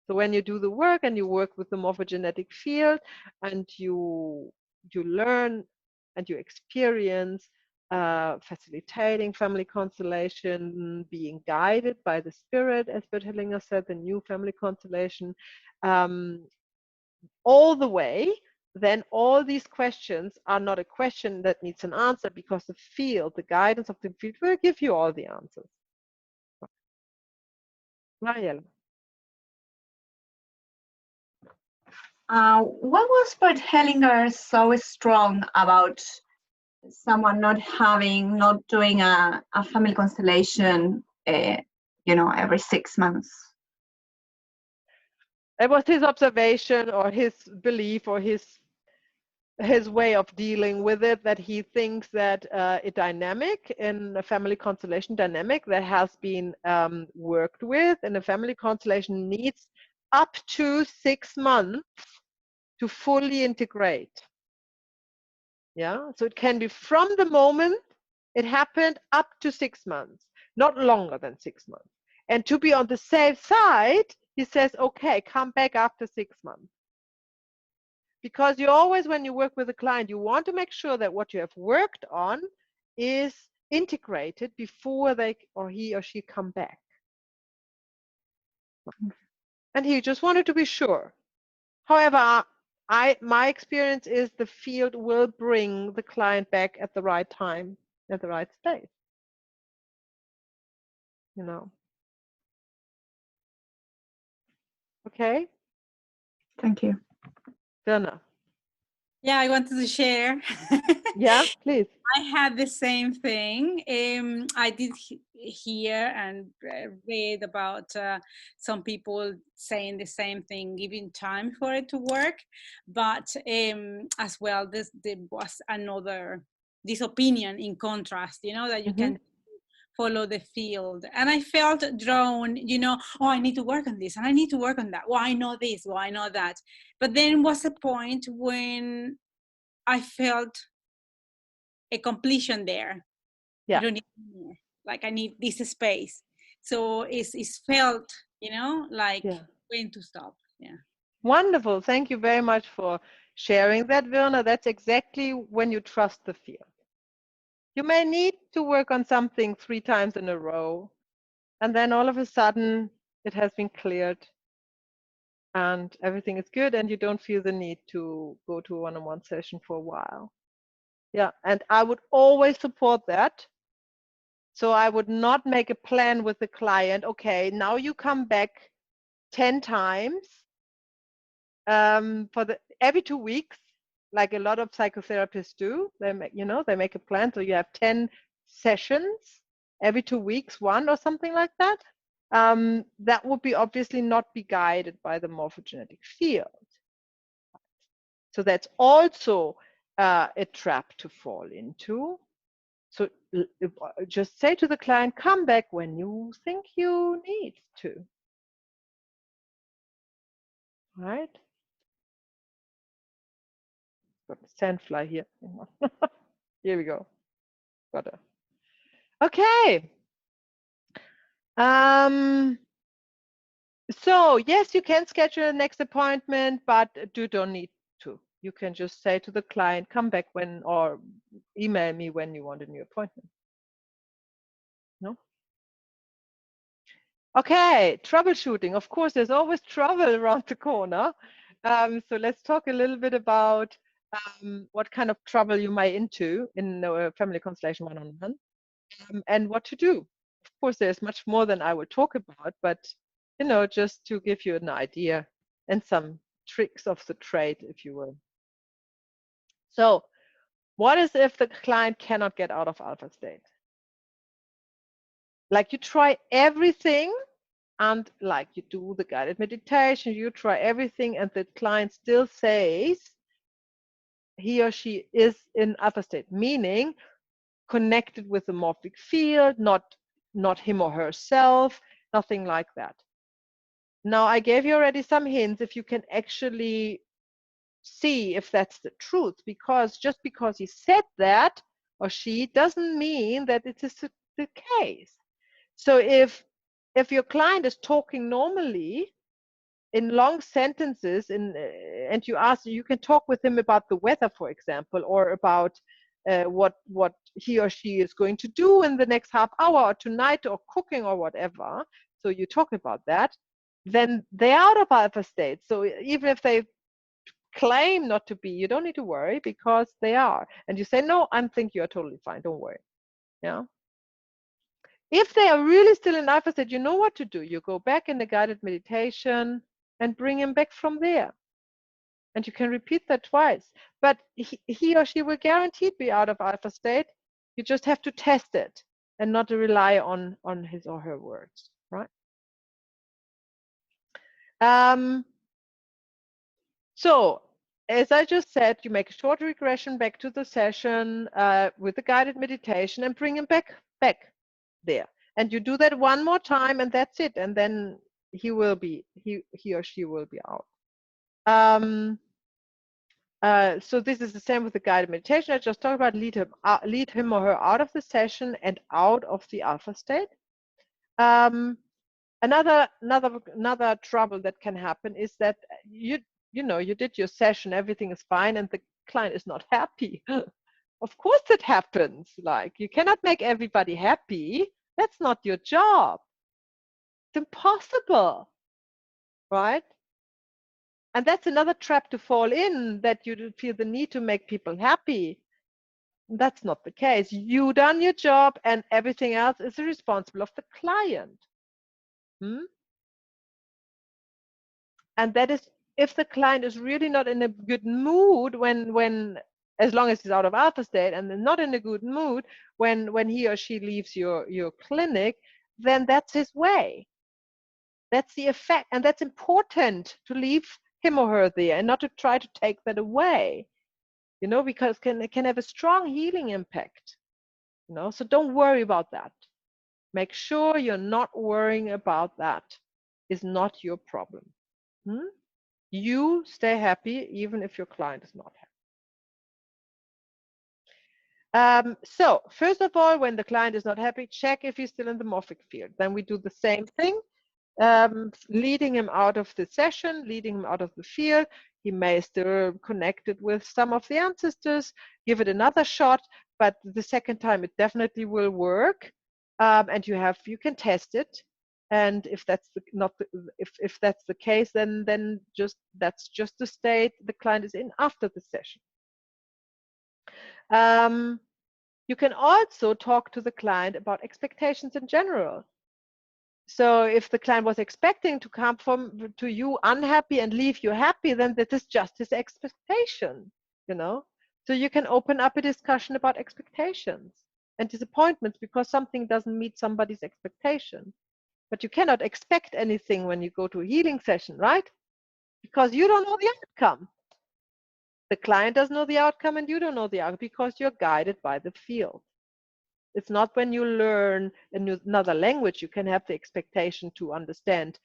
So when you do the work and you work with the morphogenetic field and you learn and you experience facilitating family constellation, being guided by the spirit, as Bert Hellinger said, the new family constellation, all the way, then all these questions are not a question that needs an answer, because the field, the guidance of the field, will give you all the answers. Mariella. What was Bert Hellinger so strong about someone not doing a family constellation, every 6 months? It was his observation or his belief or his way of dealing with it, that he thinks that a dynamic in a family constellation dynamic that has been worked with in a family constellation needs up to 6 months to fully integrate. Yeah, so it can be from the moment it happened up to 6 months, not longer than 6 months. And to be on the safe side, he says, okay, come back after 6 months. Because you always, when you work with a client, you want to make sure that what you have worked on is integrated before he or she come back. And he just wanted to be sure. However, my experience is the field will bring the client back at the right time, at the right space. Okay. Thank you. Donna. Yeah, I wanted to share. Yeah, please. I had the same thing. I did hear and read about some people saying the same thing, giving time for it to work. But as well, there was this opinion in contrast, that you can follow the field. And I felt drawn, oh, I need to work on this and I need to work on that. Well, I know this, well, I know that. But then was a point when I felt a completion there. Yeah. I don't need more. Like I need this space. So it's felt, like when to stop. Yeah. Wonderful. Thank you very much for sharing that, Virna. That's exactly when you trust the field. You may need to work on something 3 times in a row, and then all of a sudden it has been cleared and everything is good, and you don't feel the need to go to a one-on-one session for a while. Yeah, and I would always support that. So I would not make a plan with the client. Okay, now you come back 10 times for every 2 weeks, like a lot of psychotherapists do. They make a plan. So you have 10 sessions every 2 weeks, one or something like that. That would be obviously not be guided by the morphogenetic field. So that's also a trap to fall into. So just say to the client, come back when you think you need to. right? Got a sandfly here. Here we go. Got it. Okay. So yes, you can schedule a next appointment, but you don't need to. You can just say to the client, come back when, or email me when you want a new appointment. No? Okay, troubleshooting. Of course, there's always trouble around the corner. So let's talk a little bit about what kind of trouble you might into in a family constellation one-on-one, and what to do. Of course, there's much more than I will talk about, but you know, just to give you an idea and some tricks of the trade, if you will. So, what is if the client cannot get out of alpha state? Like you try everything, and like you do the guided meditation, you try everything, and the client still says he or she is in alpha state, meaning connected with the morphic field, not him or herself, nothing like that. Now, I gave you already some hints if you can actually see if that's the truth, because just because he said that or she doesn't mean that it is the case. So if your client is talking normally in long sentences and you ask, you can talk with him about the weather, for example, or about what he or she is going to do in the next half hour or tonight or cooking or whatever. So you talk about that, then they're out of alpha state. So even if they claim not to be, you don't need to worry because they are. And you say, no, I think you're totally fine. Don't worry. Yeah. If they are really still in alpha state, you know what to do. You go back in the guided meditation and bring him back from there. And you can repeat that twice. But he or she will guaranteed be out of alpha state. You just have to test it and not rely on his or her words, right? So, as I just said, you make a short regression back to the session with the guided meditation and bring him back there. And you do that one more time, and that's it. And then he or she will be out. So this is the same with the guided meditation. I just talked about lead him or her out of the session and out of the alpha state. Another trouble that can happen is that you did your session, everything is fine, and the client is not happy. Of course it happens. Like, you cannot make everybody happy. That's not your job. It's impossible, right? And that's another trap to fall in, that you feel the need to make people happy. That's not the case. You done your job, and everything else is responsible of the client. And that is if the client is really not in a good mood when as long as he's out of alpha state, and not in a good mood when he or she leaves your clinic, then that's his way. That's the effect, and that's important to leave him or her there and not to try to take that away, because it can have a strong healing impact, so don't worry about that. Make sure you're not worrying about that. It's not your problem. You stay happy even if your client is not happy. So first of all, when the client is not happy, check if he's still in the morphic field. Then we do the same thing, leading him out of the session, leading him out of the field. He may still connected with some of the ancestors. Give it another shot, but the second time it definitely will work. And you can test it. And if that's if that's the case, then that's just the state the client is in after the session. You can also talk to the client about expectations in general. So if the client was expecting to come to you unhappy and leave you happy, then that is just his expectation, So you can open up a discussion about expectations and disappointments because something doesn't meet somebody's expectation. But you cannot expect anything when you go to a healing session, right? Because you don't know the outcome. The client doesn't know the outcome, and you don't know the outcome because you're guided by the field. It's not when you learn another language you can have the expectation to understand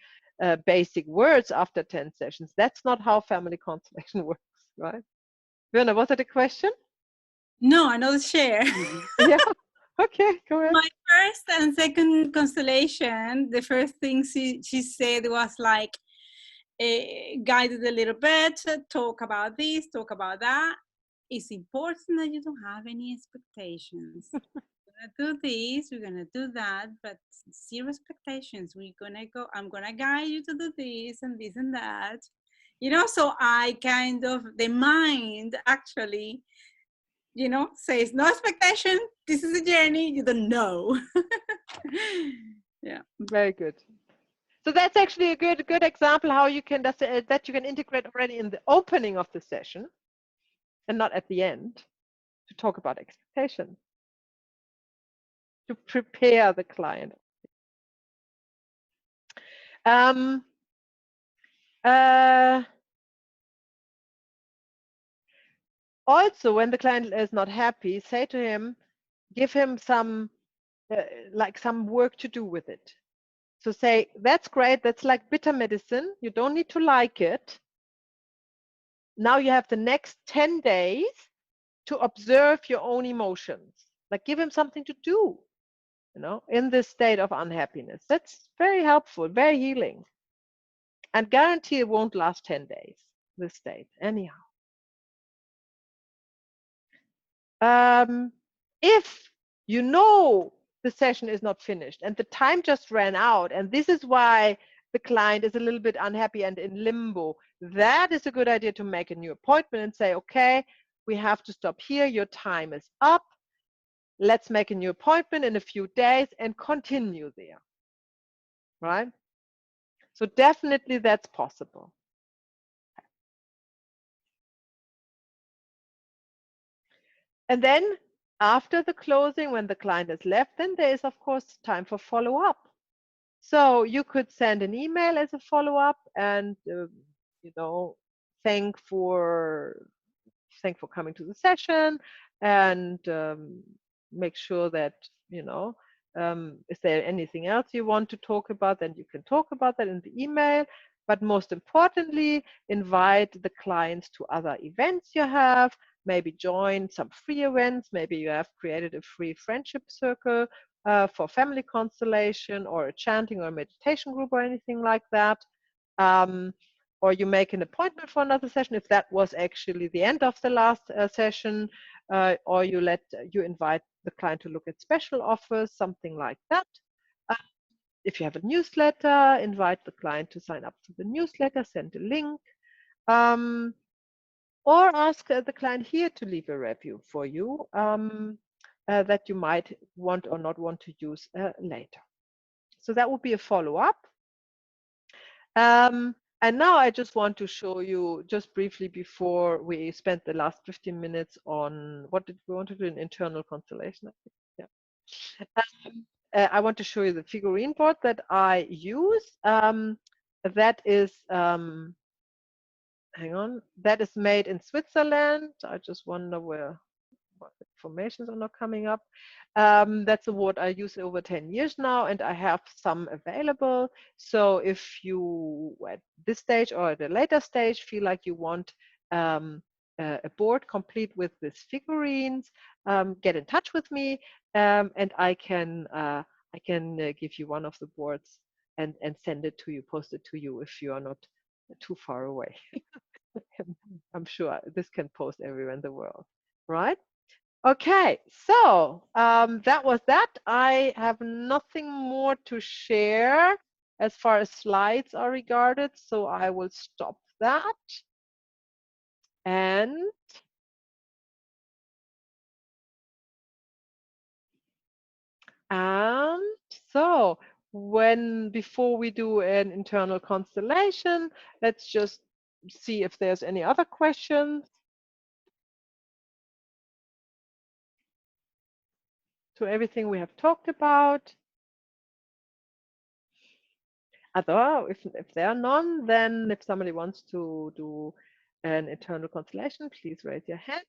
basic words after 10 sessions. That's not how family constellation works, right? Werner, was that a question? No, another share. Yeah. Okay, go ahead. My first and second constellation, the first thing she said was like, guide it a little bit, talk about this, talk about that. It's important that you don't have any expectations. We're gonna do this, we're gonna do that, but zero expectations. I'm gonna guide you to do this and this and that. You know, so I kind of, the mind actually, you know, says no expectation, this is a journey, you don't know. Yeah. Very good. So that's actually a good example how you can that you can integrate already in the opening of the session and not at the end to talk about expectations, to prepare the client. Also, when the client is not happy, say to him, give him some like some work to do with it. So say, that's great, that's like bitter medicine, you don't need to like it. Now you have the next 10 days to observe your own emotions. Like give him something to do, you know, in this state of unhappiness. That's very helpful, very healing. And guarantee it won't last 10 days, this state, anyhow. If you know the session is not finished and the time just ran out, and this is why the client is a little bit unhappy and in limbo, that is a good idea to make a new appointment and say, okay, we have to stop here, your time is up, let's make a new appointment in a few days and continue there, right? So definitely that's possible. And then after the closing, when the client has left, then there is, of course, time for follow-up. So you could send an email as a follow-up and, you know, thank for coming to the session and make sure that, you know, is there anything else you want to talk about, then you can talk about that in the email. But most importantly, invite the clients to other events you have, maybe join some free events, maybe you have created a free friendship circle for family constellation or a chanting or meditation group or anything like that. Or you make an appointment for another session if that was actually the end of the last session, or you invite the client to look at special offers, something like that. If you have a newsletter, invite the client to sign up to the newsletter, send a link, or ask the client here to leave a review for you that you might want or not want to use later. So that would be a follow-up. And now I just want to show you just briefly before we spent the last 15 minutes on what did we want to do in internal constellation. I think. Yeah. I want to show you the figurine board that I use. That is, hang on, that is made in Switzerland. I just wonder where what informations are not coming up. That's a board I use over 10 years now, and I have some available. So if you, at this stage or at a later stage, feel like you want a board complete with these figurines, get in touch with me, and I can give you one of the boards and send it to you, post it to you if you are not too far away. I'm sure this can post everywhere in the world, right? Okay, so that was that. I have nothing more to share as far as slides are regarded, so I will stop that. And so before we do an internal constellation, let's just see if there's any other questions to everything we have talked about. Although if there are none, then if somebody wants to do an internal constellation, please raise your hand.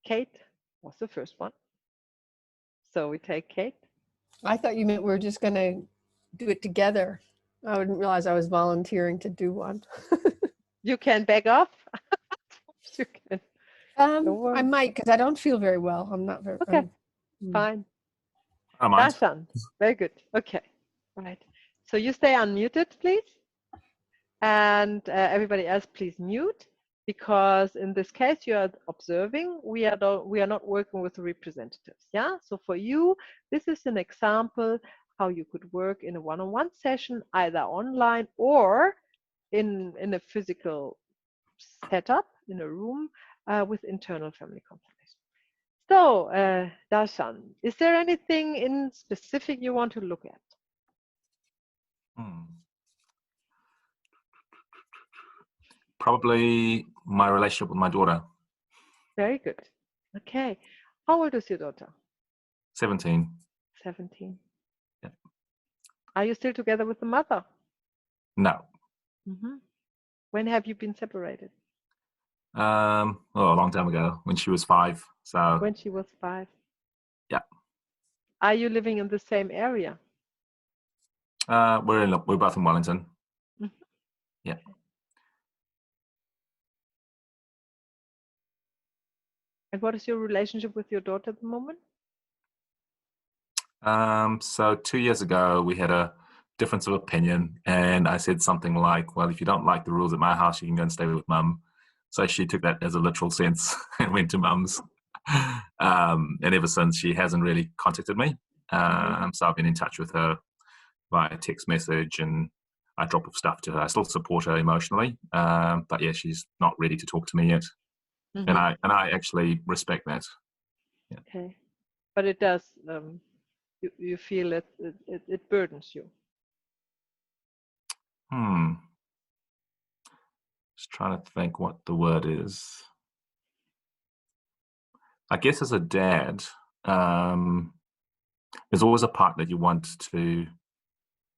Kate was the first one. So we take Kate. I thought you meant we were just going to do it together. I didn't realize I was volunteering to do one. You can back off. You can. Don't I worry. might, because I don't feel very well. I'm not very. Okay, Mm. fine. I don't mind. Darshan, very good. Okay, right. So you stay unmuted, please. And everybody else, please mute, because in this case you are observing. We are not working with the representatives. Yeah. So for you, this is an example how you could work in a one-on-one session, either online or in a physical setup in a room with internal family constellation. So, Darshan, is there anything in specific you want to look at? Probably my relationship with my daughter. Very good. Okay. How old is your daughter? 17. 17. Yeah. Are you still together with the mother? No. When have you been separated? A long time ago when she was 5. So When she was 5. yeah. Are you living in the same area? We're both in Wellington. Yeah. And what is your relationship with your daughter at the moment? So 2 years ago we had a difference of opinion, and I said something like, well, if you don't like the rules at my house, you can go and stay with mum. So she took that as a literal sense and went to mum's. And ever since, she hasn't really contacted me. So I've been in touch with her via text message, and I drop off stuff to her. I still support her emotionally, but yeah, she's not ready to talk to me yet. And I actually respect that. Yeah. Okay, but it does. You feel it burdens you. Just trying to think what the word is. I guess as a dad, there's always a part that you want to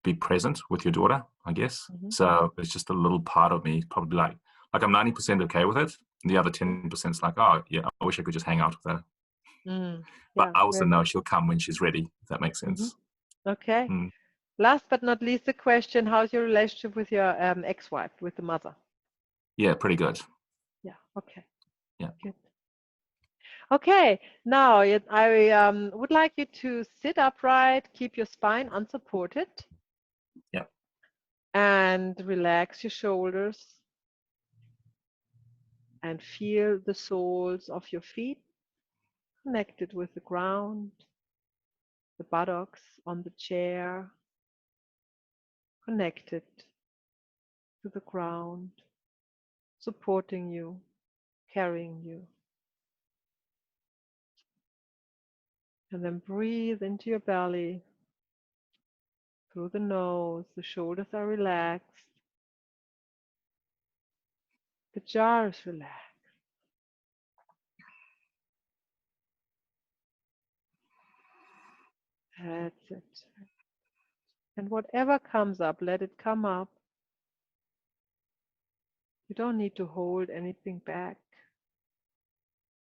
be present with your daughter, I guess. So it's just a little part of me, probably like I'm 90% okay with it. And the other 10% is like, oh yeah, I wish I could just hang out with her. But I also know she'll come when she's ready, if that makes sense. Okay. Last but not least, the question: how's your relationship with your ex-wife, with the mother? Yeah, pretty good. Yeah. Okay. Yeah. Good. Okay. Now I would like you to sit upright, keep your spine unsupported. Yeah. And relax your shoulders. And feel the soles of your feet connected with the ground, the buttocks on the chair, connected to the ground, supporting you, carrying you. And then breathe into your belly, through the nose, the shoulders are relaxed, the jaw is relaxed. That's it. And whatever comes up, let it come up. You don't need to hold anything back.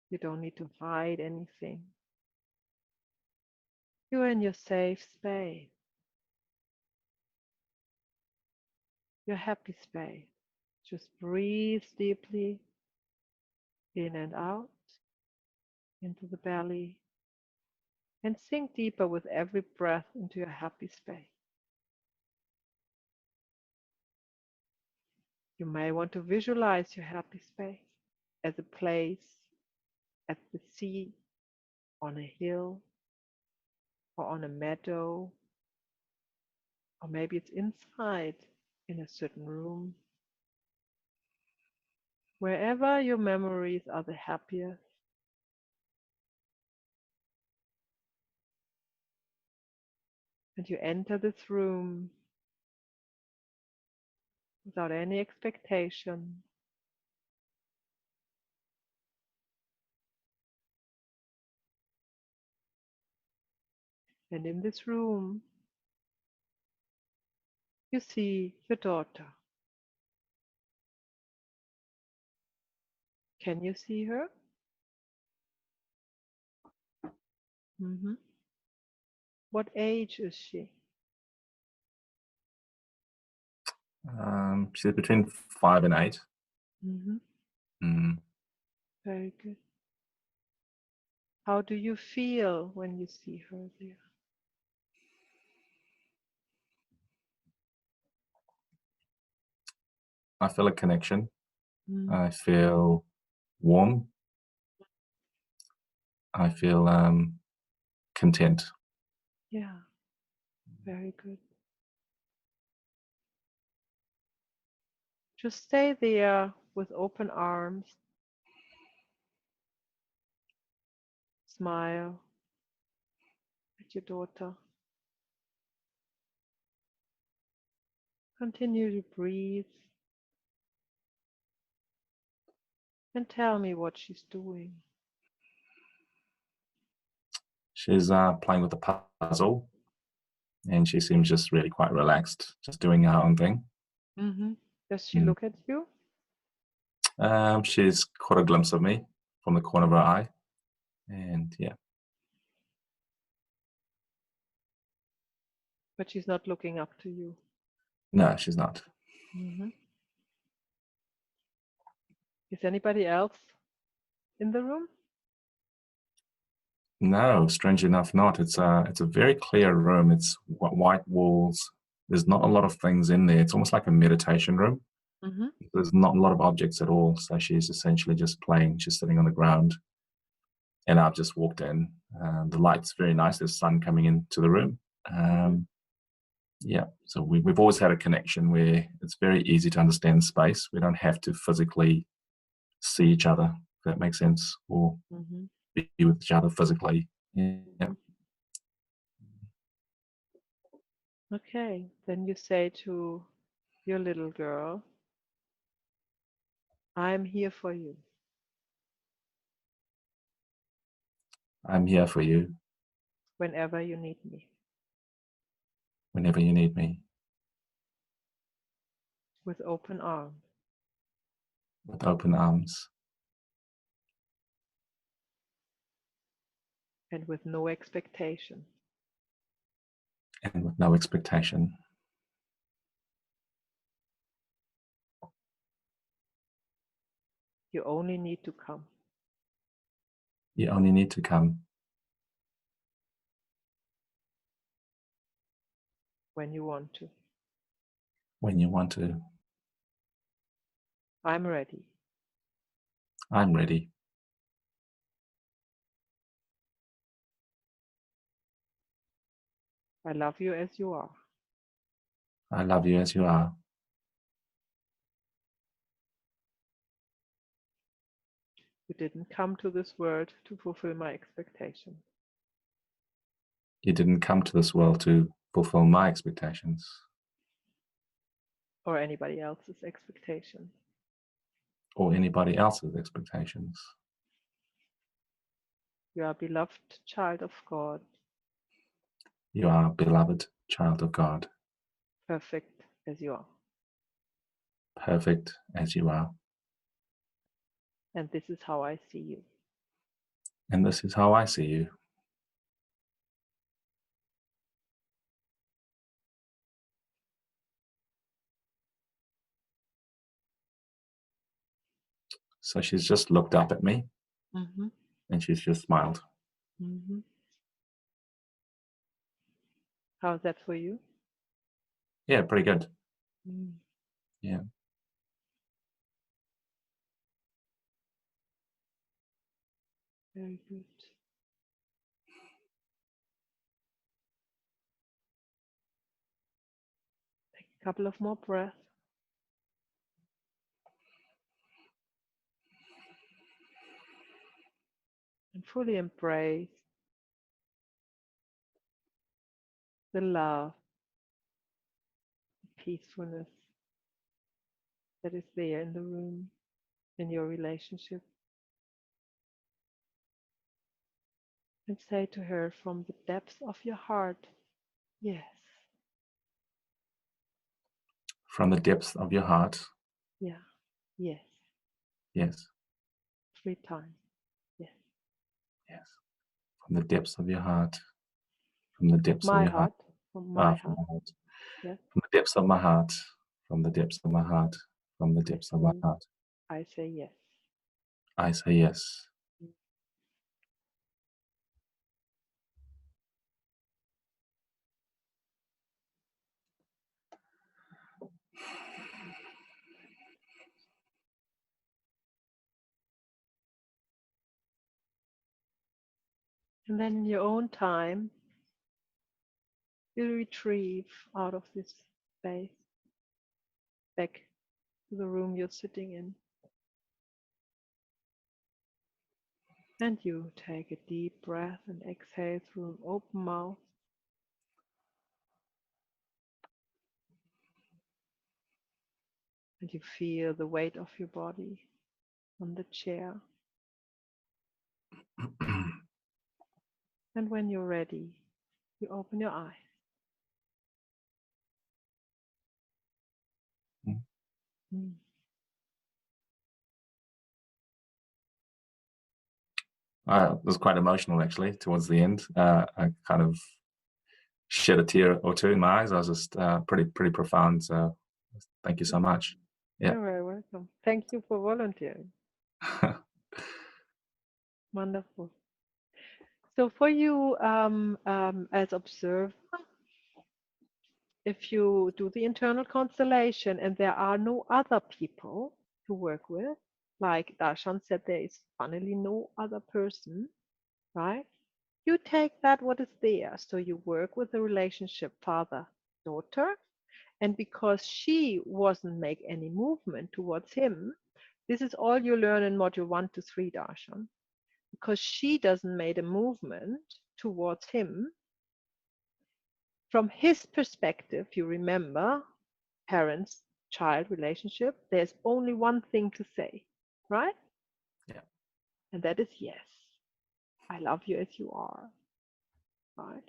You don't need to hide anything. You're in your safe space, your happy space. Just breathe deeply in and out into the belly and sink deeper with every breath into your happy space. You may want to visualize your happy space as a place at the sea, on a hill, or on a meadow, or maybe it's inside in a certain room. Wherever your memories are the happiest, and you enter this room without any expectation. And in this room, you see your daughter. Can you see her? What age is she? She's between 5 and 8. Mm-hmm. Mm. Very good. How do you feel when you see her there? I feel a connection. Mm. I feel warm. I feel content. Yeah, very good. Just stay there with open arms. Smile at your daughter. Continue to breathe and tell me what she's doing. She's playing with the puzzle, and she seems just really quite relaxed, just doing her own thing. Mm-hmm. Does she Mm. look at you? She's caught a glimpse of me from the corner of her eye, and yeah, But she's not looking up to you. no, she's not. Mm-hmm. Is anybody else in the room? No, strange enough, not. It's a very clear room. It's white walls. There's not a lot of things in there. It's almost like a meditation room. Mm-hmm. There's not a lot of objects at all. So she's essentially just playing. She's sitting on the ground, and I've just walked in. The light's very nice. There's sun coming into the room. Yeah, so we've always had a connection where it's very easy to understand space. We don't have to physically see each other, if that makes sense, or Mm-hmm. be with each other physically. Yeah. Okay, then you say to your little girl, I'm here for you. I'm here for you Whenever you need me. whenever you need me, With open arms. with open arms And with no expectation. and with no expectation. You only need to come. You only need to come When you want to. when you want to. I'm ready. I'm ready. I love you as you are. I love you as you are. You didn't come to this world to fulfill my expectation. You didn't come to this world to fulfill my expectations Or anybody else's expectation. or anybody else's expectations. You are a beloved child of God. You are a beloved child of God, Perfect as you are. perfect as you are. And this is how I see you. And this is how I see you. So she's just looked up at me Mm-hmm. and she's just smiled. Mm-hmm. How's that for you? Yeah, pretty good. Mm. Yeah. Very good. Take a couple of more breaths. And fully embrace the love, the peacefulness that is there in the room, in your relationship. And say to her from the depths of your heart, yes, From the depths of your heart, yeah, yes, yes, 3 times, yes. yes. From the depths of your heart, from the depths My of your heart. heart. From my From heart. my heart. Yes. From the depths of my heart. From the depths of my heart. From the depths of my heart. I say yes. I say yes. And then in your own time, you retrieve out of this space back to the room you're sitting in. And you take a deep breath and exhale through an open mouth. And you feel the weight of your body on the chair. And when you're ready, you open your eyes. Mm. It was quite emotional actually towards the end. I kind of shed a tear or two in my eyes. I was just pretty profound. So thank you so much. Yeah. You're very welcome. Thank you for volunteering. Wonderful. So for you as observer, if you do the internal constellation and there are no other people to work with, like Darshan said, there is funnily no other person, right? You take that what is there. So you work with the relationship father-daughter, and because she wasn't make any movement towards him, this is all you learn in module 1 to 3, Darshan. Because she doesn't make a movement towards him, from his perspective, you remember, parents-child relationship, there's only one thing to say, right? Yeah. And that is yes. I love you as you are, right?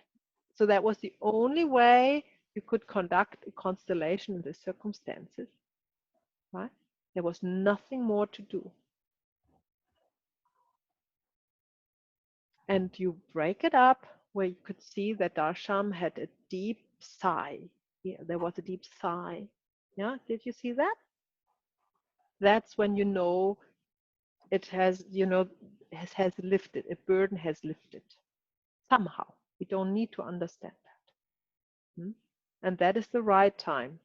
So that was the only way you could conduct a constellation in the circumstances, right? There was nothing more to do. And you break it up where you could see that Darshan had a deep sigh. Yeah, there was a deep sigh. Yeah, did you see that? That's when you know it has, has lifted, a burden has lifted somehow. We don't need to understand that. And that is the right time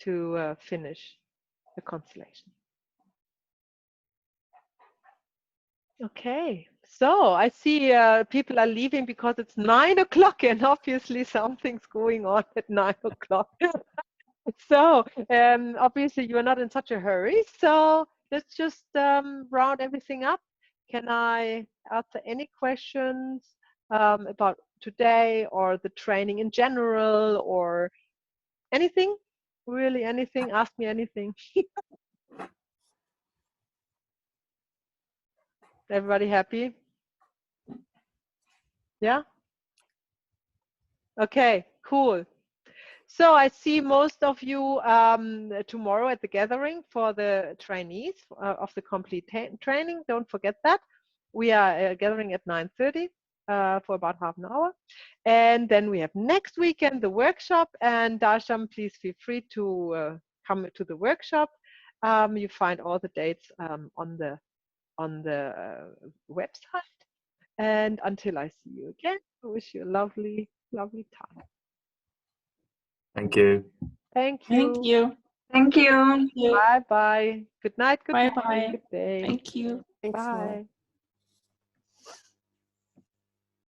to finish the constellation. Okay, so I see people are leaving because it's 9 o'clock and obviously something's going on at 9 o'clock. So obviously you're not in such a hurry. So let's just round everything up. Can I answer any questions about today or the training in general or anything? Really anything? Ask me anything. Everybody happy? Yeah? Okay, cool. So I see most of you tomorrow at the gathering for the trainees of the complete training. Don't forget that. We are gathering at 9:30 for about half an hour. And then we have next weekend the workshop. And Darshan, please feel free to come to the workshop. You find all the dates on the website. And until I see you again, I wish you a lovely, lovely time. Thank you. Thank you. Thank you. Thank you. Thank you. Bye bye. Good night. Good Bye morning. bye. Good day. Thank you. Thanks, Laura. Bye.